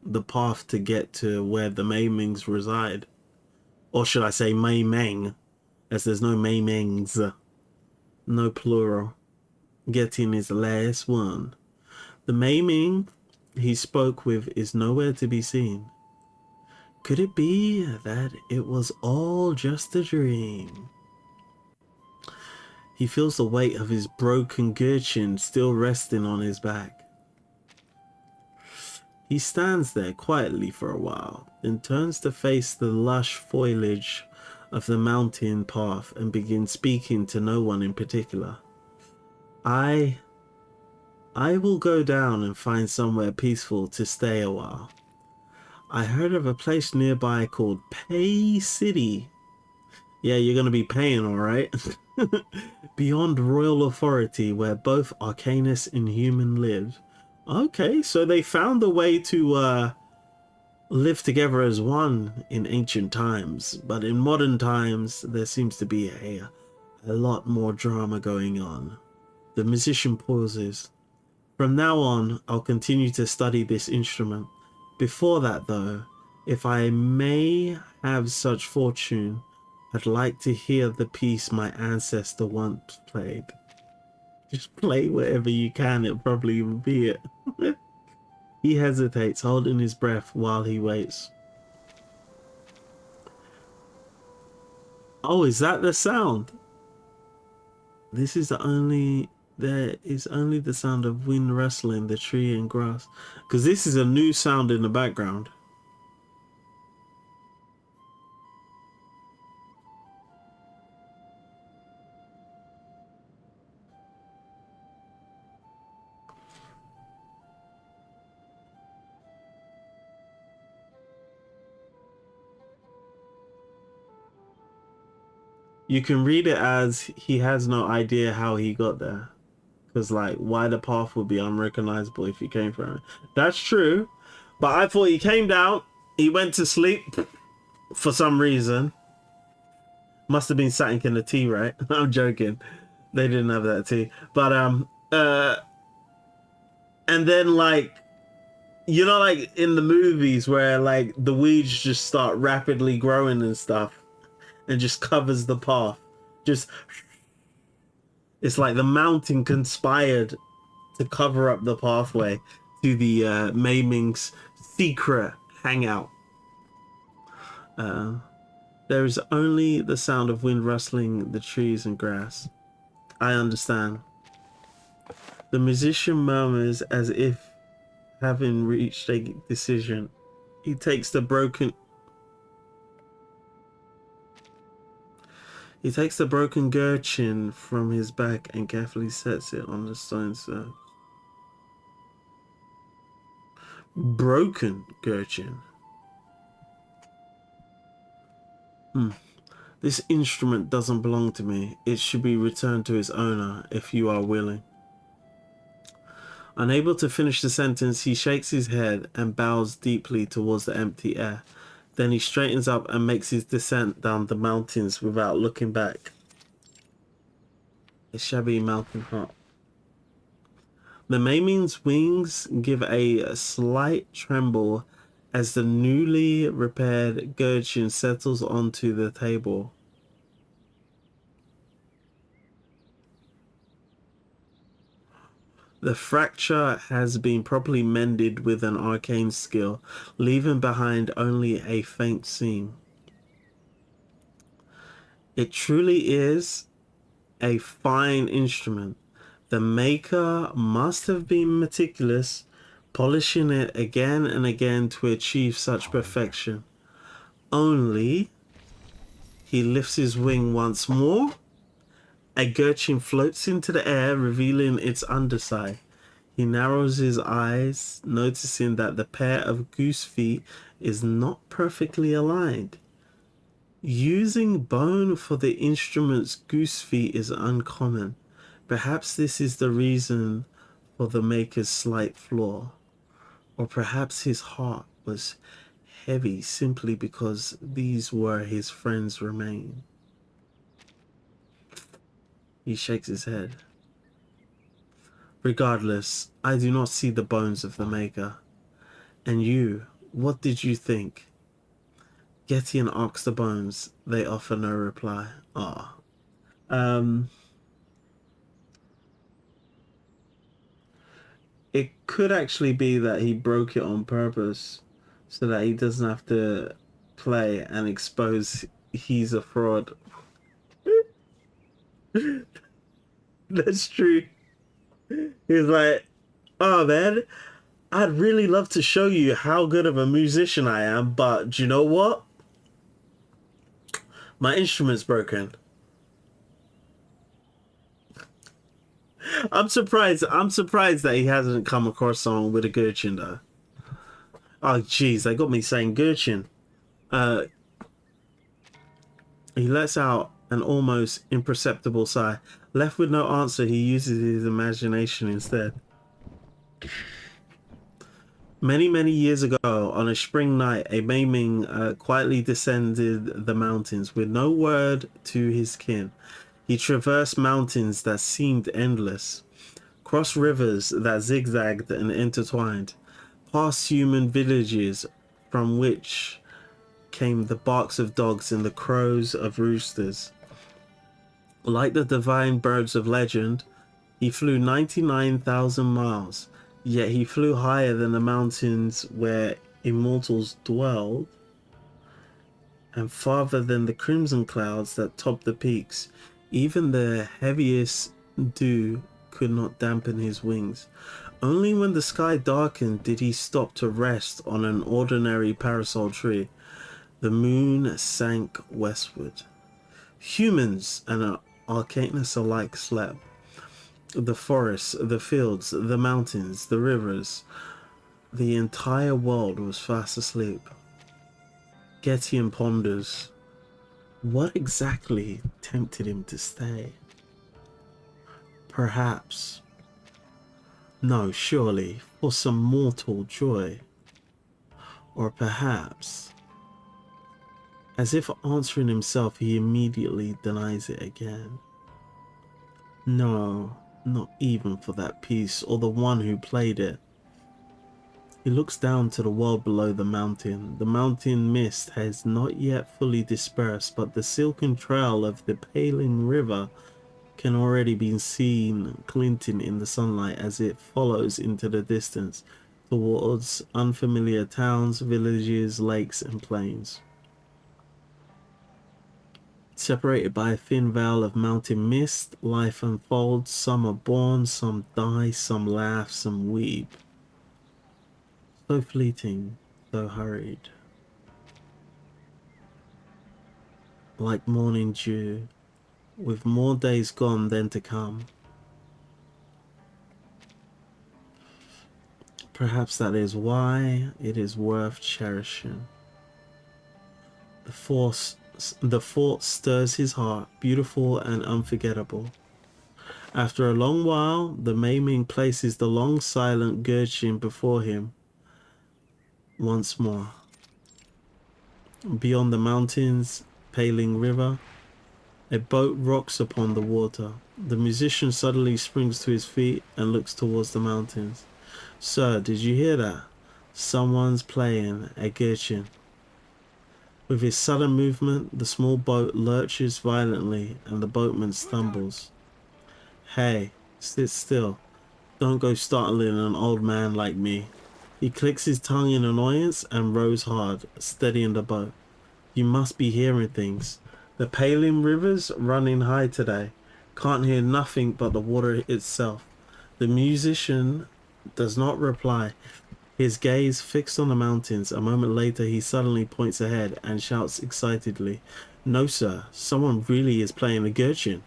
the path to get to where the Maimings reside. Or should I say Maimeng, as there's no Maimengs. No plural. Getian is the last one. The Maiming he spoke with is nowhere to be seen. Could it be that it was all just a dream? He feels the weight of his broken Getian still resting on his back. He stands there quietly for a while, then turns to face the lush foliage of the mountain path and begins speaking to no one in particular. I will go down and find somewhere peaceful to stay a while. I heard of a place nearby called Pay City. Yeah, you're going to be paying, alright? Beyond royal authority, where both Arcanus and human live. Okay, so they found a way to live together as one in ancient times. But in modern times, there seems to be a lot more drama going on. The musician pauses. From now on, I'll continue to study this instrument. Before that, though, if I may have such fortune, I'd like to hear the piece my ancestor once played. Just play whatever you can, it'll probably even be it. He hesitates, holding his breath while he waits. Oh, is that the sound? There is only the sound of wind rustling the tree and grass. Because this is a new sound in the background. You can read it as he has no idea how he got there. Because, like, why the path would be unrecognizable if he came from it. That's true. But I thought he came down, he went to sleep for some reason. Must have been something in the tea, right? I'm joking. They didn't have that tea. But, and then, like, you know, like in the movies where, like, the weeds just start rapidly growing and stuff. And just covers the path. Just, it's like the mountain conspired to cover up the pathway to the Maiming's secret hangout. There is only the sound of wind rustling the trees and grass. I understand. The musician murmurs as if having reached a decision. He takes the broken gherkin from his back and carefully sets it on the stone surface. Broken gherkin. This instrument doesn't belong to me. It should be returned to its owner if you are willing. Unable to finish the sentence, he shakes his head and bows deeply towards the empty air. Then he straightens up and makes his descent down the mountains without looking back. A shabby mountain hut. The Maiming's wings give a slight tremble as the newly repaired Getian settles onto the table. The fracture has been properly mended with an arcane skill, leaving behind only a faint seam. It truly is a fine instrument. The maker must have been meticulous, polishing it again and again to achieve such perfection. Only he lifts his wing once more. A Getian floats into the air, revealing its underside. He narrows his eyes, noticing that the pair of goose feet is not perfectly aligned. Using bone for the instrument's goose feet is uncommon. Perhaps this is the reason for the maker's slight flaw. Or perhaps his heart was heavy simply because these were his friend's remains. He shakes his head. Regardless, I do not see the bones of the maker. And you, what did you think? Getian asks the bones. They offer no reply. Ah. It could actually be that he broke it on purpose so that he doesn't have to play and expose he's a fraud. That's true. He's like, oh man, I'd really love to show you how good of a musician I am, but do you know what? My instrument's broken. I'm surprised that he hasn't come across someone with a Getian though. Oh jeez, they got me saying Getian. He lets out an almost imperceptible sigh. Left with no answer, he uses his imagination instead. Many, many years ago, on a spring night, a Maiming quietly descended the mountains with no word to his kin. He traversed mountains that seemed endless, crossed rivers that zigzagged and intertwined, past human villages from which came the barks of dogs and the crows of roosters. Like the divine birds of legend, he flew 99,000 miles, yet he flew higher than the mountains where immortals dwelled, and farther than the crimson clouds that topped the peaks. Even the heaviest dew could not dampen his wings. Only when the sky darkened did he stop to rest on an ordinary parasol tree. The moon sank westward. Humans and Arcanus alike slept. The forests, the fields, the mountains, the rivers, the entire world was fast asleep. Getian ponders. What exactly tempted him to stay? Perhaps, no, surely, for some mortal joy. Or perhaps, as if answering himself, he immediately denies it again. No, not even for that piece or the one who played it. He looks down to the world below the mountain. The mountain mist has not yet fully dispersed, but the silken trail of the paling river can already be seen glinting in the sunlight as it follows into the distance towards unfamiliar towns, villages, lakes, and plains. Separated by a thin veil of mountain mist, life unfolds. Some are born, some die, some laugh, some weep. So fleeting, so hurried. Like morning dew, with more days gone than to come. Perhaps that is why it is worth cherishing. The thought stirs his heart, beautiful and unforgettable. After a long while, the Maiming places the long silent Getian before him once more. Beyond the mountains, paling river, a boat rocks upon the water. The musician suddenly springs to his feet and looks towards the mountains. Sir, did you hear that? Someone's playing a Getian. With his sudden movement, the small boat lurches violently and the boatman stumbles. Hey, sit still. Don't go startling an old man like me. He clicks his tongue in annoyance and rows hard, steadying the boat. You must be hearing things. The Palin River's running high today. Can't hear nothing but the water itself. The musician does not reply. His gaze fixed on the mountains. A moment later, he suddenly points ahead and shouts excitedly, "No, sir, someone really is playing the gurchin.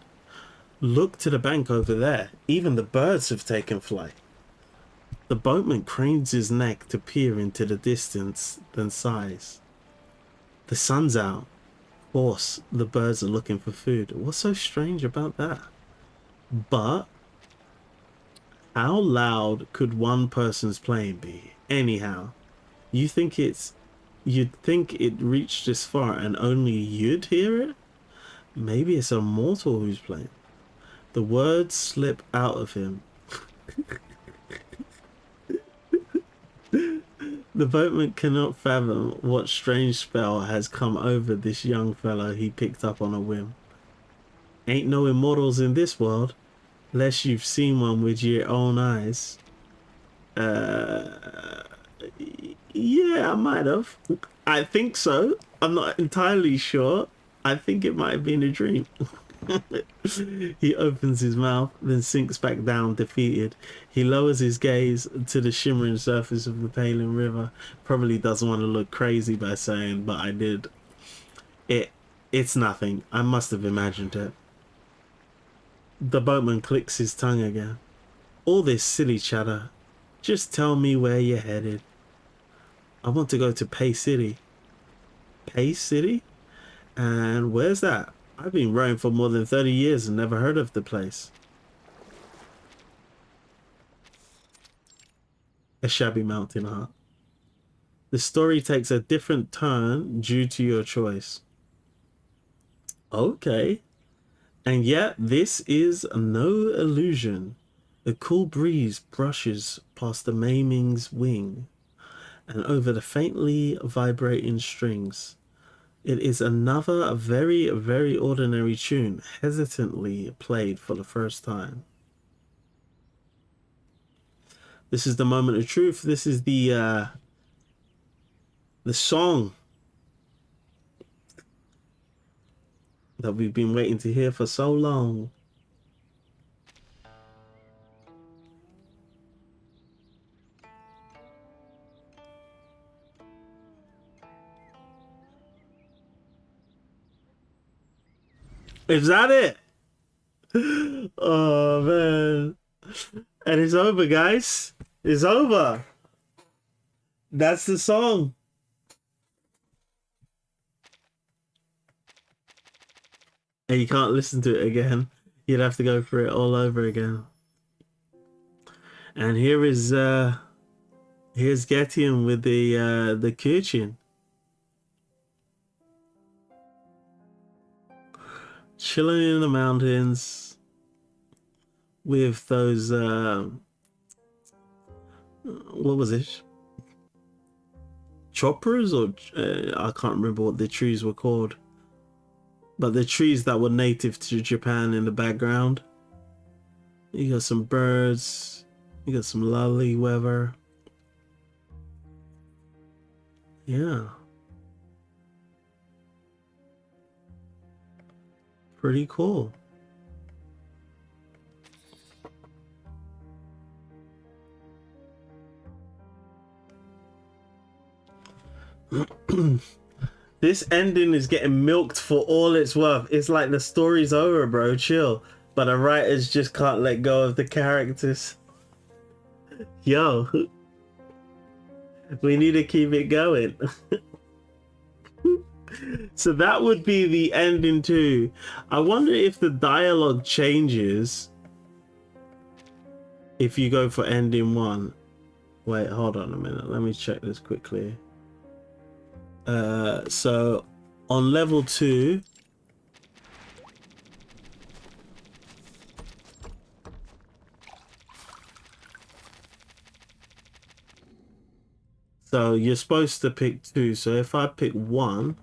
Look to the bank over there. Even the birds have taken flight." The boatman cranes his neck to peer into the distance, then sighs. The sun's out. Of course, the birds are looking for food. What's so strange about that? But how loud could one person's playing be? Anyhow, you'd think it reached this far and only you'd hear it? Maybe it's a mortal who's playing. The words slip out of him. The boatman cannot fathom what strange spell has come over this young fellow he picked up on a whim. Ain't no immortals in this world, lest you've seen one with your own eyes. Yeah, I might have. I think so. I'm not entirely sure. I think it might have been a dream. He opens his mouth, then sinks back down, defeated. He lowers his gaze to the shimmering surface of the Palin River. Probably doesn't want to look crazy by saying, but I did. It's nothing. I must have imagined it. The boatman clicks his tongue again. All this silly chatter. Just tell me where you're headed. I want to go to Pay City. Pay City? And where's that? I've been rowing for more than 30 years and never heard of the place. A shabby mountain hut. The story takes a different turn due to your choice. Okay. And yet this is no illusion. A cool breeze brushes past the maiming's wing and over the faintly vibrating strings. It is another very, very ordinary tune, hesitantly played for the first time. This is the moment of truth. This is the song that we've been waiting to hear for so long. Is that it? Oh man. And it's over, guys. It's over. That's the song. And you can't listen to it again. You'd have to go through it all over again. And here's Getian with the Getian. Chilling in the mountains with those what was it? Choppers, or I can't remember what the trees were called, but the trees that were native to Japan in the background. You got some birds, you got some lovely weather. Yeah. Pretty cool. This ending is getting milked for all it's worth. It's like the story's over, bro. Chill. But the writers just can't let go of the characters. Yo. We need to keep it going. So that would be the ending too. I wonder if the dialogue changes if you go for ending 1. Wait, hold on a minute. Let me check this quickly. So on level 2, So you're supposed to pick two. So if I pick one,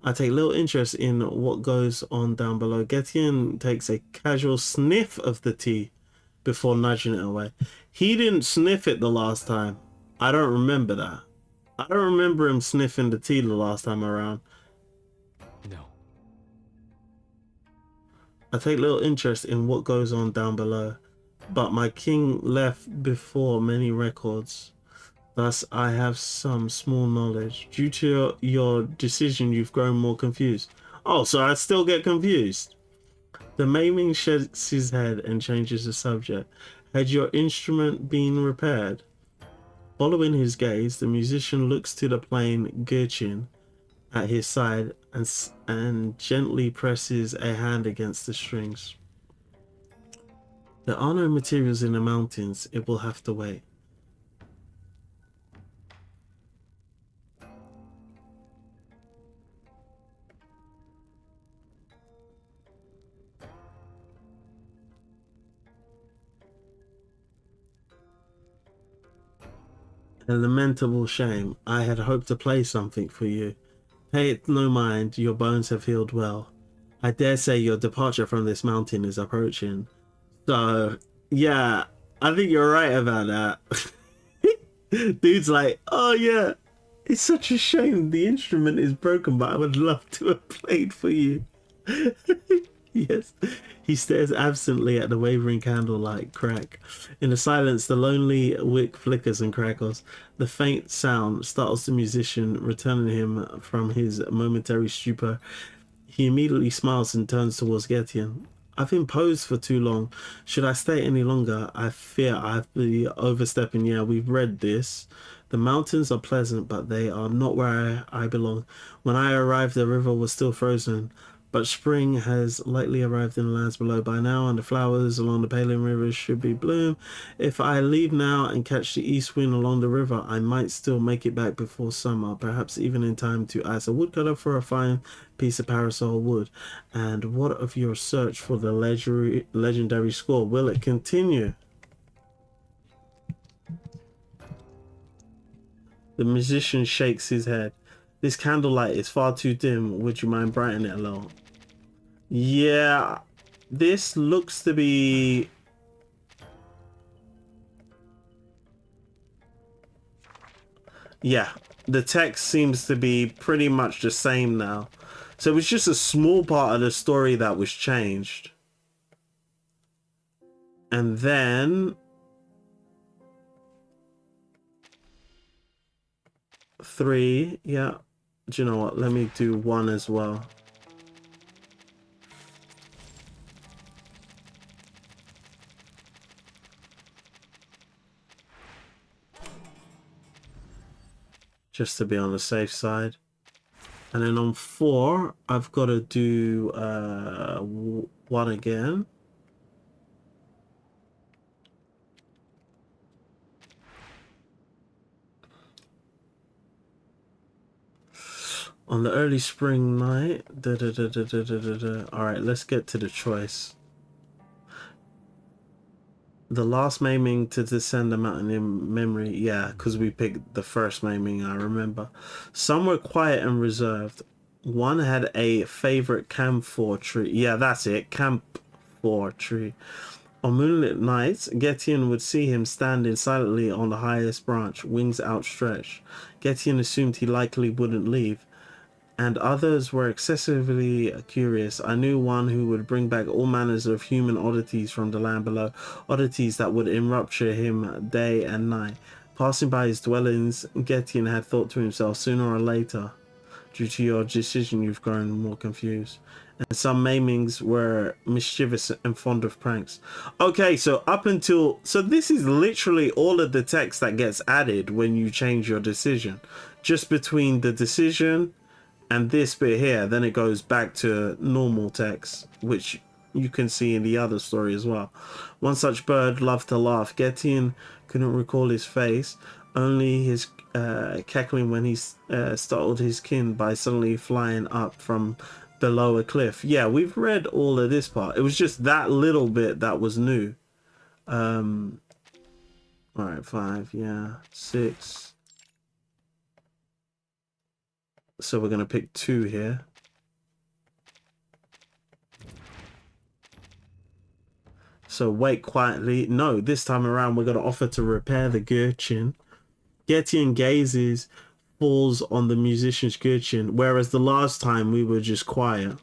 I take little interest in what goes on down below. Getian takes a casual sniff of the tea before nudging it away. He didn't sniff it the last time. I don't remember that. I don't remember him sniffing the tea the last time around. No. I take little interest in what goes on down below, but my king left before many records. Thus, I have some small knowledge. Due to your decision, you've grown more confused. Oh, so I still get confused. The maiming shakes his head and changes the subject. Had your instrument been repaired? Following his gaze, the musician looks to the plain Getian at his side and gently presses a hand against the strings. There are no materials in the mountains. It will have to wait. A lamentable shame. I had hoped to play something for you. Pay it no mind, your bones have healed well. I dare say your departure from this mountain is approaching. So, yeah, I think you're right about that. Dude's like, oh yeah, it's such a shame the instrument is broken, but I would love to have played for you. Yes. He stares absently at the wavering candlelight crack. In the silence, the lonely wick flickers and crackles. The faint sound startles the musician, returning him from his momentary stupor. He immediately smiles and turns towards Getian. I've imposed for too long. Should I stay any longer, I fear I've been overstepping. Yeah, we've read this. The mountains are pleasant, but they are not where I belong. When I arrived, the river was still frozen. But spring has lightly arrived in the lands below by now, and the flowers along the Palin River should be bloom. If I leave now and catch the east wind along the river, I might still make it back before summer, perhaps even in time to ice a woodcutter for a fine piece of parasol wood. And what of your search for the legendary score? Will it continue? The musician shakes his head. This candlelight is far too dim. Would you mind brightening it a little? Yeah, this looks to be... Yeah, the text seems to be pretty much the same now. So it was just a small part of the story that was changed. And then... 3, yeah. Do you know what? Let me do 1 as well. Just to be on the safe side. And then on 4, I've got to do 1 again. On the early spring night. Alright, let's get to the choice. The last maiming to descend the mountain in memory. Yeah, because we picked the first maiming, I remember. Some were quiet and reserved. One had a favorite camphor tree. Yeah, that's it. Camphor tree. On moonlit nights, Getian would see him standing silently on the highest branch, wings outstretched. Getian assumed he likely wouldn't leave. And others were excessively curious. I knew one who would bring back all manners of human oddities from the land below, oddities that would enrapture him day and night. Passing by his dwellings, Getian had thought to himself, sooner or later, due to your decision, you've grown more confused. And some maimings were mischievous and fond of pranks. Okay, so up until... So this is literally all of the text that gets added when you change your decision. Just between the decision... and this bit here, then it goes back to normal text, which you can see in the other story as well. One such bird loved to laugh. Getian couldn't recall his face, only his cackling when he startled his kin by suddenly flying up from below a cliff. Yeah, we've read all of this part. It was just that little bit that was new. All right, 5, yeah, 6. So we're going to pick 2 here. So wait quietly. No, this time around we're going to offer to repair the Getian. Getian gazes, falls on the musician's Getian, whereas the last time we were just quiet.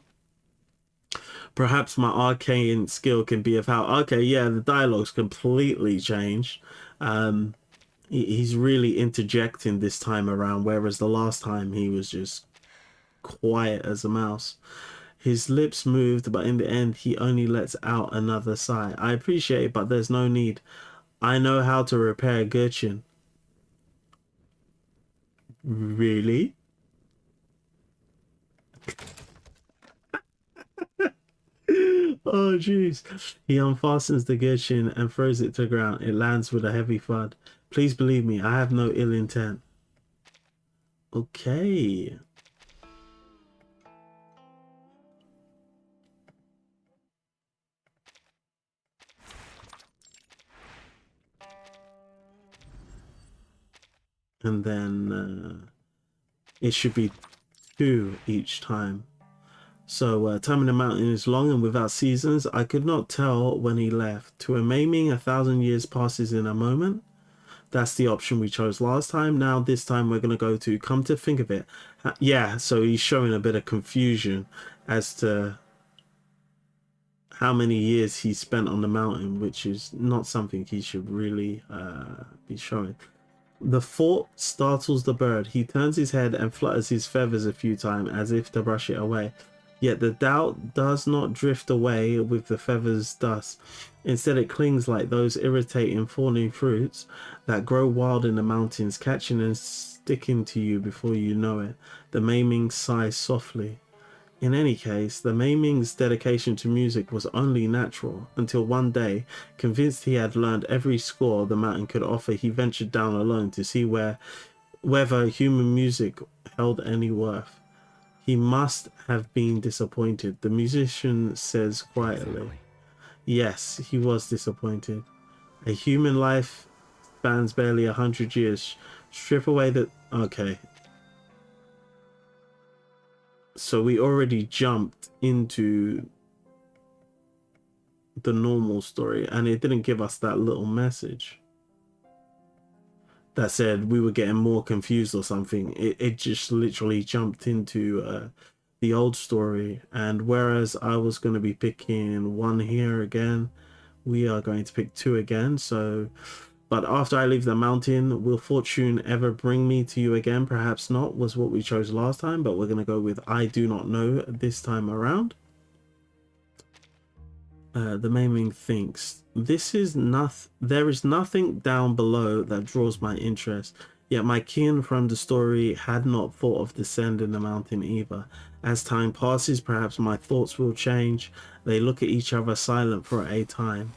Perhaps my arcane skill can be of how... Okay, yeah, the dialogue's completely changed. He's really interjecting this time around, whereas the last time he was just quiet as a mouse. His lips moved, but in the end, he only lets out another sigh. I appreciate it, but there's no need. I know how to repair Getian. Really? Oh, jeez. He unfastens the Getian and throws it to the ground. It lands with a heavy thud. Please believe me, I have no ill intent. Okay. And then it should be 2 each time. So time in the mountain is long and without seasons. I could not tell when he left. To a maiming, 1,000 years passes in a moment. That's the option we chose last time. Now this time we're going to go to come to think of it. Yeah, so he's showing a bit of confusion as to how many years he spent on the mountain, which is not something he should really be showing. The thought startles the bird. He turns his head and flutters his feathers a few times as if to brush it away. Yet the doubt does not drift away with the feathers' dust. Instead, it clings like those irritating falling fruits that grow wild in the mountains, catching and sticking to you before you know it. The maiming sighs softly. In any case, the maiming's dedication to music was only natural, until one day, convinced he had learned every score the mountain could offer, he ventured down alone to see whether human music held any worth. He must have been disappointed, the musician says quietly. Yes, he was disappointed. A human life spans barely 100 years. Strip away the... Okay. So we already jumped into the normal story, and it didn't give us that little message that said we were getting more confused or something. It just literally jumped into the old story, and whereas I was going to be picking 1 here again, we are going to pick 2 again. So, but after I leave the mountain, will fortune ever bring me to you again? Perhaps not, was what we chose last time, but we're going to go with I do not know this time around. The maiming thinks, there is nothing down below that draws my interest, yet my kin from the story had not thought of descending the mountain either. As time passes, perhaps my thoughts will change. They look at each other silent for a time.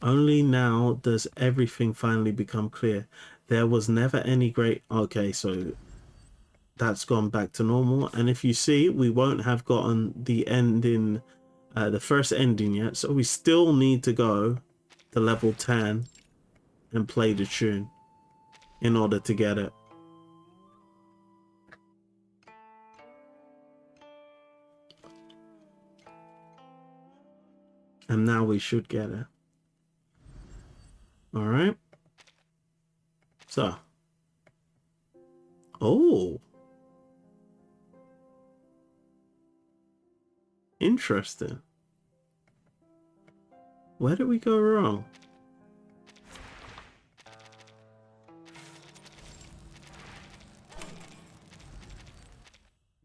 Only now does everything finally become clear. There was never any great... Okay, so that's gone back to normal. And if you see, we won't have gotten the ending... the first ending yet, so we still need to go to level 10 and play the tune in order to get it. And now we should get it. All right. So. Oh. Interesting. Where did we go wrong?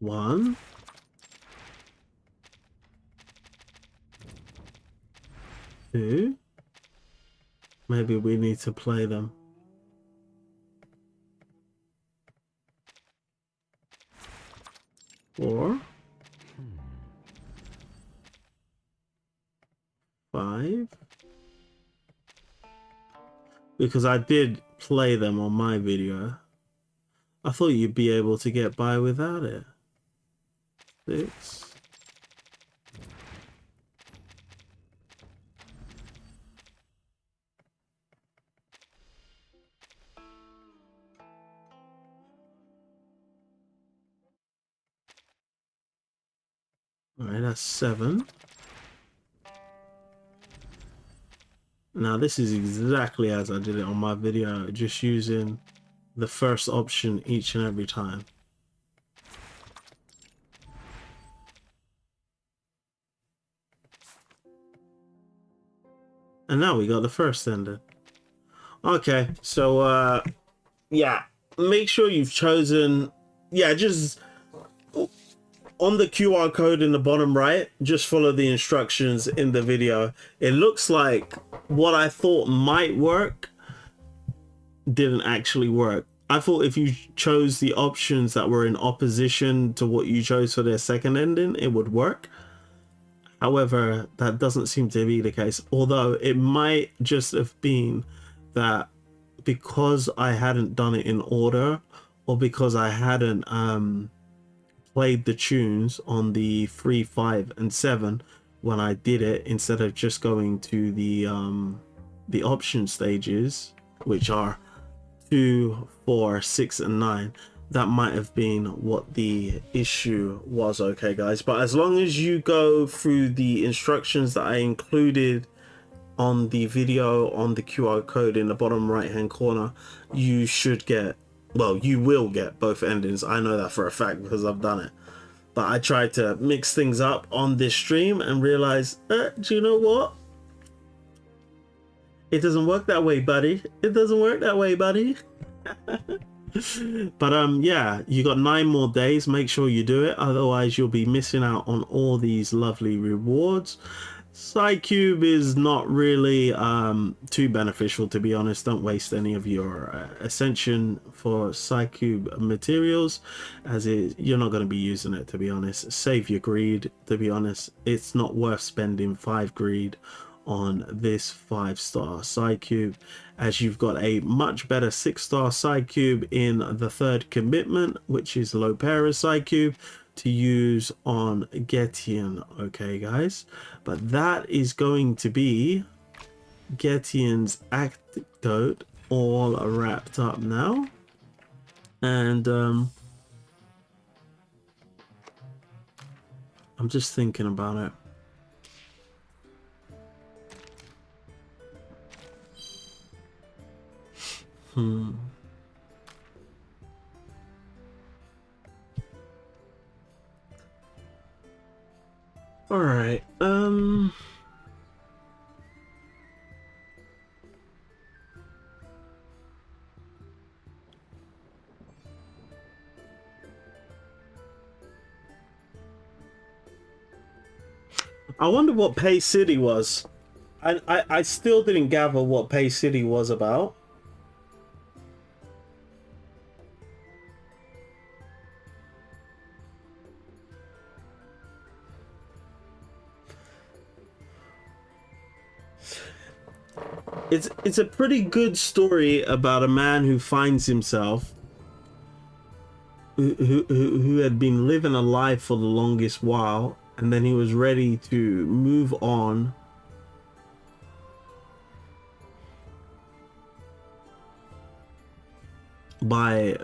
One. Two. Maybe we need to play them. Four. 5. Because I did play them on my video. I thought you'd be able to get by without it. 6. All right, that's 7. Now this is exactly as I did it on my video, just using the first option each and every time. And now we got the first ending. Okay, so yeah, make sure you've chosen, yeah, just on the QR code in the bottom right, just follow the instructions in the video. It looks like what I thought might work didn't actually work. I thought if you chose the options that were in opposition to what you chose for their second ending, it would work. However, that doesn't seem to be the case, although it might just have been that because I hadn't done it in order, or because I hadn't played the tunes on the 3, 5, and 7 when I did it, instead of just going to the option stages, which are 2, 4, 6, and 9. That might have been what the issue was. Okay guys, but as long as you go through the instructions that I included on the video on the QR code in the bottom right hand corner, you should get, well, you will get both endings. I know that for a fact because I've done it. But I tried to mix things up on this stream and realized, do you know what? It doesn't work that way, buddy. It doesn't work that way, buddy. But yeah, you got 9 more days. Make sure you do it, otherwise you'll be missing out on all these lovely rewards. Psycube is not really too beneficial, to be honest. Don't waste any of your ascension for Psycube materials, as you're not going to be using it, to be honest. Save your greed, to be honest. It's not worth spending 5 greed on this 5-star Psycube, as you've got a much better 6-star Psycube in the 3rd commitment, which is Lopera Psycube, to use on Getian. Okay guys, but that is going to be Getian's Anecdote all wrapped up now, and I'm just thinking about it. All right. I wonder what Pay City was. I still didn't gather what Pay City was about. It's a pretty good story about a man who finds himself, who had been living a life for the longest while, and then he was ready to move on by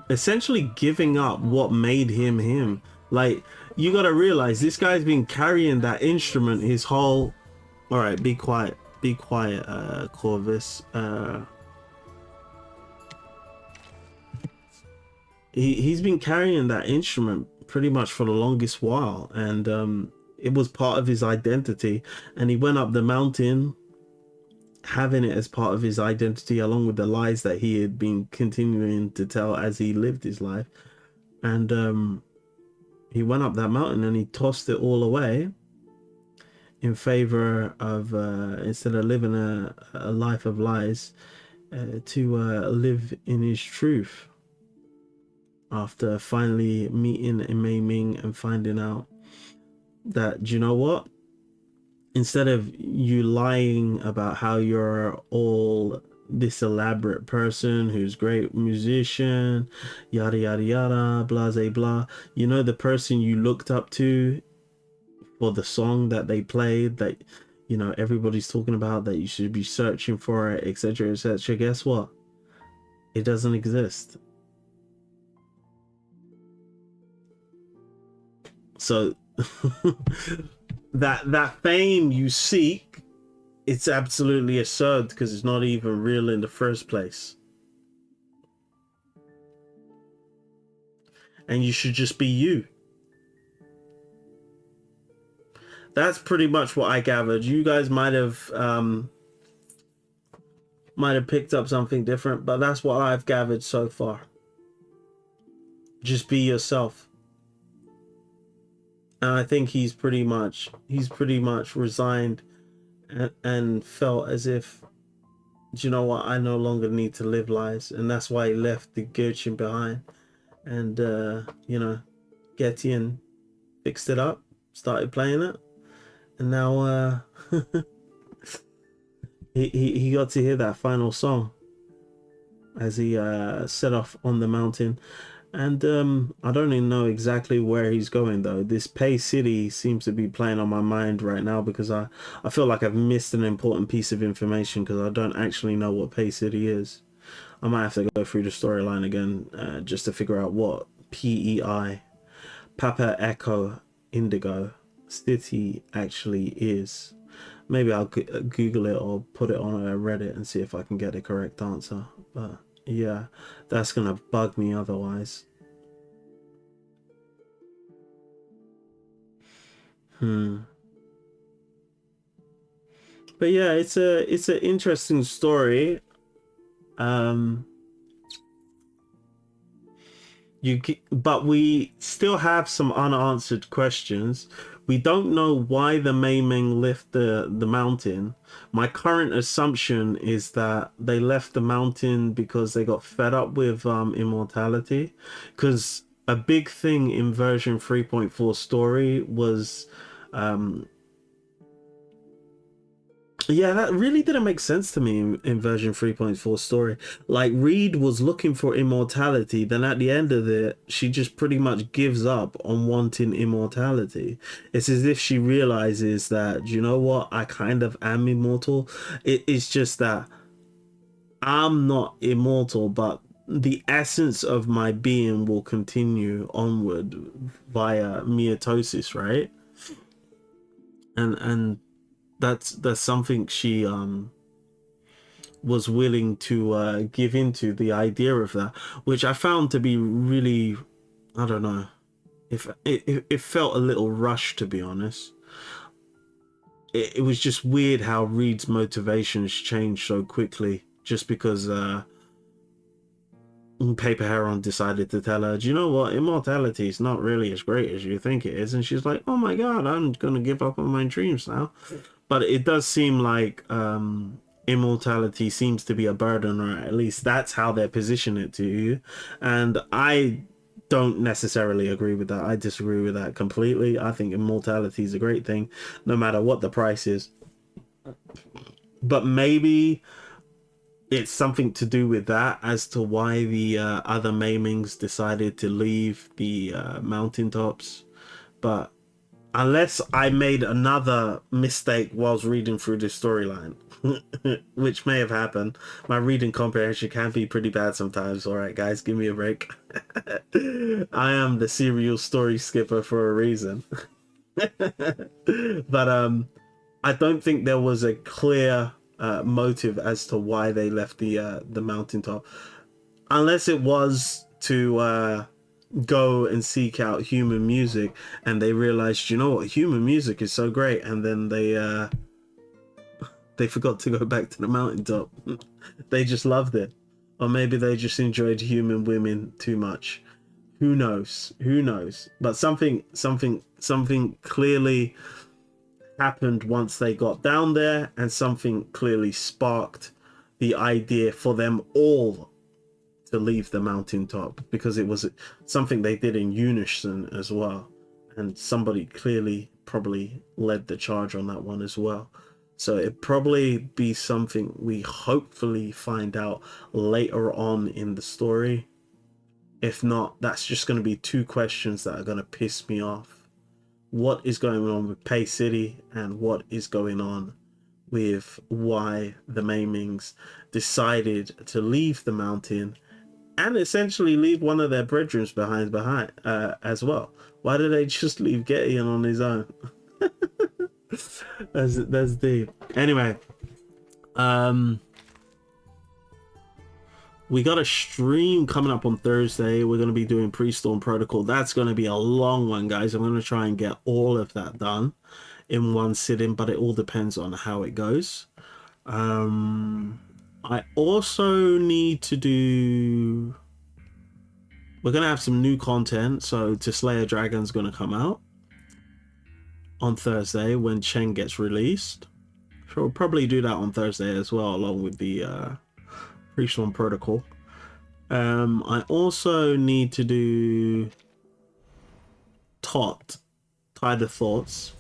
essentially giving up what made him him. Like, you gotta realize this guy's been carrying that instrument his whole... All right, be quiet. Be quiet, Corvus. He's been carrying that instrument pretty much for the longest while, and it was part of his identity, and he went up the mountain having it as part of his identity, along with the lies that he had been continuing to tell as he lived his life. And he went up that mountain and he tossed it all away in favor of, instead of living a life of lies, to live in his truth, after finally meeting Mei Ming and finding out that, do you know what, instead of you lying about how you're all this elaborate person who's great musician, yada yada yada, blah blah blah, you know, the person you looked up to for the song that they played, that, you know, everybody's talking about, that you should be searching for it, etc etc, guess what, it doesn't exist. So that fame you seek, it's absolutely absurd because it's not even real in the first place. And you should just be you. That's pretty much what I gathered. You guys might have picked up something different, but that's what I've gathered so far. Just be yourself. And I think he's pretty much resigned and felt as if, do you know what, I no longer need to live lies, and that's why he left the Getian behind. And you know, Getian fixed it up, started playing it, and now he got to hear that final song as he set off on the mountain. And I don't even know exactly where he's going though. This Pay City seems to be playing on my mind right now because I feel like I've missed an important piece of information because I don't actually know what Pay City is. I might have to go through the storyline again just to figure out what PEI, Papa Echo Indigo City actually is. Maybe I'll Google it or put it on Reddit and see if I can get the correct answer. But yeah, that's gonna bug me otherwise. But yeah, it's an interesting story. But we still have some unanswered questions. We don't know why the Maiming left the mountain. My current assumption is that they left the mountain because they got fed up with immortality. Because a big thing in version 3.4 story was yeah, that really didn't make sense to me in version 3.4 story. Like, Reed was looking for immortality, then at the end of it, she just pretty much gives up on wanting immortality. It's as if she realizes that, you know what, I kind of am immortal. It's just that I'm not immortal, but the essence of my being will continue onward via mitosis, right? And that's something she was willing to give into, the idea of that, which I found to be really, I don't know, if it felt a little rushed, to be honest. It was just weird how Reed's motivations changed so quickly just because Paper Heron decided to tell her, do you know what, immortality is not really as great as you think it is. And she's like, oh my god, I'm gonna give up on my dreams now. But it does seem like immortality seems to be a burden, or at least that's how they position it to you. And I don't necessarily agree with that. I disagree with that completely. I think immortality is a great thing, no matter what the price is. But maybe it's something to do with that as to why the other Maimings decided to leave the mountaintops. But unless I made another mistake whilst reading through this storyline, which may have happened. My reading comprehension can be pretty bad sometimes. All right, guys, give me a break. I am the serial story skipper for a reason. But I don't think there was a clear motive as to why they left the mountaintop, unless it was to go and seek out human music, and they realized, you know what, human music is so great, and then they forgot to go back to the mountaintop. They just loved it, or maybe they just enjoyed human women too much. Who knows? Who knows? But something clearly happened once they got down there, and something clearly sparked the idea for them all to leave the mountaintop, because it was something they did in unison as well, and somebody clearly probably led the charge on that one as well. So it'd probably be something we hopefully find out later on in the story. If not, that's just going to be two questions that are going to piss me off. What is going on with Pay City, and what is going on with why the Maimings decided to leave the mountain and essentially leave one of their brethren behind as well. Why did they just leave Getian on his own? that's deep. Anyway, we got a stream coming up on Thursday. We're going to be doing Pre-Storm Protocol. That's going to be a long one, guys. I'm going to try and get all of that done in one sitting, but it all depends on how it goes. I also need to do... We're going to have some new content. So To Slay a Dragon's going to come out on Thursday when Cheng gets released. So we'll probably do that on Thursday as well, along with the Pre-Storm Protocol. I also need to do Tide of Thoughts.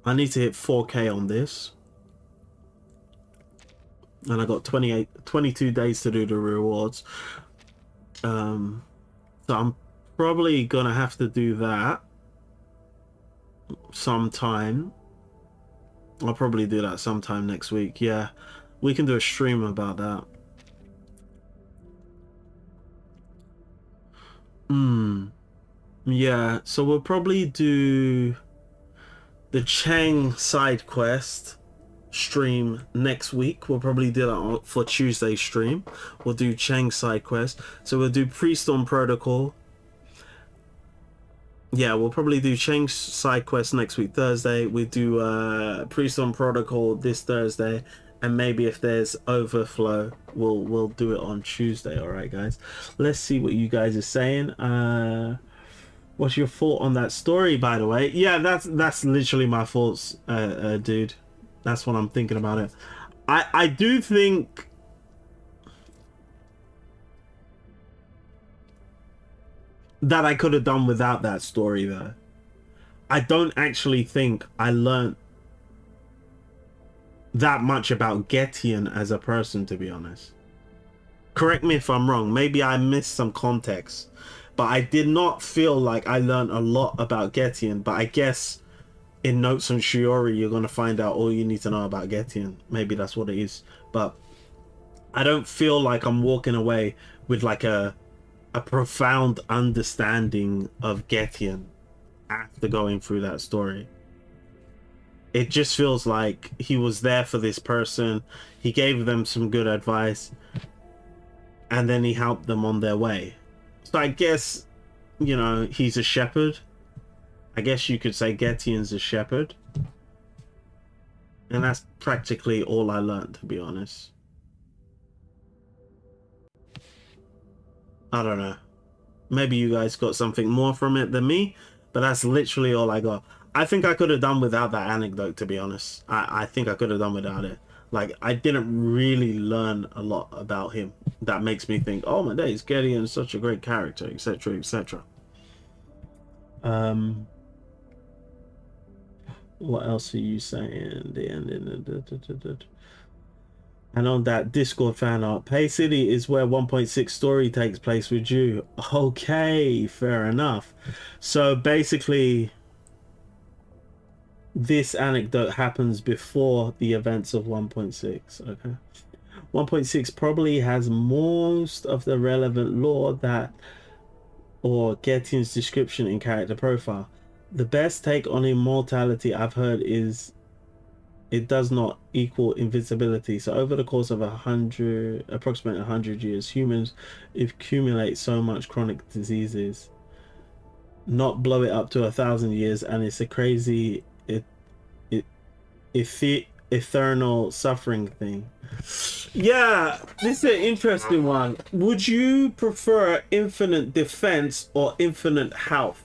I need to hit 4K on this. And I got 22 days to do the rewards. So I'm probably gonna have to do that sometime. I'll probably do that sometime next week. Yeah, we can do a stream about that. Yeah, so we'll probably do the Cheng side quest stream next week. We'll probably do that for Tuesday's stream. We'll do Cheng side quest. So we'll do Pre-Storm Protocol. Yeah, we'll probably do Cheng side quest next week, Thursday. We do Pre-Storm Protocol this Thursday, and maybe if there's overflow, we'll do it on Tuesday. All right, guys. Let's see what you guys are saying. What's your thought on that story, by the way? Yeah, that's literally my thoughts, dude. That's what I'm thinking about it. I do think that I could have done without that story, though. I don't actually think I learned that much about Getian as a person, to be honest. Correct me if I'm wrong. Maybe I missed some context, but I did not feel like I learned a lot about Getian. But I guess in Notes on Shiori, you're going to find out all you need to know about Getian. Maybe that's what it is. But I don't feel like I'm walking away with like a profound understanding of Getian after going through that story. It just feels like he was there for this person. He gave them some good advice, and then he helped them on their way. So I guess, you know, he's a shepherd. I guess you could say Getian's a shepherd. And that's practically all I learned, to be honest. I don't know. Maybe you guys got something more from it than me, but that's literally all I got. I think I could have done without that anecdote, to be honest. I think I could have done without it. Like, I didn't really learn a lot about him that makes me think, oh my days, Getian's such a great character, etc., etc. What else are you saying? And on that Discord fan art, Pay City is where 1.6 story takes place with you. Okay, fair enough. So basically, this anecdote happens before the events of 1.6. Okay. 1.6 probably has most of the relevant lore that, or Getian's description in character profile. The best take on immortality I've heard is it does not equal invincibility. So over the course of approximately 100 years, humans accumulate so much chronic diseases, not blow it up to 1,000 years, and it's a crazy eternal suffering thing. Yeah, this is an interesting one. Would you prefer infinite defense or infinite health?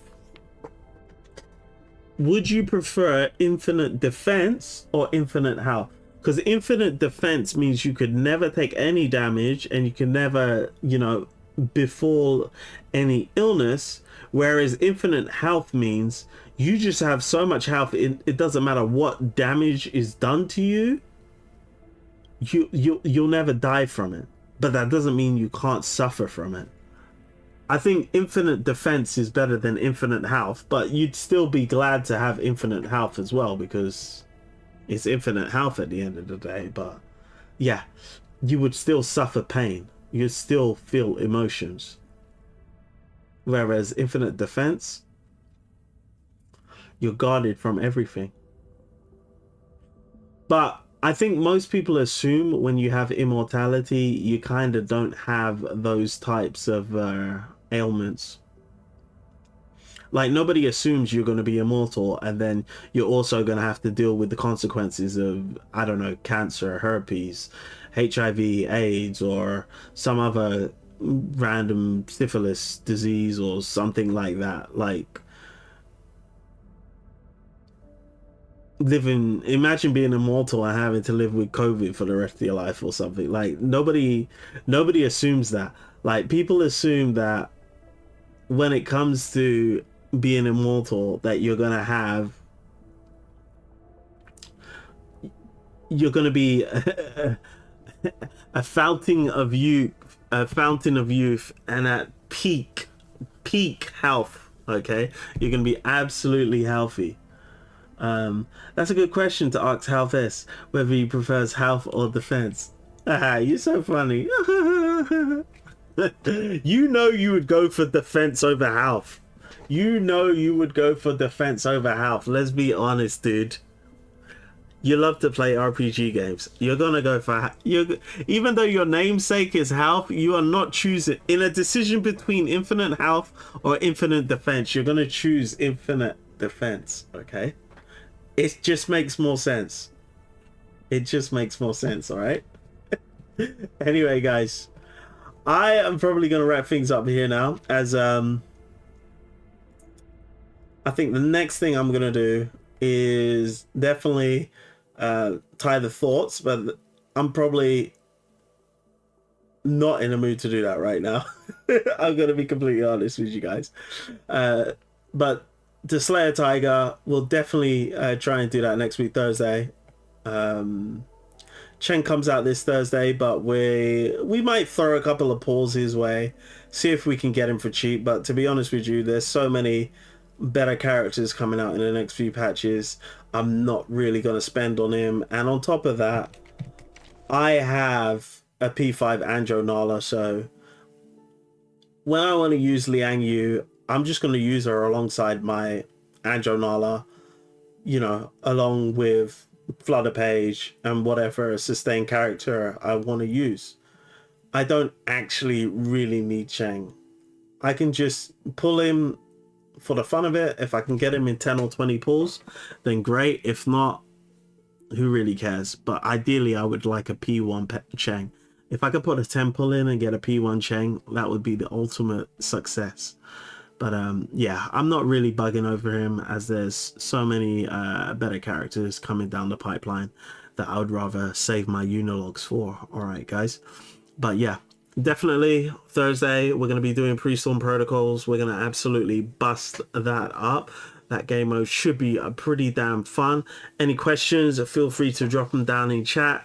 Would you prefer infinite defense or infinite health? Because infinite defense means you could never take any damage and you can never, you know, befall any illness. Whereas infinite health means you just have so much health, it doesn't matter what damage is done to you, you'll never die from it. But that doesn't mean you can't suffer from it. I think infinite defense is better than infinite health, but you'd still be glad to have infinite health as well, because it's infinite health at the end of the day. But yeah, you would still suffer pain. You still feel emotions. Whereas infinite defense, you're guarded from everything. But I think most people assume when you have immortality, you kind of don't have those types of ailments. Like, nobody assumes you're going to be immortal and then you're also going to have to deal with the consequences of, I don't know, cancer, herpes, HIV, AIDS, or some other random syphilis disease or something like that. Like, imagine being immortal and having to live with COVID for the rest of your life or something. Like, nobody assumes that. Like, people assume that when it comes to being immortal, that you're gonna be a fountain of youth, and at peak health. Okay, you're gonna be absolutely healthy. That's a good question to ask Health S, whether he prefers health or defense. You're so funny. You know you would go for defense over health. You know you would go for defense over health. Let's be honest, dude. You love to play RPG games. You're gonna go for even though your namesake is health, you are not choosing in a decision between infinite health or infinite defense. You're gonna choose infinite defense. Okay, it just makes more sense. It just makes more sense. All right. Anyway, guys, I am probably gonna wrap things up here now, as I think the next thing I'm gonna do is definitely tie the thoughts, but I'm probably not in the mood to do that right now. I'm gonna be completely honest with you guys. But to slay a tiger, we'll definitely try and do that next week, Thursday. Cheng comes out this Thursday, but we might throw a couple of pulls his way, see if we can get him for cheap. But to be honest with you, there's so many better characters coming out in the next few patches. I'm not really going to spend on him. And on top of that, I have a P5 Anjo Nala, so when I want to use Liang Yu, I'm just going to use her alongside my Anjo Nala, you know, along with Flutter Page and whatever sustained character I want to use. I don't actually really need Cheng. I can just pull him for the fun of it. If I can get him in 10 or 20 pulls, then great. If not, who really cares? But ideally, I would like a P1 Cheng. If I could put a 10 pull in and get a P1 Cheng, that would be the ultimate success. But yeah, I'm not really bugging over him, as there's so many better characters coming down the pipeline that I would rather save my Unilogs for. All right, guys. But yeah, definitely Thursday we're going to be doing pre-storm protocols. We're going to absolutely bust that up. That game mode should be pretty damn fun. Any questions, feel free to drop them down in chat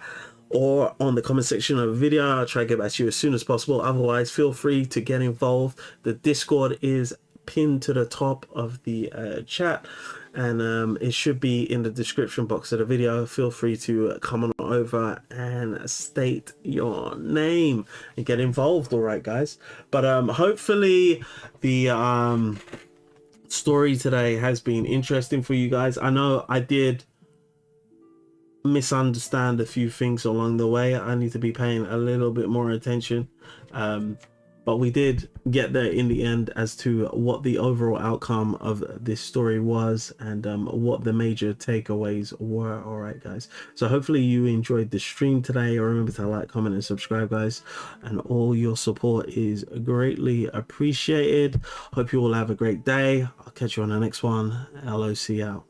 or on the comment section of the video. I'll try to get back to you as soon as possible. Otherwise, feel free to get involved. The Discord is pinned to the top of the chat, and it should be in the description box of the video. Feel free to come on over and state your name and get involved. All right, guys. But hopefully the story today has been interesting for you guys. I know I did misunderstand a few things along the way. I need to be paying a little bit more attention, but we did get there in the end as to what the overall outcome of this story was, and what the major takeaways were. All right, guys, so hopefully you enjoyed the stream today. Remember to like, comment, and subscribe, guys, and all your support is greatly appreciated. Hope you all have a great day. I'll catch you on the next one. LOC out.